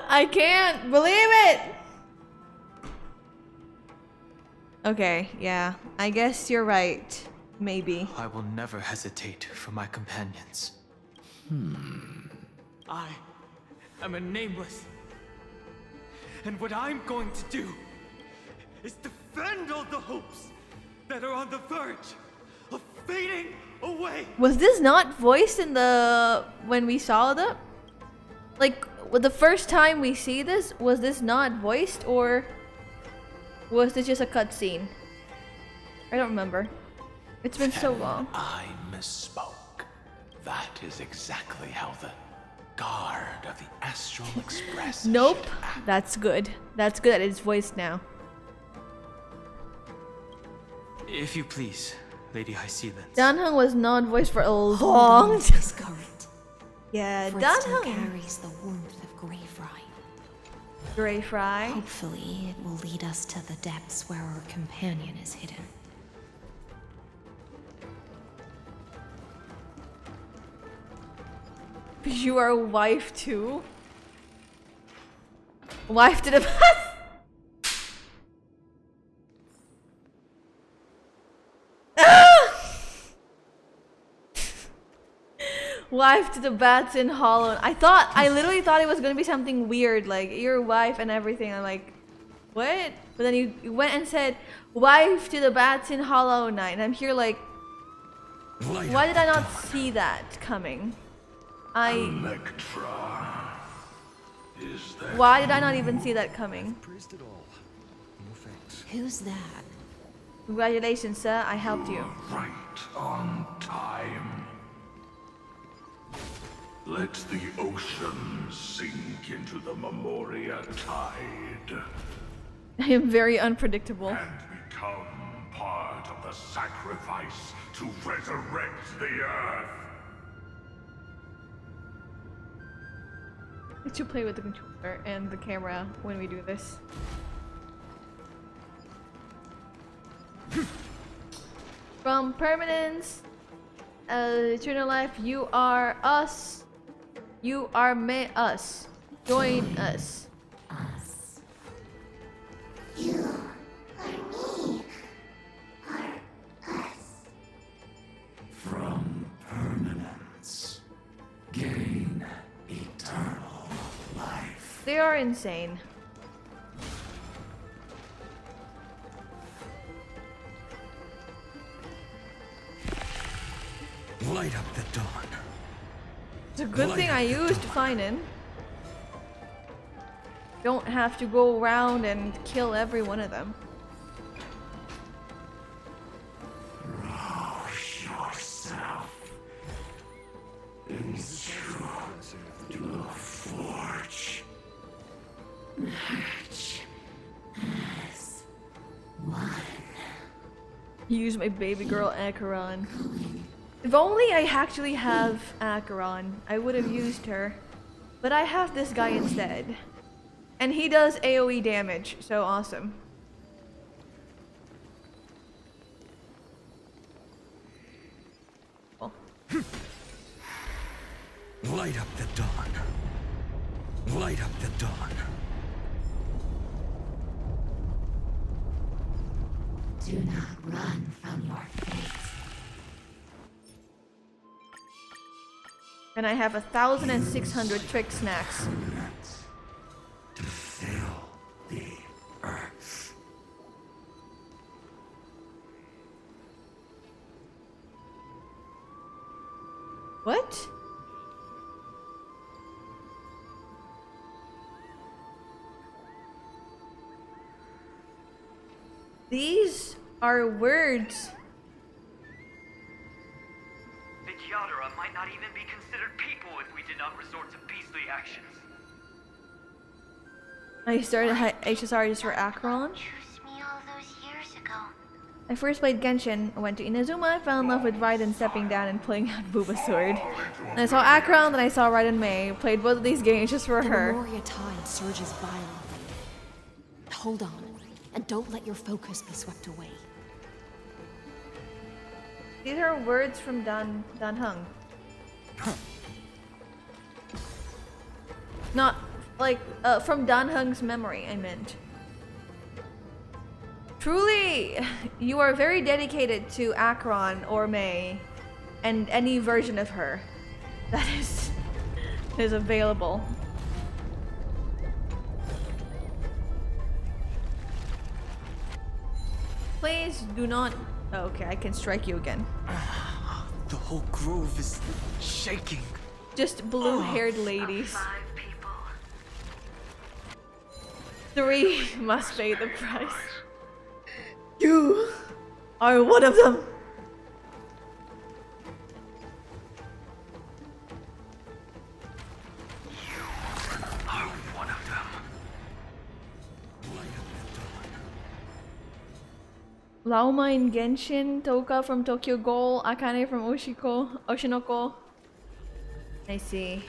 I can't believe it! Okay, yeah. I guess you're right. Maybe. I will never hesitate for my companions. I am a nameless. And what I'm going to do is defend all the hopes that are on the verge of fading away. Was this not voiced in the... when we saw the... like, the first time we see this, was this not voiced, or was this just a cutscene? I don't remember. It's been so long. I misspoke. That is exactly how the guard of the Astral Express Nope. That's good. That's good that it's voiced now. If you please, Lady Hysilence. Danheng was not voiced for a long time. Yeah, For it still Danheng. carries the warmth of Grey Fry. Grey Fry. Hopefully, it will lead us to the depths where our companion is hidden. You are a wife too? Wife to the wife to the bats in Hollow. I literally thought it was gonna be something weird, like your wife and everything. I'm like, what? But then you went and said, wife to the bats in Hollow Knight. And I'm here like, why did I not see that coming? Electra. Is that Why did I not even see that coming? Who's that? Congratulations, sir. I helped you. right on time? Let the ocean sink into the Memoria tide I am very unpredictable. and become part of the sacrifice to resurrect the earth. I should play with the controller and the camera when we do this. From permanence, eternal life, you are us. You are us. Join us. You are me. They are insane. Light up the dawn. It's a good thing I used Finan. Don't have to go around and kill every one of them. Rouse yourself into the forge. Match as one. Use my baby girl Acheron. If only I actually have Acheron, I would have used her. But I have this guy instead. And he does AoE damage, so awesome. Oh. Light up the dawn. Light up the dawn. Do not run from your fate. And I have 1,600 trick snacks. To fill the earth. What? These are words. The Gyatara might not even be considered people if we did not resort to beastly actions. I started HSR just for Acheron. Choose me all those years ago. I first played Genshin, I went to Inazuma, fell in love with Raiden stepping down and playing out Sword. And I saw Acheron, then I saw Raiden Mei, played both of these games just for her. The Memoria tide surges violently. Hold on, and don't let your focus be swept away. These are words from Dan Heng. Not like from Dan Heng's memory, I meant. Truly, you are very dedicated to Acheron or Mei and any version of her that is available. Please do not. Oh, okay, I can strike you again. The whole grove is shaking. Just blue-haired ladies. 3 must pay the price. You are one of them. Are one of them. Laoma in Genshin, Toka from Tokyo Ghoul, Akane from Oshinoko. I see.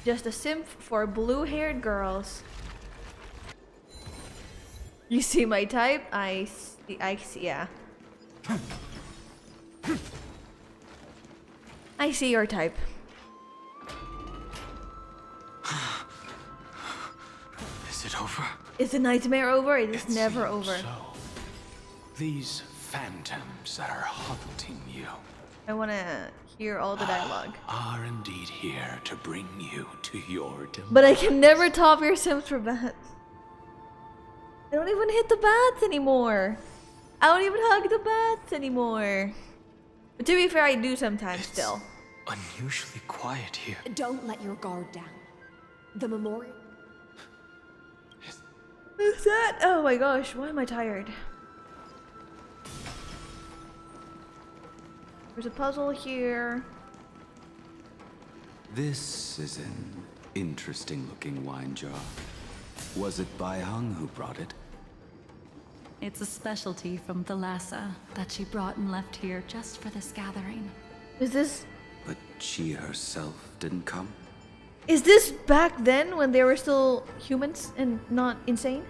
Just a simp for blue-haired girls. You see my type? I see, yeah. I see your type. Is it over? Is the nightmare over? It is never over. So, these phantoms that are haunting you I wanna hear all the dialogue. are indeed here to bring you to your demise. But I can never top your sims for bats. I don't even hit the bats anymore. I don't even hug the bats anymore. But to be fair, I do sometimes still. Unusually quiet here. Don't let your guard down. The memorial. What's that? Oh my gosh, why am I tired? There's a puzzle here. This is an interesting looking wine jar. Was it Bai Heng who brought it? It's a specialty from Thalassa that she brought and left here just for this gathering. Is this... But she herself didn't come? Is this back then when they were still humans and not insane?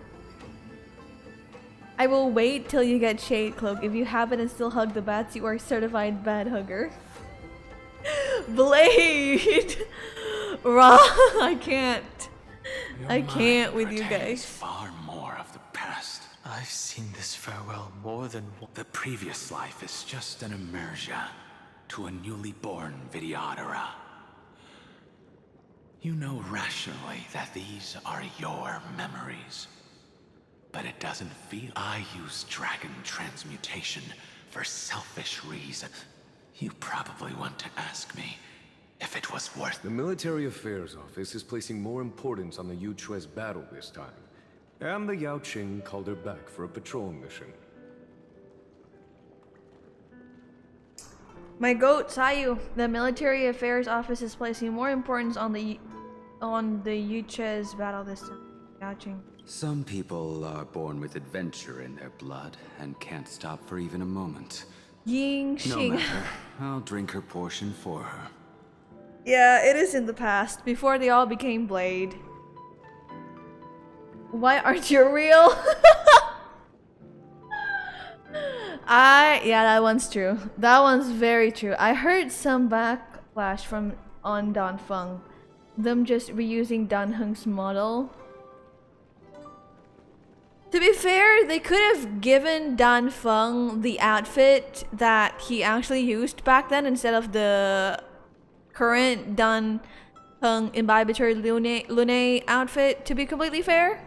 I will wait till you get Shade Cloak. If you haven't and still hug the bats, you are a certified bad hugger. Blade! Raw! I can't. I can't with you guys. Far more of the past. I've seen this farewell more than once. The previous life is just an immersion to a newly born Vidyadhara. You know rationally that these are your memories. But it doesn't feel. I use dragon transmutation for selfish reasons. You probably want to ask me if it was worth. The Military Affairs Office is placing more importance on the Yuchue's battle this time. And the Yao Qing called her back for a patrol mission. My goat, Sayu. The Military Affairs Office is placing more importance on the Yuchue's battle this time. Yao Qing. Some people are born with adventure in their blood and can't stop for even a moment. Ying No Xing. matter. I'll drink her portion for her. Yeah, it is in the past, before they all became Blade. Why aren't you real? Yeah, that one's true. That one's very true. I heard some backlash from on Danfeng. Them just reusing Dan Heng's model. To be fair, they could have given Dan Feng the outfit that he actually used back then instead of the current Dan Heng Imbibitor Lune outfit, to be completely fair.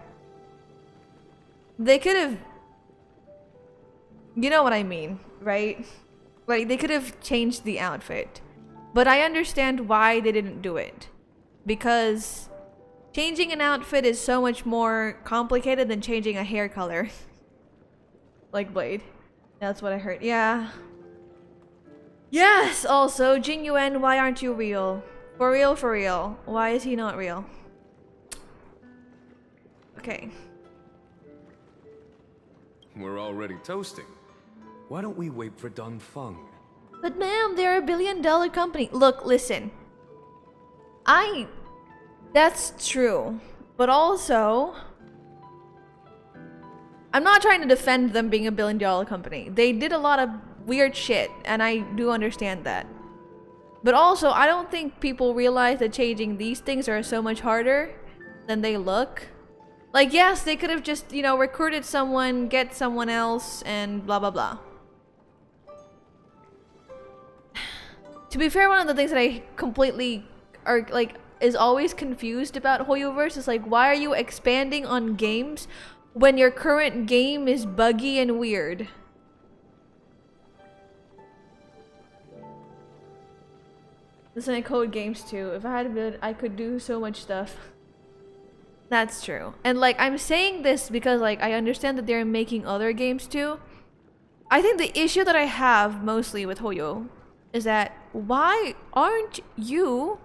They could have... You know what I mean, right? Like, they could have changed the outfit. But I understand why they didn't do it. Because... changing an outfit is so much more complicated than changing a hair color. Like Blade. That's what I heard. Yeah. Yes, also, Jing Yuan, why aren't you real? For real, for real. Why is he not real? Okay. We're already toasting. Why don't we wait for Danfeng? But ma'am, they're $1 billion company. Look, listen. That's true. But also, I'm not trying to defend them being $1 billion company. They did a lot of weird shit, and I do understand that. But also, I don't think people realize that changing these things are so much harder than they look. Like, yes, they could have just, you know, recruited someone, get someone else, and blah blah blah. To be fair, one of the things that I completely is always confused about Hoyoverse is like, why are you expanding on games when your current game is buggy and weird? Listen, I code games too. If I had a bit, I could do so much stuff. That's true. And like, I'm saying this because like, I understand that they're making other games too. I think the issue that I have mostly with Hoyo is that why aren't you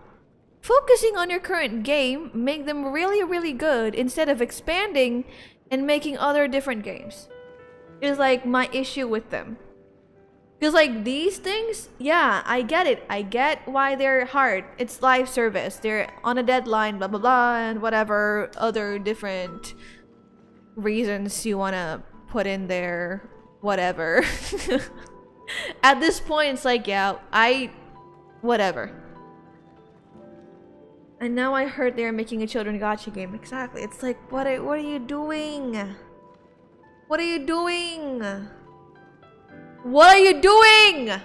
focusing on your current game, make them really, really good instead of expanding and making other different games? Is like my issue with them. Because like these things, yeah, I get it. I get why they're hard. It's live service. They're on a deadline, blah, blah, blah, and whatever other different reasons you want to put in there, whatever. At this point, it's like, yeah, whatever. And now I heard they're making a children gacha game. Exactly. It's like, what are you doing? What are you doing? What are you doing?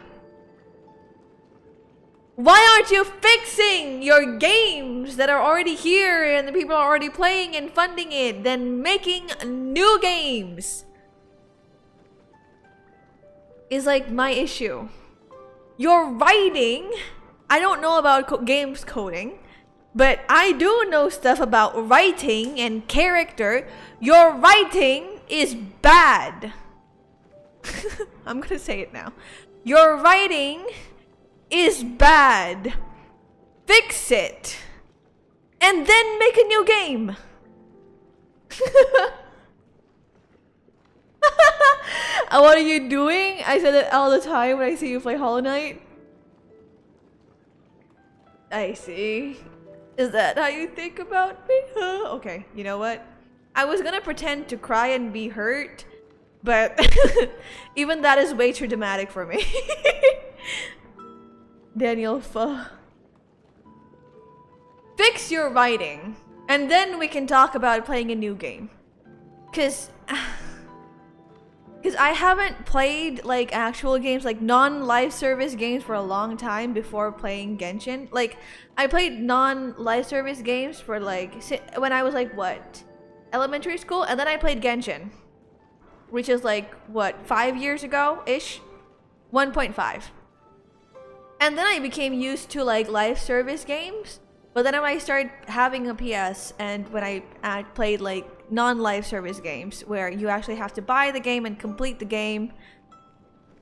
Why aren't you fixing your games that are already here and the people are already playing and funding it, then making new games? Is like my issue. Your writing, I don't know about games coding, but I do know stuff about writing and character. Your writing is bad. I'm gonna say it now. Your writing is bad. Fix it. And then make a new game. What are you doing? I said it all the time when I see you play Hollow Knight. I see. Is that how you think about me? Okay, you know what? I was gonna pretend to cry and be hurt, but even that is way too dramatic for me. Daniel, fix your writing, and then we can talk about playing a new game. 'Cause Because I haven't played like actual games, like non-live service games for a long time before playing Genshin. Like I played non-live service games for like when I was like what, elementary school, and then I played Genshin, which is like what, 5 years ago ish, 1.5. And then I became used to like live service games. But then when I started having a PS and when I played like non-live service games where you actually have to buy the game and complete the game,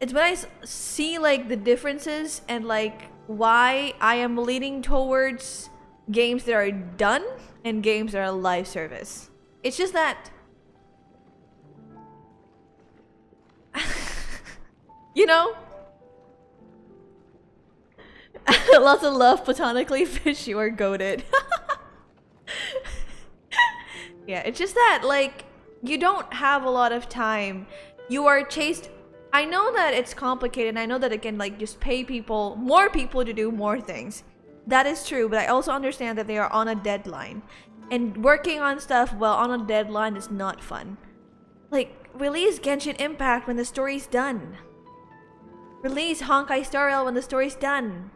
it's when I see like the differences and like why I am leaning towards games that are done and games that are live service. It's just that, you know? Lots of love platonically, fish, you are goated. Yeah, it's just that, like, you don't have a lot of time. You are chased. I know that it's complicated, and I know that it can, like, just pay people, more people to do more things. That is true, but I also understand that they are on a deadline. And working on stuff while on a deadline is not fun. Like, release Genshin Impact when the story's done. Release Honkai Star Rail when the story's done.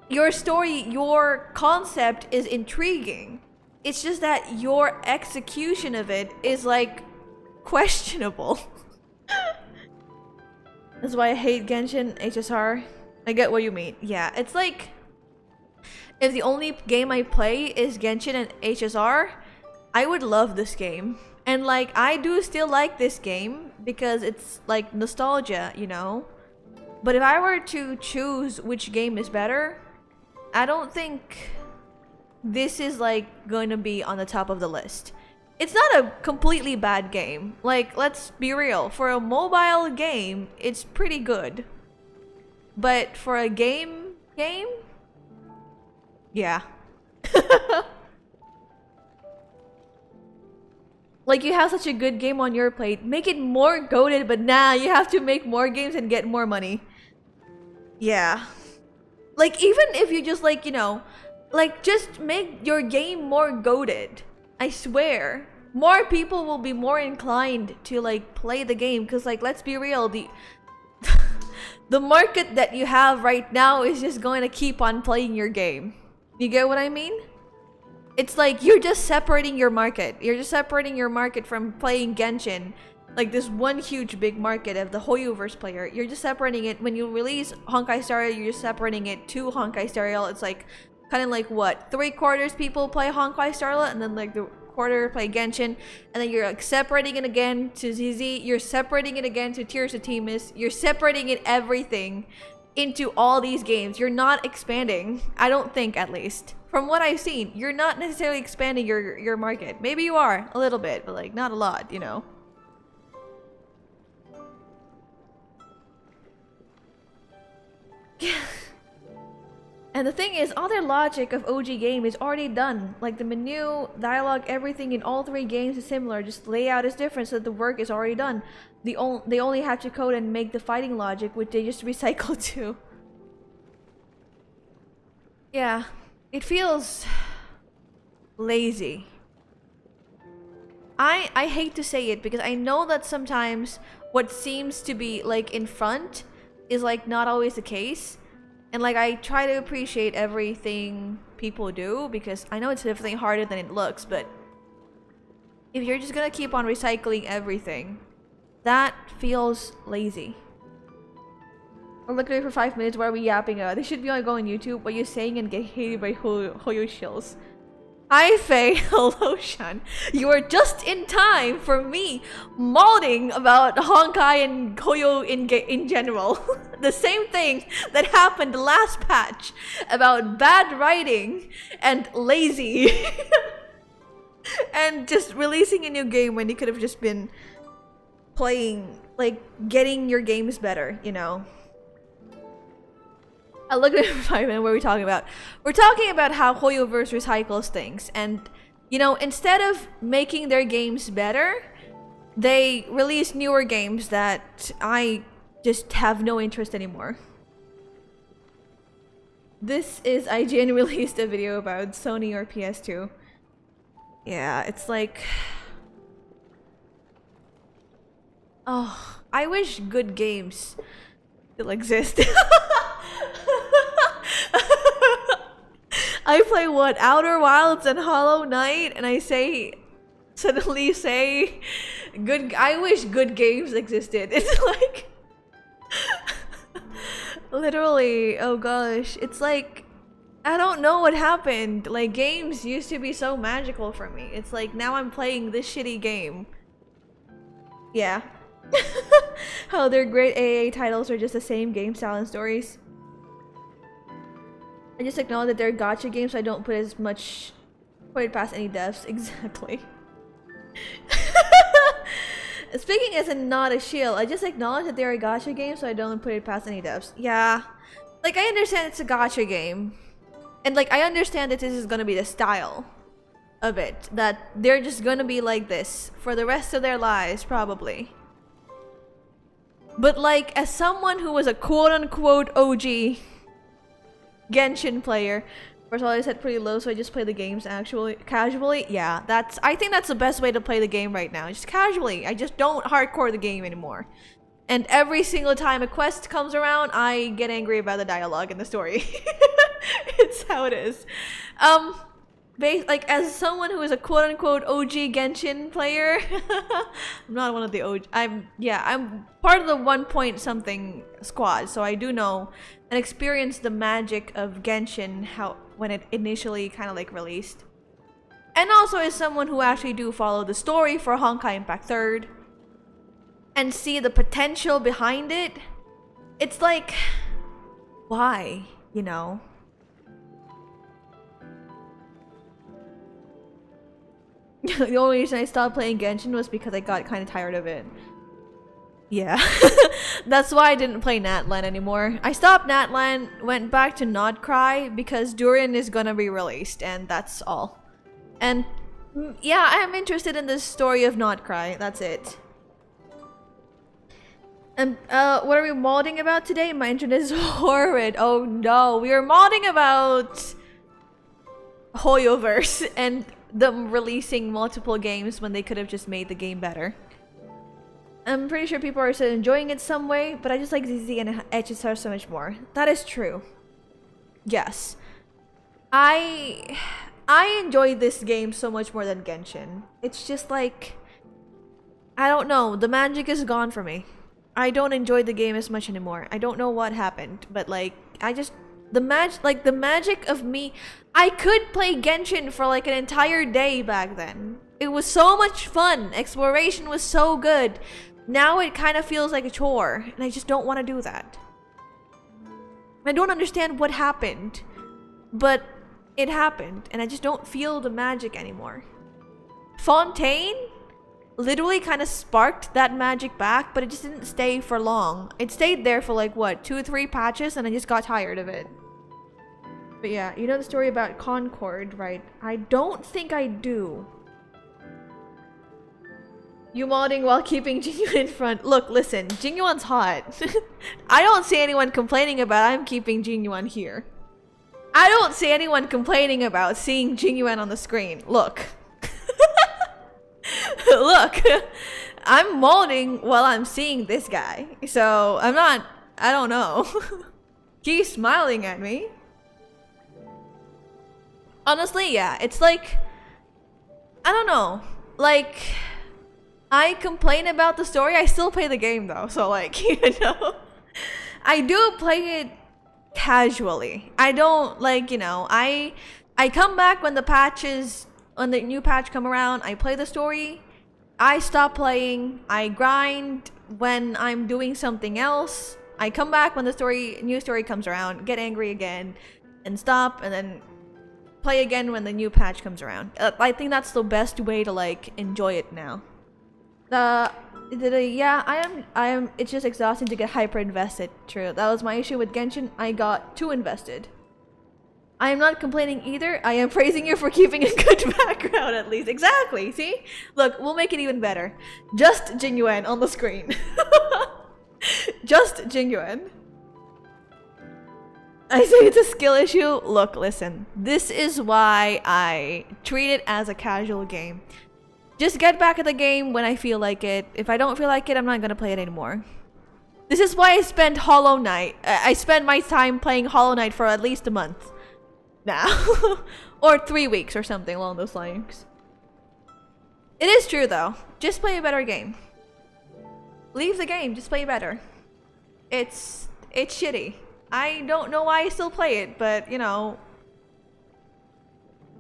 Your story, your concept is intriguing. It's just that your execution of it is like questionable. That's why I hate Genshin HSR. I get what you mean. Yeah, it's like if the only game I play is Genshin and HSR, I would love this game. And like I do still like this game because it's like nostalgia, you know? But if I were to choose which game is better, I don't think this is like going to be on the top of the list. It's not a completely bad game. Like, let's be real. For a mobile game, it's pretty good. But for a game? Yeah. Like, you have such a good game on your plate. Make it more goated, but nah, you have to make more games and get more money. Yeah. Like, even if you just, like, you know, like, just make your game more goated. I swear. More people will be more inclined to, like, play the game. Because, like, let's be real. The market that you have right now is just going to keep on playing your game. You get what I mean? It's like, you're just separating your market. You're just separating your market from playing Genshin. Like this one huge big market of the Hoyoverse player. You're just separating it. When you release Honkai Star Rail, you're just separating it to Honkai Star Rail. It's like, kind of like what? 3/4 people play Honkai Star Rail and then like the quarter play Genshin. And then you're like separating it again to ZZ. You're separating it again to Tears of Timus. You're separating it everything into all these games. You're not expanding. I don't think, at least. From what I've seen, you're not necessarily expanding your market. Maybe you are, a little bit, but like not a lot, you know? And the thing is, all their logic of OG game is already done. Like the menu, dialogue, everything in all three games is similar. Just layout is different, so the work is already done. They only have to code and make the fighting logic, which they just recycle to. Yeah, it feels lazy. I hate to say it because I know that sometimes what seems to be like in front is like not always the case. And like I try to appreciate everything people do because I know it's definitely harder than it looks, but if you're just gonna keep on recycling everything, that feels lazy. I'm looking at it for 5 minutes. Why are we yapping out? They should be on YouTube. What you're saying and get hated by Hoyo shills. Hi Faye, hello Shan. You are just in time for me modding about Honkai and Hoyo in general. The same thing that happened the last patch about bad writing and lazy. And just releasing a new game when you could have just been playing, like getting your games better, you know. I look at it for 5 minutes. What are we talking about? We're talking about how Hoyoverse recycles things. And, you know, instead of making their games better, they release newer games that I just have no interest anymore. This is IGN released a video about Sony or PS2. Yeah, it's like... Oh, I wish good games still exist. I play what? Outer Wilds and Hollow Knight, and I suddenly say good. I wish good games existed. It's like literally, oh gosh, it's like I don't know what happened. Like games used to be so magical for me. It's like now I'm playing this shitty game. Yeah. How their great AA titles are just the same game style and stories. I just acknowledge that they're gacha games, so I don't put it past any devs. Exactly. Speaking as a not a shield, I just acknowledge that they're a gacha game, so I don't put it past any devs. Yeah. Like, I understand it's a gacha game. And, like, I understand that this is gonna be the style of it. That they're just gonna be like this for the rest of their lives, probably. But, like, as someone who was a quote-unquote OG Genshin player, first of all, I set pretty low, so I just play the games actually casually. Yeah, I think that's the best way to play the game right now. Just casually. I just don't hardcore the game anymore. And every single time a quest comes around, I get angry about the dialogue and the story. It's how it is. Like, as someone who is a quote-unquote OG Genshin player, I'm not one of the OG. I'm part of the 1 point something squad, so I do know and experience the magic of Genshin when it initially kind of like released. And also as someone who actually do follow the story for Honkai Impact 3rd and see the potential behind it, it's like, why, you know? The only reason I stopped playing Genshin was because I got kind of tired of it. Yeah. That's why I didn't play Natlan anymore. I stopped Natlan, went back to Not Cry because Durin is gonna be released, and that's all. And yeah, I am interested in the story of Not Cry. That's it. And what are we modding about today? My internet is horrid. Oh no, we are modding about Hoyoverse and them releasing multiple games when they could have just made the game better. I'm pretty sure people are still enjoying it some way, but I just like ZZ and HSR so much more. That is true. Yes. I enjoy this game so much more than Genshin. It's just like, I don't know, the magic is gone for me. I don't enjoy the game as much anymore. I don't know what happened, but like, the magic of me, I could play Genshin for like an entire day back then. It was so much fun. Exploration was so good. Now it kind of feels like a chore, and I just don't want to do that. I don't understand what happened, but it happened, and I just don't feel the magic anymore. Fontaine literally kind of sparked that magic back, but it just didn't stay for long. It stayed there for like, what, 2 or 3 patches, and I just got tired of it. But yeah, you know the story about Concord, right? I don't think I do. You modding while keeping Jingyuan in front. Look, listen, Jingyuan's hot. I don't see anyone complaining about I'm keeping Jingyuan here. I don't see anyone complaining about seeing Jingyuan on the screen. Look. Look. I'm modding while I'm seeing this guy. So, I don't know. He's smiling at me. Honestly, yeah, it's like, I don't know. Like, I complain about the story, I still play the game though, so like, you know, I do play it casually. I don't like, you know, I come back when the new patch come around, I play the story, I stop playing, I grind when I'm doing something else, I come back when the new story comes around, get angry again, and stop, and then play again when the new patch comes around. I think that's the best way to like enjoy it now. Yeah, I am. It's just exhausting to get hyper invested. True, that was my issue with Genshin. I got too invested. I am not complaining either. I am praising you for keeping a good background at least. Exactly. See, look, we'll make it even better. Just Jingyuan on the screen. Just Jingyuan. I say it's a skill issue. Look, listen. This is why I treat it as a casual game. Just get back at the game when I feel like it. If I don't feel like it, I'm not gonna play it anymore. This is why I spent Hollow Knight. I spent my time playing Hollow Knight for at least a month now. Or 3 weeks or something along those lines. It is true though. Just play a better game. Leave the game, just play better. It's shitty. I don't know why I still play it, but you know,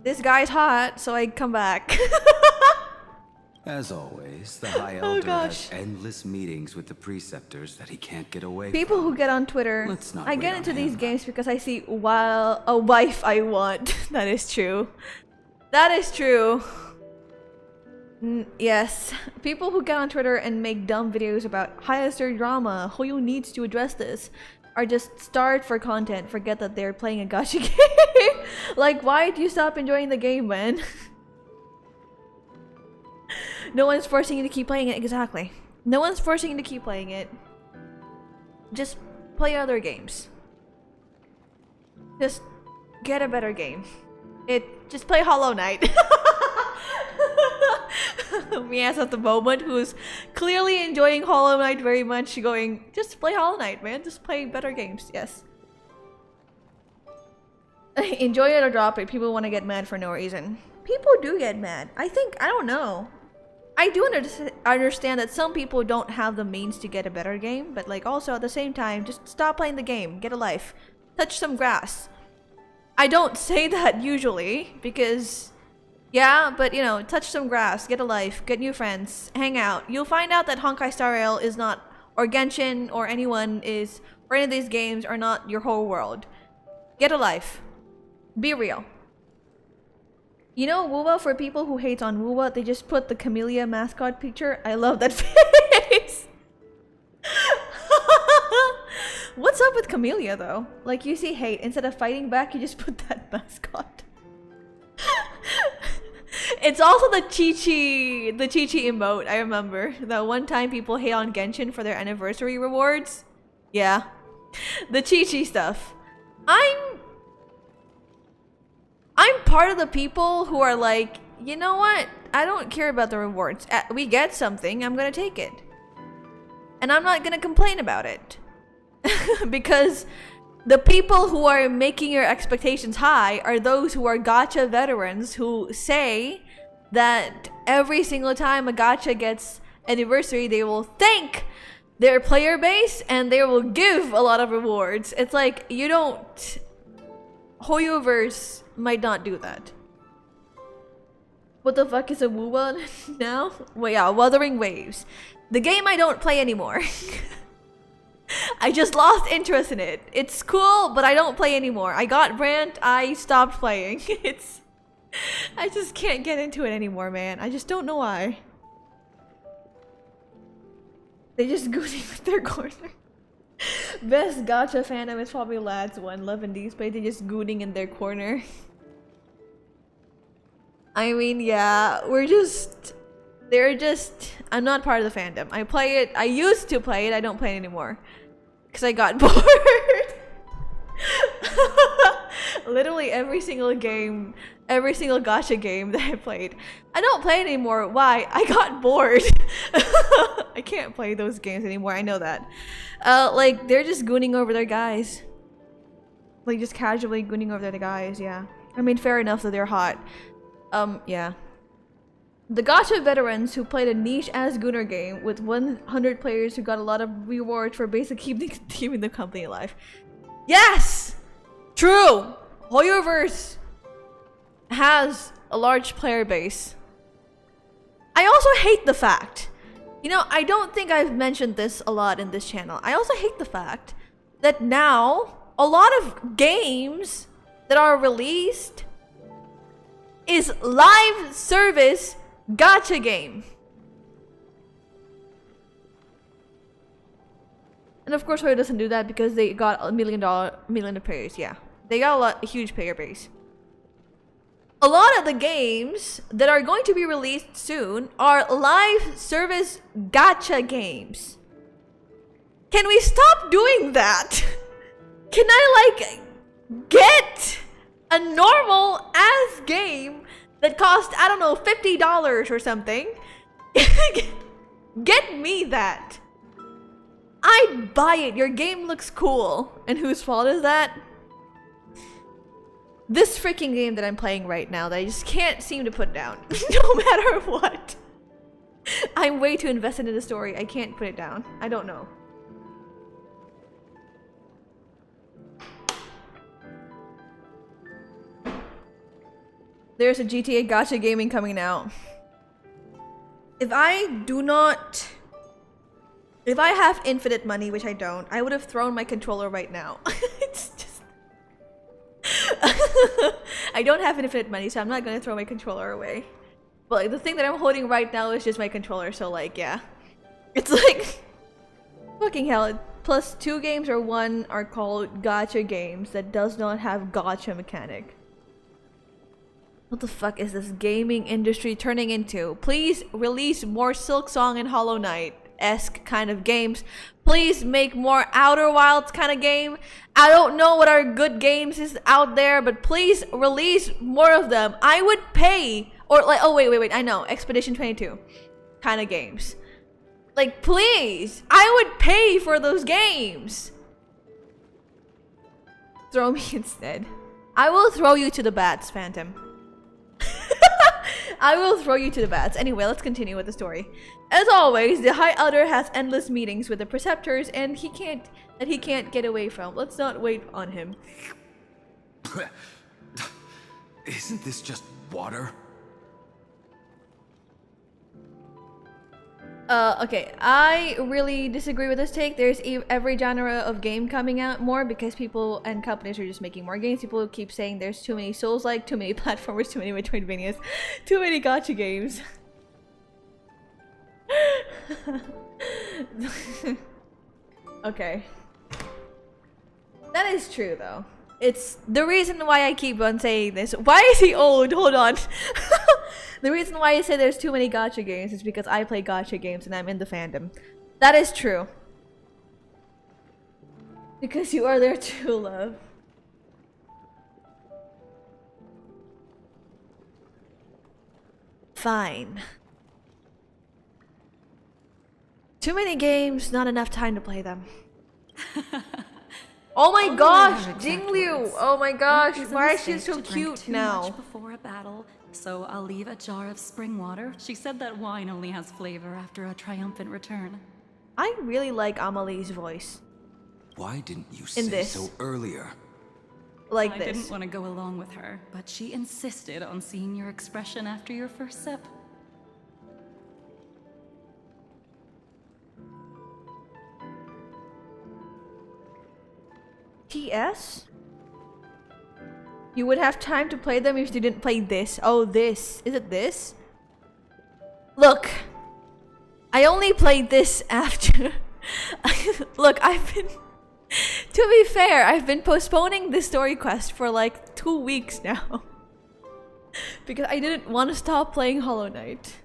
this guy's hot, so I come back. As always, the High Elder has endless meetings with the preceptors that he can't get away People from. who get on Twitter, Let's not I get wait into on these him. games because I see a wife I want. That is true. That is true. Yes. People who get on Twitter and make dumb videos about high-star drama, who needs to address this, are just starved for content, forget that they're playing a gacha game. Like, why do you stop enjoying the game, man? No one's forcing you to keep playing it, exactly. No one's forcing you to keep playing it. Just play other games. Just get a better game. Just play Hollow Knight. Mia's at the moment, who's clearly enjoying Hollow Knight very much, going, just play Hollow Knight, man. Just play better games, yes. Enjoy it or drop it. People want to get mad for no reason. People do get mad. I don't know. I do understand that some people don't have the means to get a better game, but like also at the same time, just stop playing the game, get a life, touch some grass. I don't say that usually because, yeah, but you know, touch some grass, get a life, get new friends, hang out. You'll find out that Honkai Star Rail is not, or Genshin, or anyone is, or any of these games are not your whole world. Get a life. Be real. You know, Wuwa, for people who hate on Wuwa, they just put the Camellia mascot picture. I love that face. What's up with Camellia though? Like, you see hate, instead of fighting back, you just put that mascot. It's also the Chi-Chi emote, I remember. That one time people hate on Genshin for their anniversary rewards. Yeah. The Chi-Chi stuff. I'm part of the people who are like, you know what? I don't care about the rewards. We get something, I'm gonna take it. And I'm not gonna complain about it. Because the people who are making your expectations high are those who are gacha veterans who say that every single time a gacha gets anniversary, they will thank their player base and they will give a lot of rewards. It's like, you don't... Hoyoverse might not do that. What the fuck is a Wuwa now? Well, yeah, Wuthering Waves. The game I don't play anymore. I just lost interest in it. It's cool, but I don't play anymore. I got Brant, I stopped playing. I just can't get into it anymore, man. I just don't know why. They just gooning with their corner. Best gacha fandom is probably Lads One. Love and Display, they just gooning in their corner. I mean, yeah, I'm not part of the fandom. I play it, I used to play it, I don't play it anymore. Because I got bored. Literally every single gacha game that I played. I don't play it anymore. Why? I got bored. I can't play those games anymore, I know that. Like, they're just gooning over their guys. Like, just casually gooning over their guys, yeah. I mean, fair enough that they're hot. Yeah. The gacha veterans who played a niche-ass gooner game with 100 players who got a lot of rewards for basically keeping the company alive. Yes! True! Hoyoverse has a large player base. I also hate the fact, you know, I don't think I've mentioned this a lot in this channel. I also hate the fact that now a lot of games that are released is live service gacha game. And of course Hoyo doesn't do that because they got a million of players, yeah. They got a huge player base. A lot of the games that are going to be released soon are live service gacha games. Can we stop doing that? Can I like get a normal ass game that cost, I don't know, $50 or something. Get me that. I'd buy it. Your game looks cool. And whose fault is that? This freaking game that I'm playing right now that I just can't seem to put down. No matter what. I'm way too invested in the story. I can't put it down. I don't know. There's a GTA Gacha gaming coming out. If I have infinite money, which I don't, I would have thrown my controller right now. It's just... I don't have infinite money, so I'm not gonna throw my controller away. But like, the thing that I'm holding right now is just my controller, so like, yeah. It's like... Fucking hell. Plus 2 games or 1 are called gacha games that does not have gacha mechanic. What the fuck is this gaming industry turning into? Please release more Silksong and Hollow Knight-esque kind of games. Please make more Outer Wilds kind of game. I don't know what are good games is out there, but please release more of them. I would pay, or like, oh wait, I know, Expedition 22 kind of games. Like, please, I would pay for those games. Throw me instead. I will throw you to the bats, Phantom. I will throw you to the bats. Anyway, let's continue with the story. As always, the High Elder has endless meetings with the Preceptors and he can't get away from. Let's not wait on him. Isn't this just water? Okay, I really disagree with this take. There's every genre of game coming out more because people and companies are just making more games. People keep saying there's too many Souls-like, too many platformers, too many Metroidvanias, too many gacha games. Okay. That is true though. It's the reason why I keep on saying this. Why is he old? Hold on. The reason why I say there's too many gacha games is because I play gacha games and I'm in the fandom. That is true. Because you are their true love. Fine. Too many games, not enough time to play them. Oh my gosh, Jingliu! Oh my gosh, why is she so cute now? Before a battle, so I'll leave a jar of spring water. She said that wine only has flavor after a triumphant return. I really like Amelie's voice. Why didn't you say so earlier? Like I didn't want to go along with her, but she insisted on seeing your expression after your first sip. TS? You would have time to play them if you didn't play this. Oh, this. Is it this? Look. I only played this after... Look, I've been... To be fair, I've been postponing this story quest for like 2 weeks now. Because I didn't want to stop playing Hollow Knight.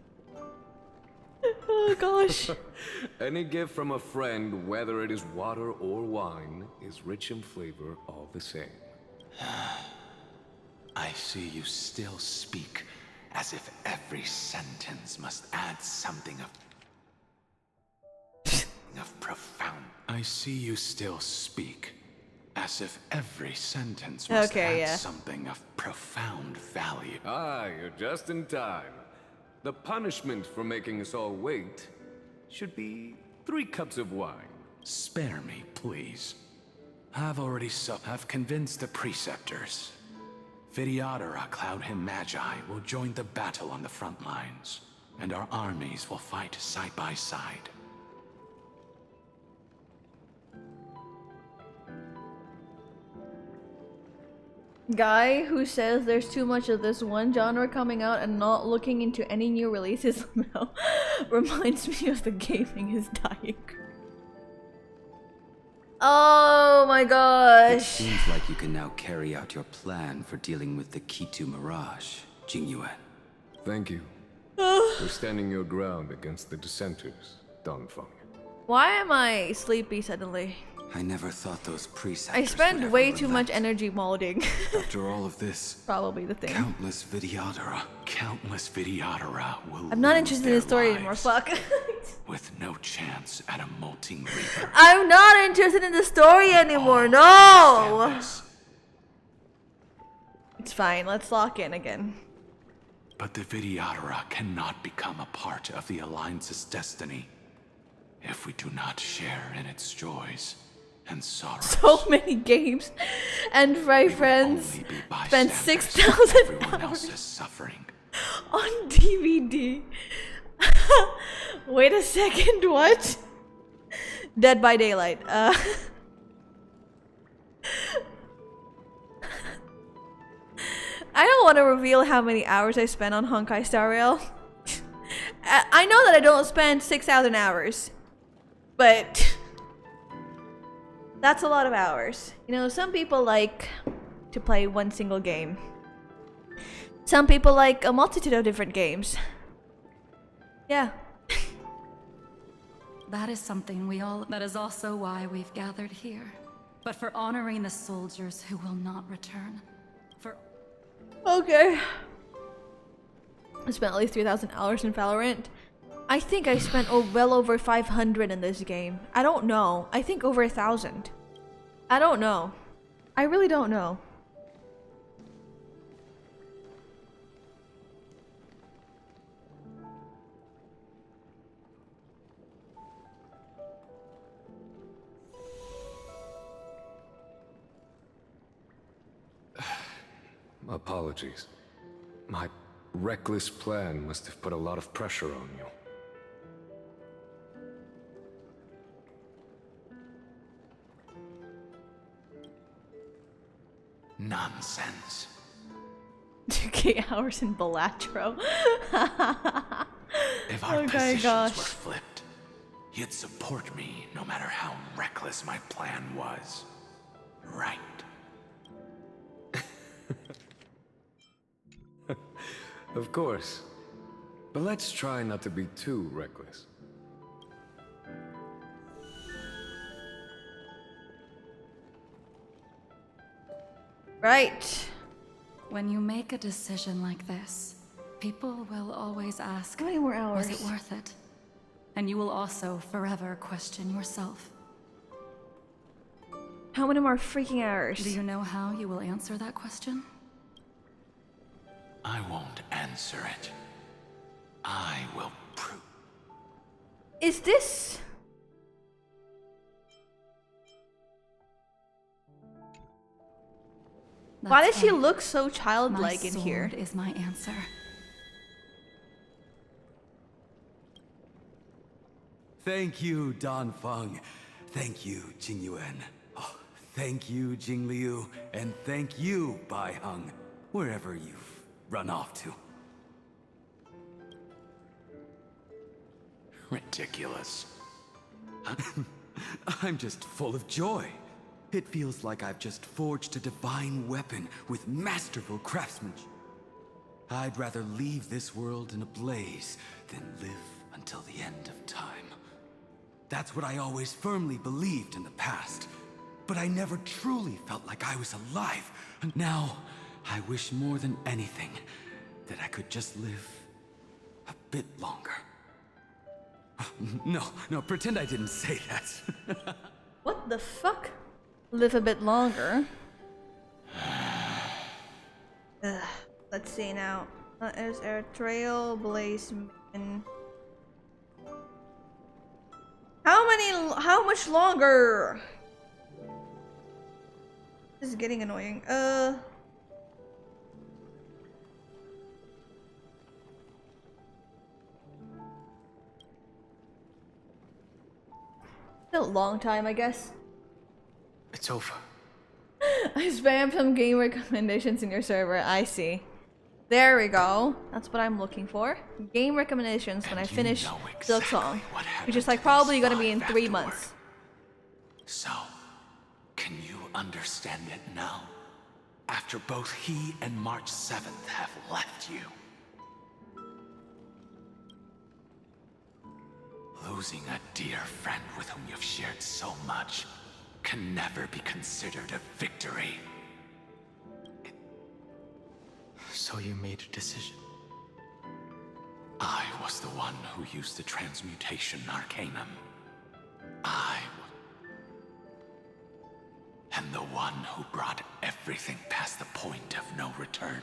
Oh gosh. Any gift from a friend, whether it is water or wine, is rich in flavor all the same. I see you still speak as if every sentence must add something of profound. I see you still speak as if every sentence must add something of profound value. Ah, you're just in time. The punishment for making us all wait should be 3 cups of wine. Spare me, please. I've convinced the Preceptors. Vidyadhara Cloud Him Magi will join the battle on the front lines, and our armies will fight side by side. Guy who says there's too much of this one genre coming out and not looking into any new releases now reminds me of the gaming is dying. Oh my gosh. It seems like you can now carry out your plan for dealing with the Kitu Mirage, Jingyuan. Thank you for standing your ground against the dissenters, Dongfeng. Why am I sleepy suddenly? I never thought those preceptors I would spend ever way too relent. much energy molding. After all of this, Probably the thing. countless Vidyadhara will I'm not lose interested in their the story anymore. lives Fuck. with no chance at a molting reaper. I'm not interested in the story anymore. No. It's fine. Let's lock in again. But the Vidyadhara cannot become a part of the Alliance's destiny if we do not share in its joys and sorrows. So many games, and my friends spent 6,000 hours suffering on DVD. Wait a second, what? Dead by Daylight. I don't want to reveal how many hours I spent on Honkai Star Rail. I know that I don't spend 6,000 hours, but that's a lot of hours. You know, some people like to play one single game. Some people like a multitude of different games. Yeah. That is something we all... That is also why we've gathered here. But for honoring the soldiers who will not return. For... Okay. I spent at least 3,000 hours in Valorant. I think I spent well over 500 in this game. I don't know. I think over 1,000. I don't know. I really don't know. Apologies. My reckless plan must have put a lot of pressure on you. Nonsense. 2K hours in Balatro. If our Oh my positions gosh. were flipped, you'd support me no matter how reckless my plan was. Right. Of course. But let's try not to be too reckless. Right. When you make a decision like this, people will always ask, how many more hours? Was it worth it? And you will also forever question yourself. How many more freaking hours? Do you know how you will answer that question? I won't answer it. I will prove. Is this... Why does she look so childlike in here? My sword is my answer. Thank you, Dan Feng. Thank you, Jing Yuan. Oh, thank you, Jing Liu. And thank you, Bai Heng, wherever you've run off to. Ridiculous. I'm just full of joy. It feels like I've just forged a divine weapon with masterful craftsmanship. I'd rather leave this world in a blaze than live until the end of time. That's what I always firmly believed in the past. But I never truly felt like I was alive. And now, I wish more than anything that I could just live a bit longer. No, pretend I didn't say that. What the fuck? Live a bit longer. Ugh, let's see now. Is a trailblazeman. How much longer? This is getting annoying. Still a long time, I guess. It's over. I spammed some game recommendations in your server. I see. There we go. That's what I'm looking for. Game recommendations when I finish Silk Song. Which is like probably gonna be in 3 months. So, can you understand it now? After both he and March 7th have left you. Losing a dear friend with whom you've shared so much can never be considered a victory. So you made a decision. I was the one who used the transmutation arcanum. And the one who brought everything past the point of no return.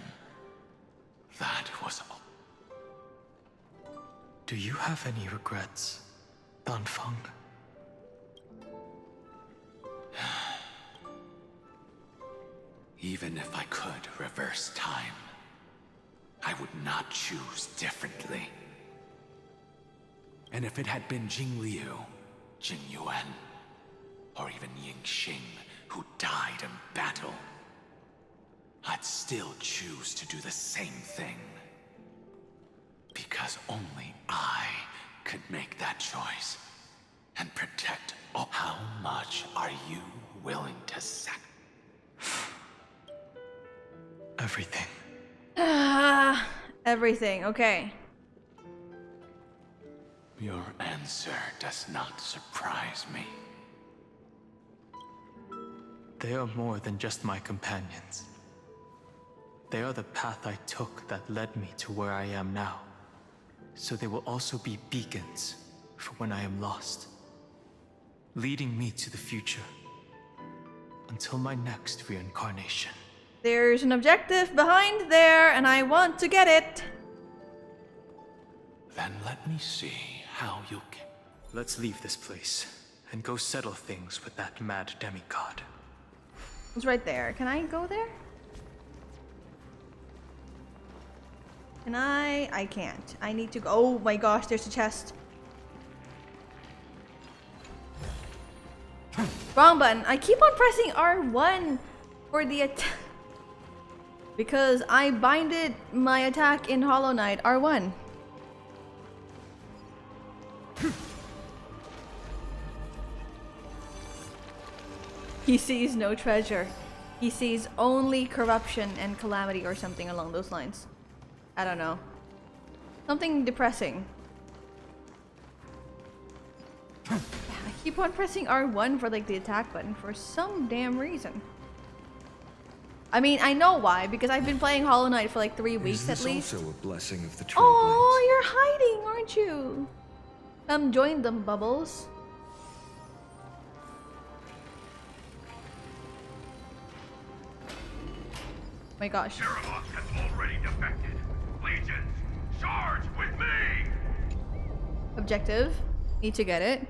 That was all. Do you have any regrets, Danfeng? Even if I could reverse time, I would not choose differently. And if it had been Jing Liu, Jing Yuan, or even Ying Xing who died in battle, I'd still choose to do the same thing. Because only I could make that choice and protect all. How much are you willing to sacrifice? Everything. Everything, okay. Your answer does not surprise me. They are more than just my companions. They are the path I took that led me to where I am now. So they will also be beacons for when I am lost, leading me to the future until my next reincarnation. There's an objective behind there, and I want to get it. Then let me see how you can. Let's leave this place and go settle things with that mad demigod. It's right there. Can I go there? Can I? I can't. I need to go. Oh my gosh, there's a chest. Wrong button. I keep on pressing R1 for the attack. Because I binded my attack in Hollow Knight. R1. He sees no treasure. He sees only corruption and calamity or something along those lines. I don't know. Something depressing. I keep on pressing R1 for like the attack button for some damn reason. I mean, I know why, because I've been playing Hollow Knight for like 3 weeks at least. Also a blessing of the Trailblades. Oh, you're hiding, aren't you? Join them, Bubbles. My gosh. Sherivox has already defected. Legions, charge with me! Objective. Need to get it.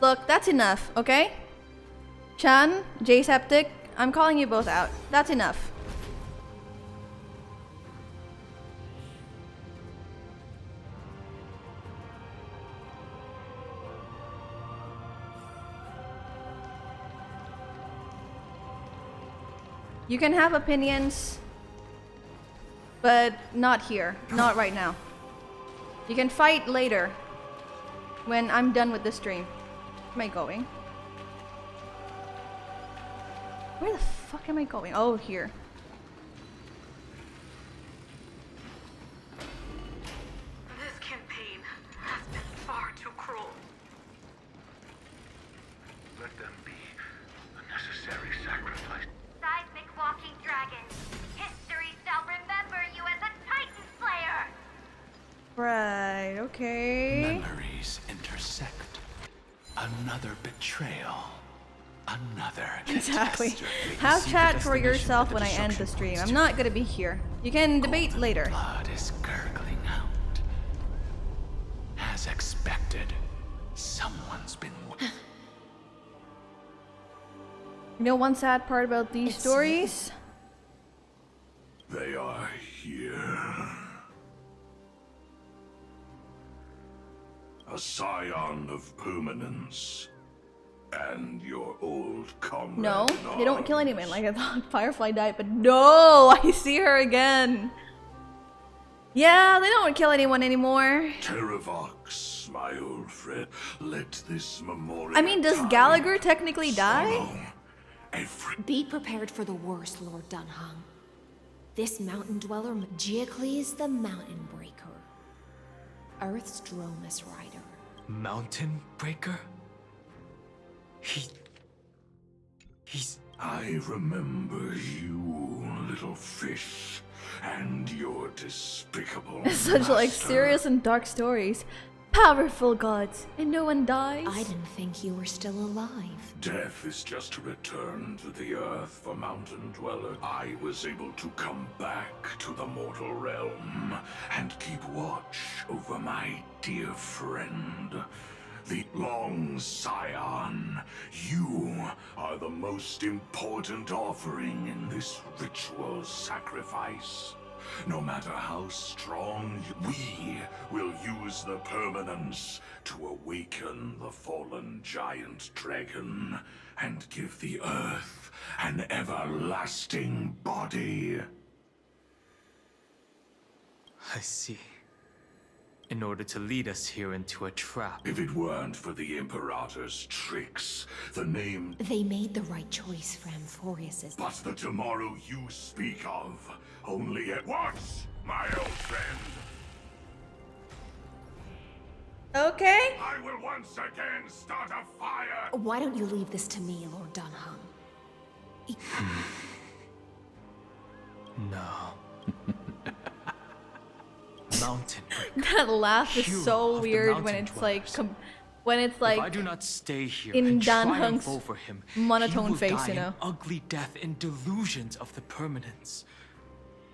Look, that's enough, okay? Chan, J-Septic, I'm calling you both out. That's enough. You can have opinions, but not here. Not right now. You can fight later, when I'm done with the stream. Where am I going? Where the fuck am I going? Oh, here. This campaign has been far too cruel. Let them be a necessary sacrifice. Seismic walking dragon. History shall remember you as a Titan Slayer. Right, okay. Memories intersect. Another betrayal. Another Exactly. catastrophe. Have See chat the for destination yourself the when I end the destruction stream. points I'm to. not gonna be here. You can debate later. Blood is gurgling out. As expected, someone's been. You know one sad part about these stories? They are here. A scion of permanence. And your old comrade. No, they don't kill anyone. Like I thought Firefly died, but no, I see her again. Yeah, they don't kill anyone anymore. Terravox, my old friend, let this memorial. I mean, does Gallagher technically die? Be prepared for the worst, Lord Dunhung. This mountain dweller, Geocles the Mountain Breaker. Earth's Dromus Rider. Mountain Breaker? He's... I remember you, little fish, and your despicable Such like master. serious and dark stories. Powerful gods, and no one dies. I didn't think you were still alive. Death is just a return to the earth for Mountain Dweller. I was able to come back to the mortal realm and keep watch over my dear friend, the Long Scion. You are the most important offering in this ritual sacrifice. No matter how strong, we will use the permanence to awaken the fallen giant dragon and give the earth an everlasting body. I see. In order to lead us here into a trap. If it weren't for the Imperator's tricks, the name... They made the right choice for Amphorius's. But the tomorrow you speak of, only at once, my old friend. Okay. I will once again start a fire. Why don't you leave this to me, Lord Dunham? No. Mountain Breaker. That laugh is Hero so of the weird mountain when it's dwellers. like when it's like if I do not stay here in and Dan triumph Heng's over him, monotone he will face, die you know. an ugly death in delusions of the permanence.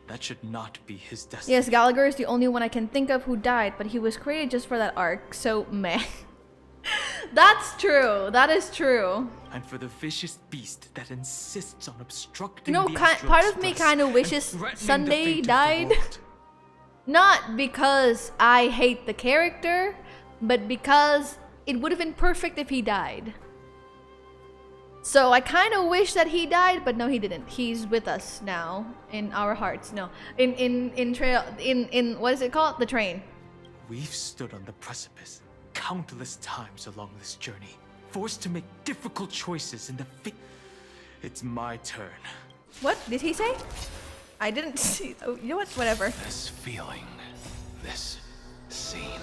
That should not be his destiny. Yes, Gallagher is the only one I can think of who died, but he was created just for that arc, so meh. That's true. That is true. And for the vicious beast that insists on obstructing You know, the part of me express kind of and wishes threatening the Sunday fate of the died. world. Not because I hate the character, but because it would have been perfect if he died. So I kind of wish that he died, but no, he didn't. He's with us now in our hearts. No, in what is it called? The train. We've stood on the precipice countless times along this journey, forced to make difficult choices in the It's my turn. What did he say? I didn't see. Oh, you know what? Whatever. This feeling, this scene.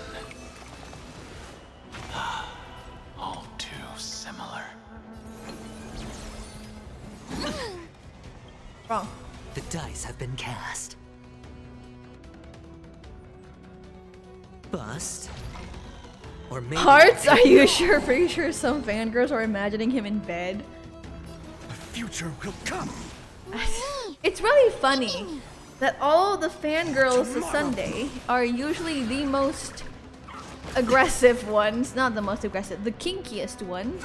All too similar. Wrong. The dice have been cast. Bust. Or maybe Hearts? Are you sure? Pretty sure some fangirls are imagining him in bed. The future will come. It's really funny that all the fangirls this Sunday are usually the most aggressive ones. Not the most aggressive, the kinkiest ones.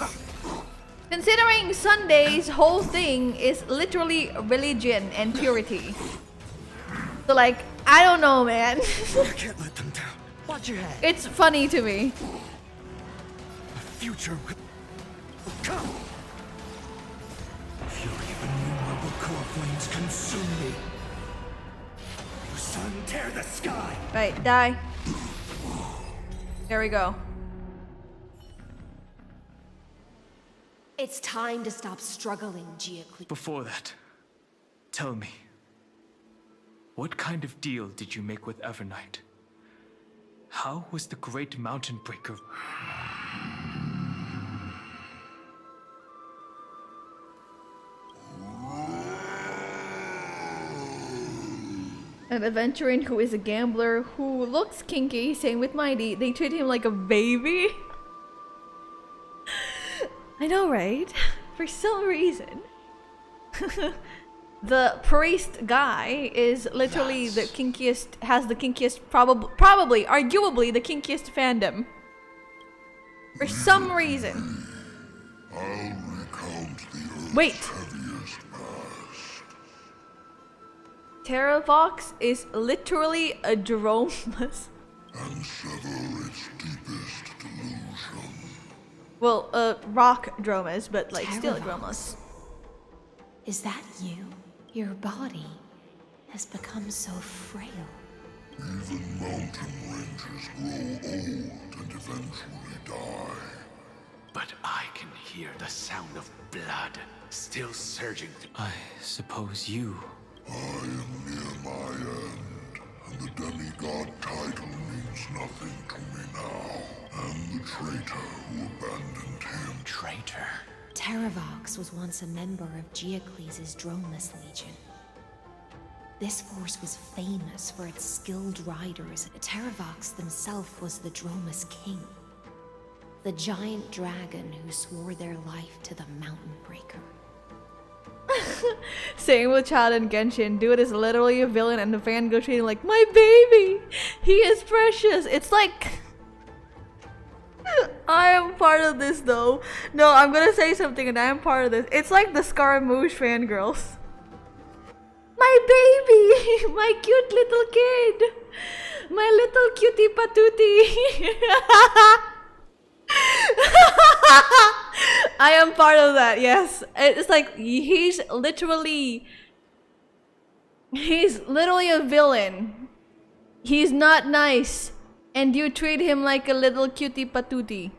Considering Sunday's whole thing is literally religion and purity. So like, I don't know, man. I can't let them down. Watch your head. It's funny to me. The future will come. Fury of innumerable core flames consume me. The sun tear the sky. Right, die. There we go. It's time to stop struggling, Geocles. Before that, tell me, what kind of deal did you make with Evernight? How was the Great Mountain Breaker? An adventurer who is a gambler who looks kinky, same with Mighty. They treat him like a baby. I know, right? For some reason. The priest guy is literally the kinkiest, has the kinkiest, probably, arguably the kinkiest fandom. For some reason. I'll recount the Earth's Wait. heaviest past. Terravox is literally a Dromus. And sever its deepest delusion. Well, rock Dromus, but like still a Terravox. Dromus. Is that you? Your body has become so frail. Even mountain ranges grow old and eventually die. But I can hear the sound of blood still surging through. I suppose you I am near my end, and the demigod title means nothing to me now. And the traitor who abandoned him. Traitor? Terravox was once a member of Geocles' Dromus Legion. This force was famous for its skilled riders. Terravox himself was the Dromus King, the giant dragon who swore their life to the Mountain Breaker. Same with Child in Genshin. Dude is literally a villain and the fan goes treating like, my baby! He is precious! It's like... I am part of this though. No, I'm gonna say something and I am part of this. It's like the Scaramouche fangirls. My baby! My cute little kid! My little cutie patootie! I am part of that, yes. It's like he's literally a villain. He's not nice. And you treat him like a little cutie patootie.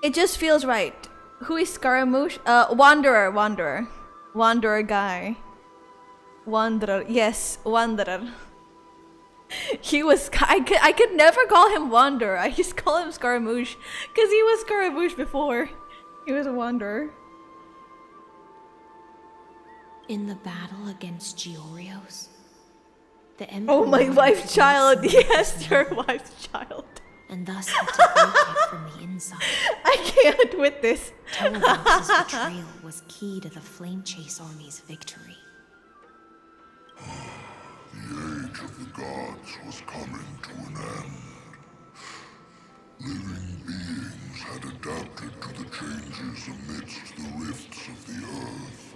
It just feels right. Who is Scaramouche? Wanderer. Wanderer guy. Wanderer. Yes, Wanderer. He was... I could never call him Wanderer. I just call him Scaramouche. Because he was Scaramouche before. He was a Wanderer. In the battle against Georios, the Oh, my wife's child. Yes, your wife's child. And thus had to break it from the inside. I can't with this. Terravox's betrayal was key to the Flame Chase Army's victory. The age of the gods was coming to an end. Living beings had adapted to the changes amidst the rifts of the earth.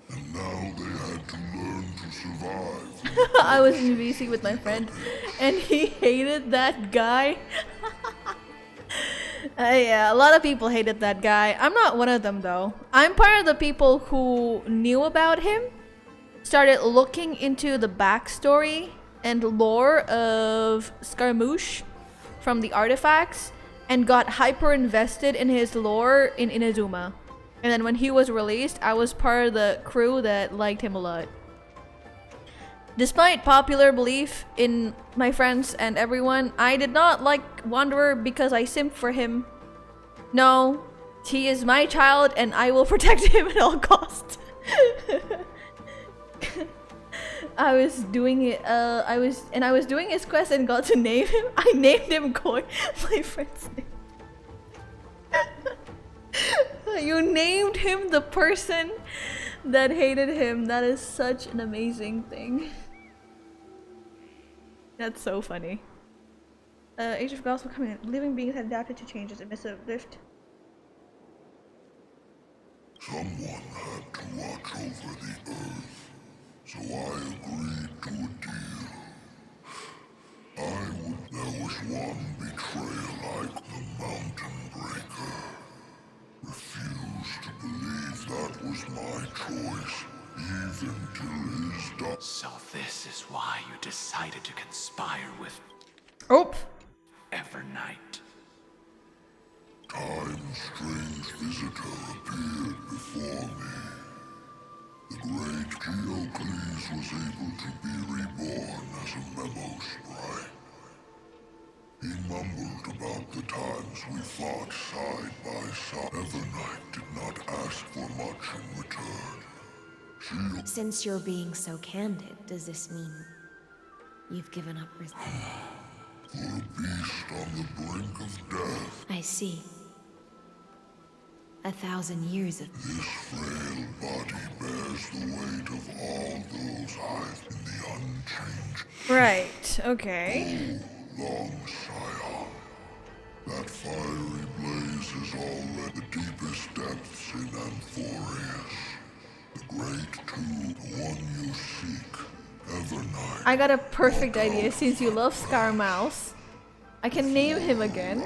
And now they had to learn to survive. I was in VC with my friend and he hated that guy. Yeah, a lot of people hated that guy. I'm not one of them though. I'm part of the people who knew about him, started looking into the backstory and lore of Scaramouche from the artifacts, and got hyper invested in his lore in Inazuma. And then when he was released, I was part of the crew that liked him a lot. Despite popular belief in my friends and everyone, I did not like Wanderer because I simped for him. No, he is my child and I will protect him at all costs. I was doing it, I was doing his quest and got to name him. I named him Koi, my friend's name. You named him the person that hated him. That is such an amazing thing. That's so funny. Age of Gospel coming in. Living beings had adapted to changes amidst a rift. Someone had to watch over the earth, so I agreed to a deal. There was one betrayer like the Mountain Breaker. Refused to believe that was my choice, even till his death. So this is why you decided to conspire with... Evernight. Time's strange visitor appeared before me. The great Geocles was able to be reborn as a memo sprite. He mumbled about the times we fought side by side. Evernight did not ask for much in return. Since you're being so candid, does this mean you've given up resistance? For a beast on the brink of death. I see. 1,000 years of... This frail body bears the weight of all those I've in the unchanged. Right, okay. Long Scion. That fiery blaze is already the deepest depths in Amphorius. The great tomb, the one you seek, Evernight. I got a perfect idea. Since you love Scaramouche, I can name him again.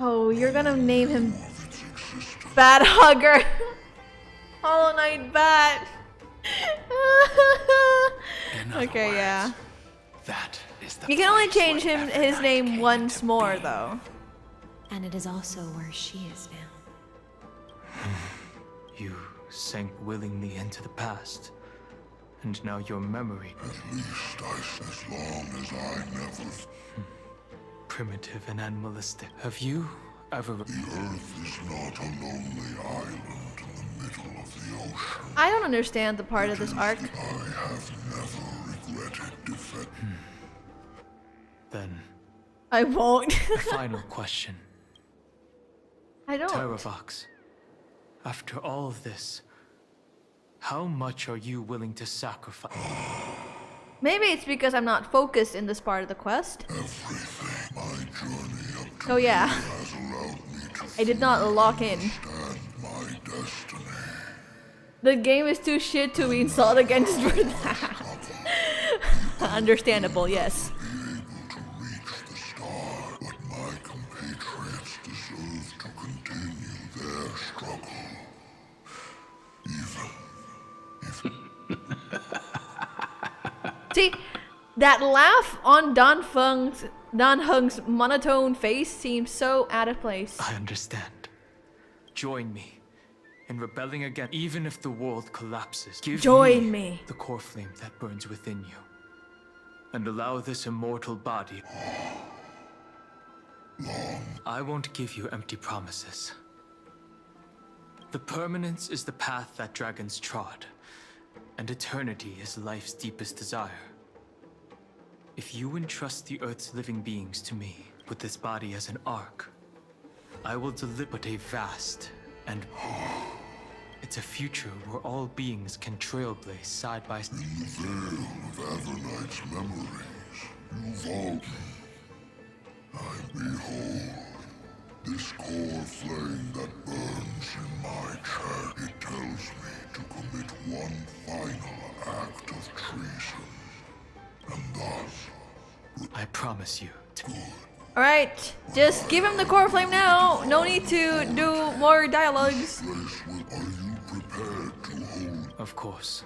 Oh, you're gonna name him Bat Hugger. Hollow Knight Bat. Okay, yeah. That is the You can only change his name once more, though. And it is also where she is now. You sank willingly into the past. And now your memory... At least as long as I never... Primitive and animalistic. Have you ever... The Earth is not a lonely island in the middle of the ocean. I don't understand the part of this arc. I have never regretted defending. Then... I won't. A final question. I don't. Terravox, after all of this, how much are you willing to sacrifice? Maybe it's because I'm not focused in this part of the quest. Everything, my journey up to Oh yeah. has allowed me to I did not lock in. understand my destiny. The game is too shit to be installed again just for that. Understandable, yes. But my compatriots deserve to continue their struggle. Even if... See, that laugh on Dan Heng's monotone face seems so out of place. I understand. Join me in rebelling again, even if the world collapses. Join me. The core flame that burns within you, and allow this immortal body. I won't give you empty promises. The permanence is the path that dragons trod, and eternity is life's deepest desire. If you entrust the Earth's living beings to me, with this body as an ark, I will deliver a vast and... It's a future where all beings can trailblaze side by side. In the veil of Avernight's memories, you vault me. I behold this core flame that burns in my chest. It tells me to commit one final act of treason, and thus... I promise you to... Alright, just give him the core flame now. No need to do more dialogues. Are you prepared to hold? Of course.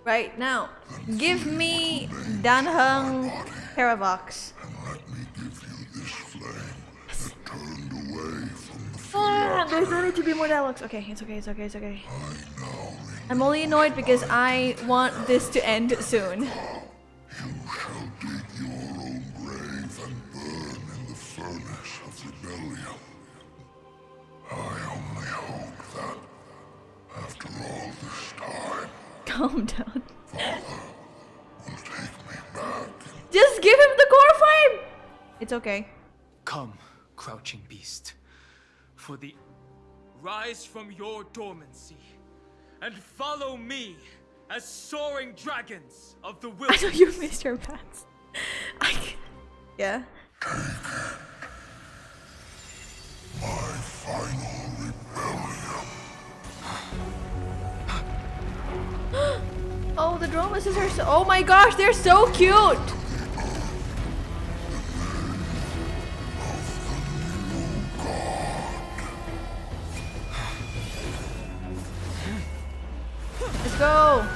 Right now, give me Dan Heng Terravox. There's no need to be more dialogues. Okay, it's okay, it's okay, it's okay. I'm only annoyed because I want this to end soon. You shall dig your own grave and burn in the furnace of rebellion. I only hope that, after all this time, Calm down. Father will take me back. Just give him the core flame! It's okay. Come, crouching beast. For the... Rise from your dormancy, and follow me as soaring dragons of the I wilderness. know you missed your bats. Yeah. My final rebellion. Oh, the Dromuses are so... Oh my gosh, they're so cute! Let's go!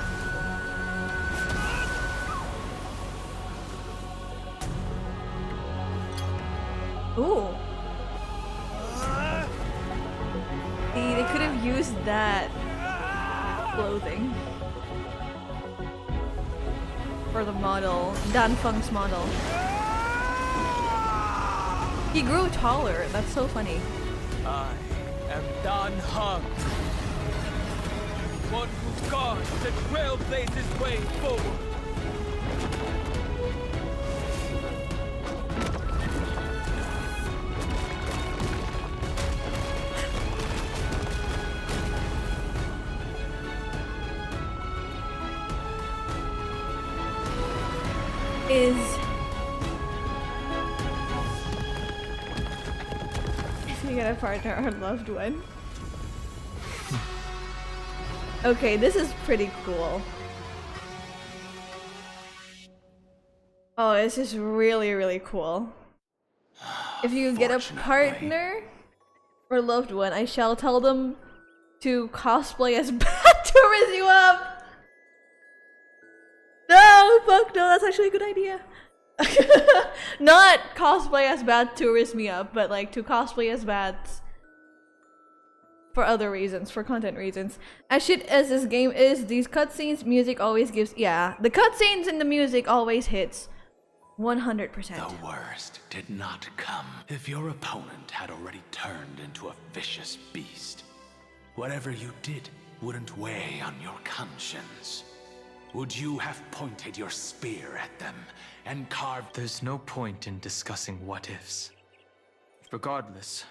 Ooh. See, they could have used that clothing for the model, Dan Feng's model. He grew taller, that's so funny. I am Dan Heng, one who guards and trailblazes way forward. Is we got a partner or loved one? Okay, this is pretty cool. Oh, this is really, really cool. If you get a partner or loved one, I shall tell them to cosplay as Bat to raise you up. No, fuck no, that's actually a good idea. Not cosplay as Bat to raise me up, but like to cosplay as Bats for other reasons, for content reasons. As shit as this game is, these cutscenes, music always gives. Yeah, the cutscenes and the music always hits 100%. The worst did not come if your opponent had already turned into a vicious beast. Whatever you did wouldn't weigh on your conscience. Would you have pointed your spear at them and carved? There's no point in discussing what ifs. Regardless,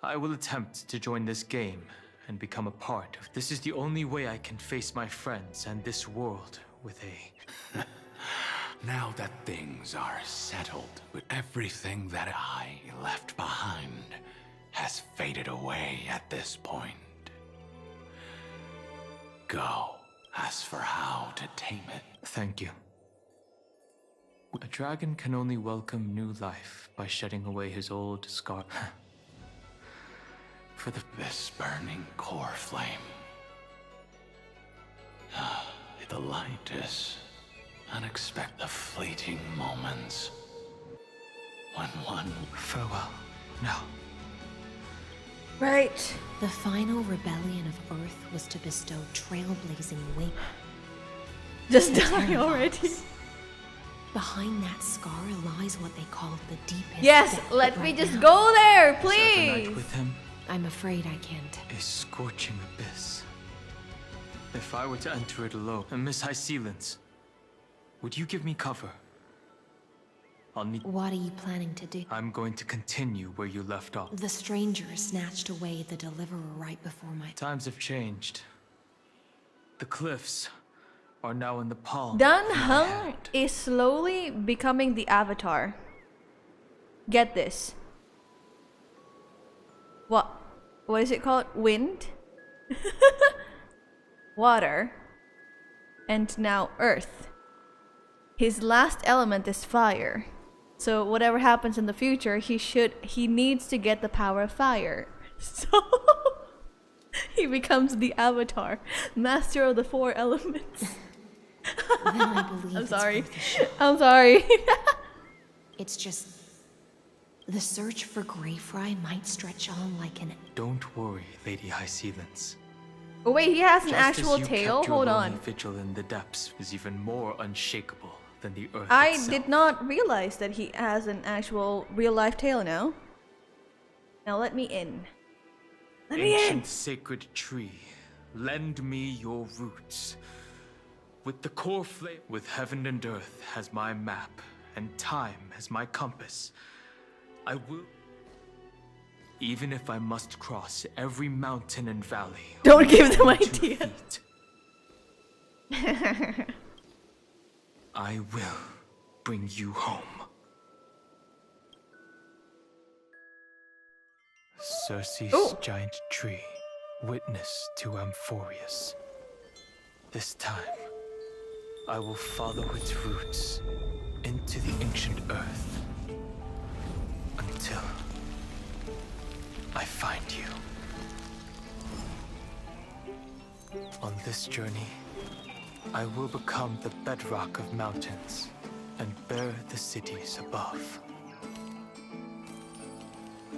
I will attempt to join this game and become a part of. This is the only way I can face my friends and this world with a. Now that things are settled, with everything that I left behind has faded away at this point. Go. As for how to tame it. Thank you. A dragon can only welcome new life by shedding away his old scar. For this burning core flame. The light is unexpected. The fleeting moments when one. Farewell. Now. Right. The final rebellion of Earth was to bestow trailblazing wing. Just die already. Behind that scar lies what they call the deepest. Yes, depth, let but me right just now, go there, Is evernight please. with him I'm afraid I can't. a scorching abyss. If I were to enter it alone, and Miss High Sealants, would you give me cover? I'll need. What are you planning to do? I'm going to continue where you left off. The stranger snatched away the deliverer right before my. Times have changed. The cliffs are now in the palm. Dan of my Heng hand. is slowly becoming the Avatar. Get this. What is it called? Wind? Water. And now earth. His last element is fire. So whatever happens in the future, he needs to get the power of fire. So he becomes the Avatar, master of the 4 elements. Then I believe I'm it's sorry. both a show. I'm sorry. It's just the search for Greyfry might stretch on like an. Don't worry, Lady High Sealants. Oh wait, he has an Just actual as you tail? kept your Hold lonely on. vigil in the depths is even more unshakable than the earth I itself. did not realize that he has an actual real life tail now. Now let me in. Let me in! Ancient sacred tree, lend me your roots. With the core flame, with heaven and earth as my map, and time as my compass, I will. Even if I must cross every mountain and valley. Don't give them with 2 ideas. feet, I will bring you home. Circe's Ooh. giant tree, witness to Amphorius. This time, I will follow its roots into the ancient earth until I find you. On this journey, I will become the bedrock of mountains and bear the cities above.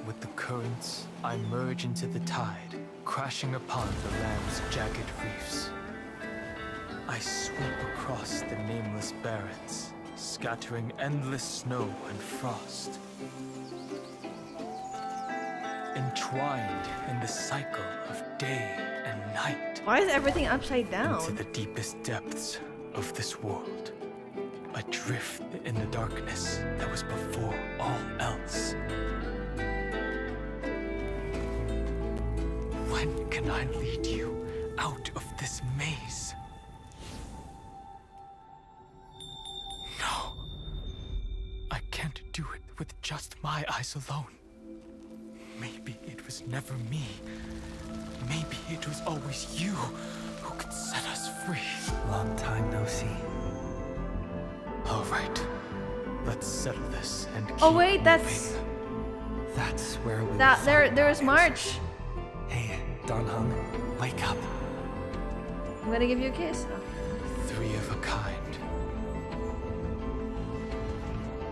With the currents, I merge into the tide, crashing upon the land's jagged reefs. I sweep across the nameless barrens, scattering endless snow and frost. Entwined in the cycle of day and night. Why is everything upside down? Into the deepest depths of this world. Adrift in the darkness that was before all else. When can I lead you out of this maze? No. I can't do it with just my eyes alone. Maybe it was never me. Maybe it was always you who could set us free. Long time no see. All right. Let's settle this and keep Oh wait, that's moving. That's where we that will there find there's our March. answers. Hey, Don Hung, wake up. I'm gonna give you a kiss. 3 of a kind.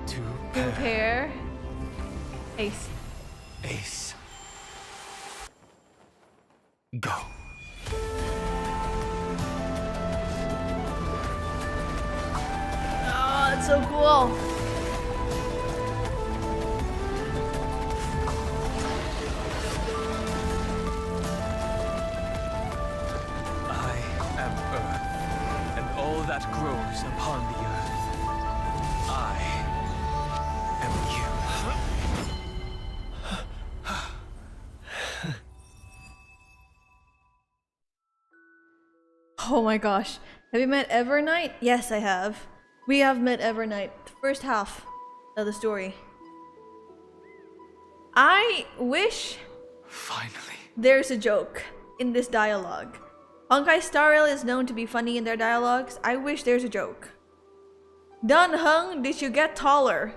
2 Two pair. pair. Ace. Ace. Go. Oh, it's so cool. I am Earth, and all that grows upon the earth. I am you. Oh my gosh. Have you met Evernight? Yes, I have. We have met Evernight. The first half of the story. I wish Finally. there's a joke in this dialogue. Honkai Star Rail is known to be funny in their dialogues. I wish there's a joke. Dan Heng, did you get taller?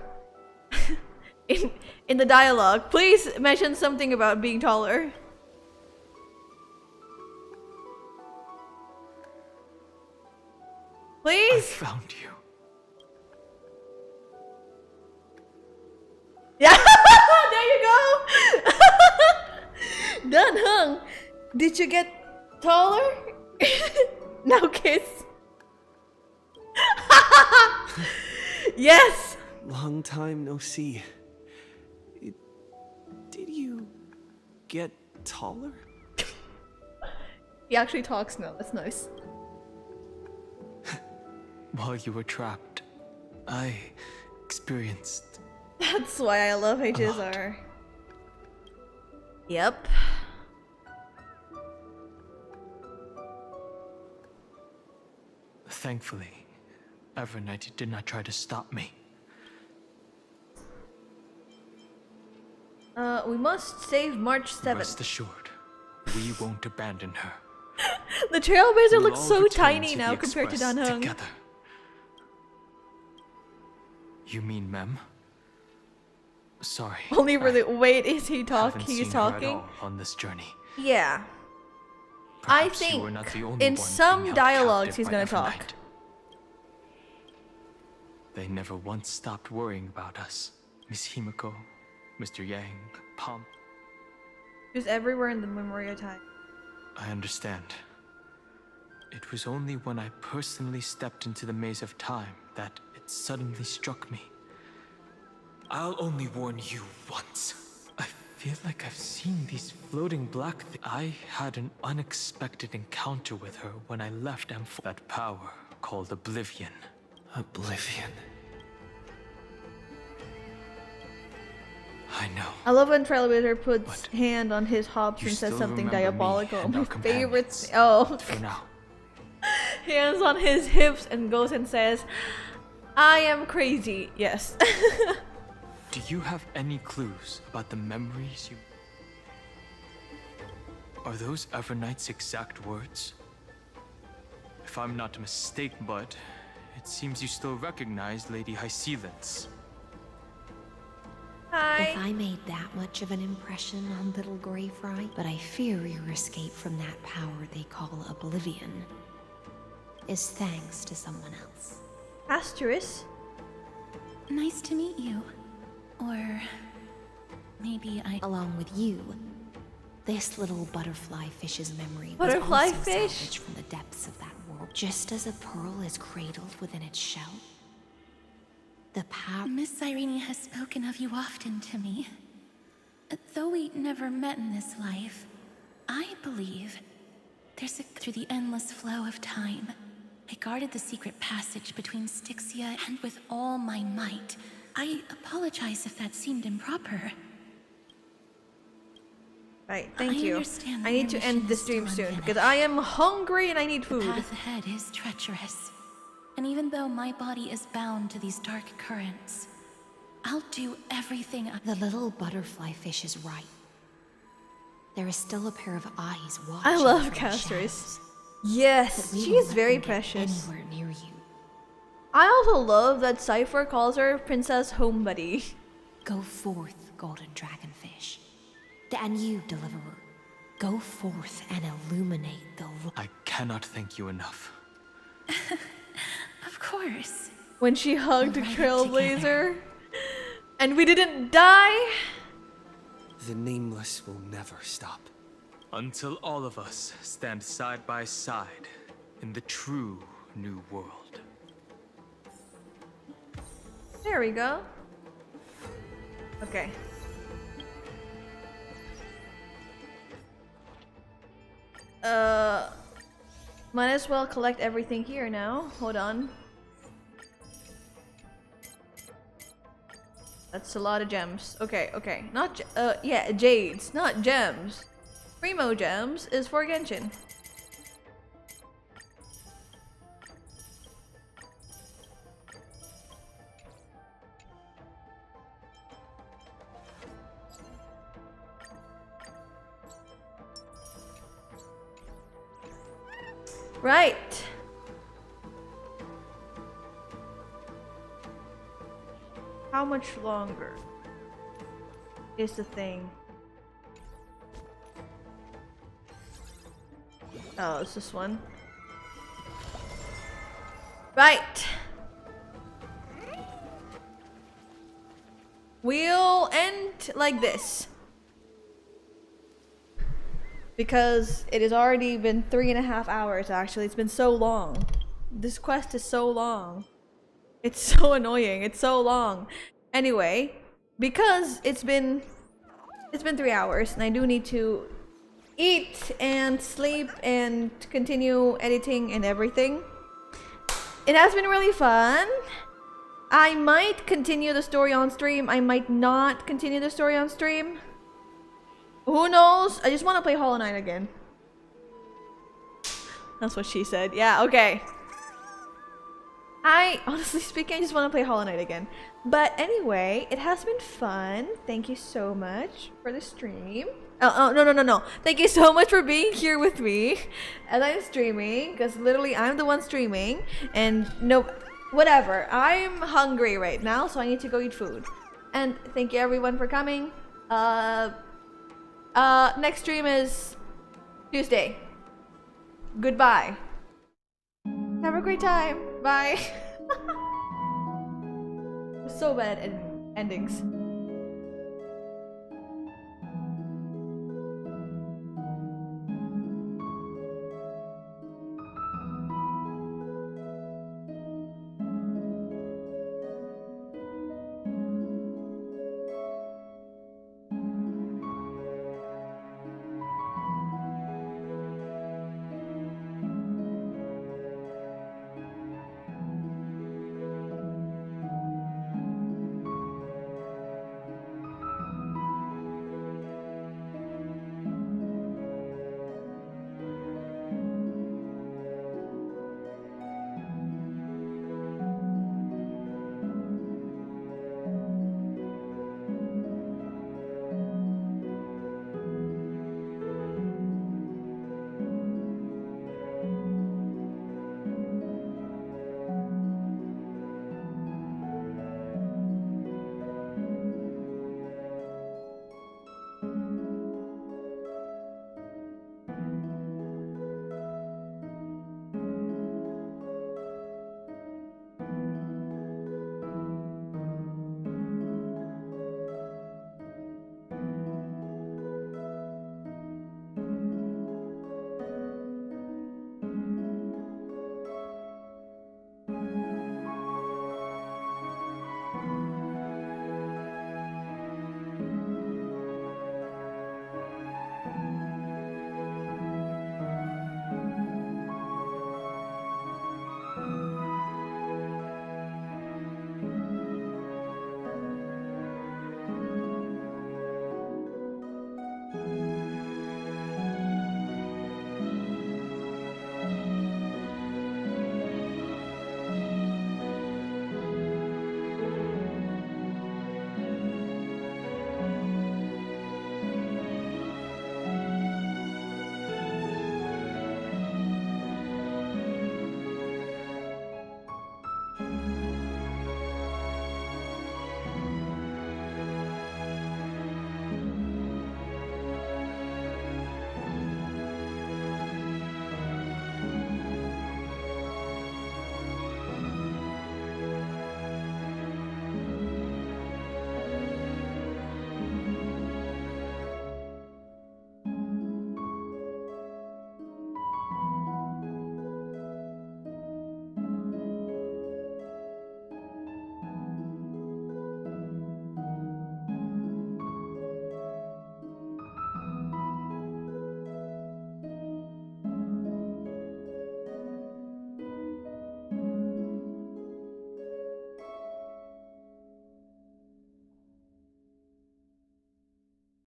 in the dialogue. Please mention something about being taller. Please? I found you. Yeah, there you go. Dan Heng, did you get taller? Now kiss. Yes. Long time no see. Did you get taller? He actually talks now. That's nice. While you were trapped, I experienced. That's why I love HSR. Yep. Thankfully, Evernight did not try to stop me. We must save March 7th. Rest assured, we won't abandon her. The Trailblazer We'll looks all so return tiny to now the compared to Express Dan Heng. together. You mean Mem? Sorry. Only for the wait, is he talking? Haven't He's seen her at talking. all on this journey. Yeah. Perhaps I you were think not the only in one some being held dialogues captive he's by gonna Evernight. talk. They never once stopped worrying about us. Miss Himiko, Mr. Yang, Palm. He was everywhere in the Memoria time. I understand. It was only when I personally stepped into the maze of time that it suddenly struck me. I'll only warn you once. I feel like I've seen these floating black things. I had an unexpected encounter with her when I left M4. That power called Oblivion. Oblivion. I know. I love when Trailblazer puts hand on his hops and says still something remember me diabolical. and My our favorite. companions. Oh. For now. Hands on his hips and goes and says, I am crazy. Yes. Do you have any clues about the memories you... Are those Evernight's exact words? If I'm not mistaken, but it seems you still recognize Lady Hysealence. Hi. If I made that much of an impression on little Grey Fry, but I fear your escape from that power they call Oblivion is thanks to someone else. Asterisk. Nice to meet you. Or maybe I... Along with you, this little butterfly fish's memory Butterfly was also fish? salvaged from the depths of that world. Just as a pearl is cradled within its shell, the power... Miss Irene has spoken of you often to me. Though we never met in this life, I believe there's a... Through the endless flow of time, I guarded the secret passage between Styxia and with all my might. I apologize if that seemed improper. Right, thank I you. understand I that need your to end mission this is stream still soon because I am hungry and I need food. The path ahead is treacherous. And even though my body is bound to these dark currents, I'll do everything I... The little butterfly fish is right. There is still a pair of eyes watching. I love from the Castris. shadows. Yes, But we she won't is let very them get precious. Anywhere near you. I also love that Cypher calls her Princess Home Buddy. Go forth, golden dragonfish. And you, deliverer, go forth and illuminate the... I cannot thank you enough. Of course. When she hugged We'll write it Trailblazer and we didn't die. The nameless will never stop. Until all of us stand side by side in the true new world. There we go. Okay. Might as well collect everything here now. Hold on. That's a lot of gems. Okay, okay. Not yeah, jades, not gems. Primo gems is for Genshin. Right. How much longer is the thing? Oh, it's this one. Right. We'll end like this. Because it has already been 3.5 hours, actually. It's been so long. This quest is so long. It's so annoying. It's so long. Anyway, because it's been 3 hours, and I do need to eat and sleep and continue editing and everything. It has been really fun. I might continue the story on stream. I might not continue the story on stream. Who knows? I just want to play Hollow Knight again. That's what she said. Yeah, okay. I, honestly speaking, I just want to play Hollow Knight again. But anyway, it has been fun. Thank you so much for the stream. Oh, no. Thank you so much for being here with me as I'm streaming. Because literally, I'm the one streaming. And no, whatever. I'm hungry right now, so I need to go eat food. And thank you everyone for coming. Next stream is Tuesday. Goodbye. Have a great time. Bye. So bad at endings.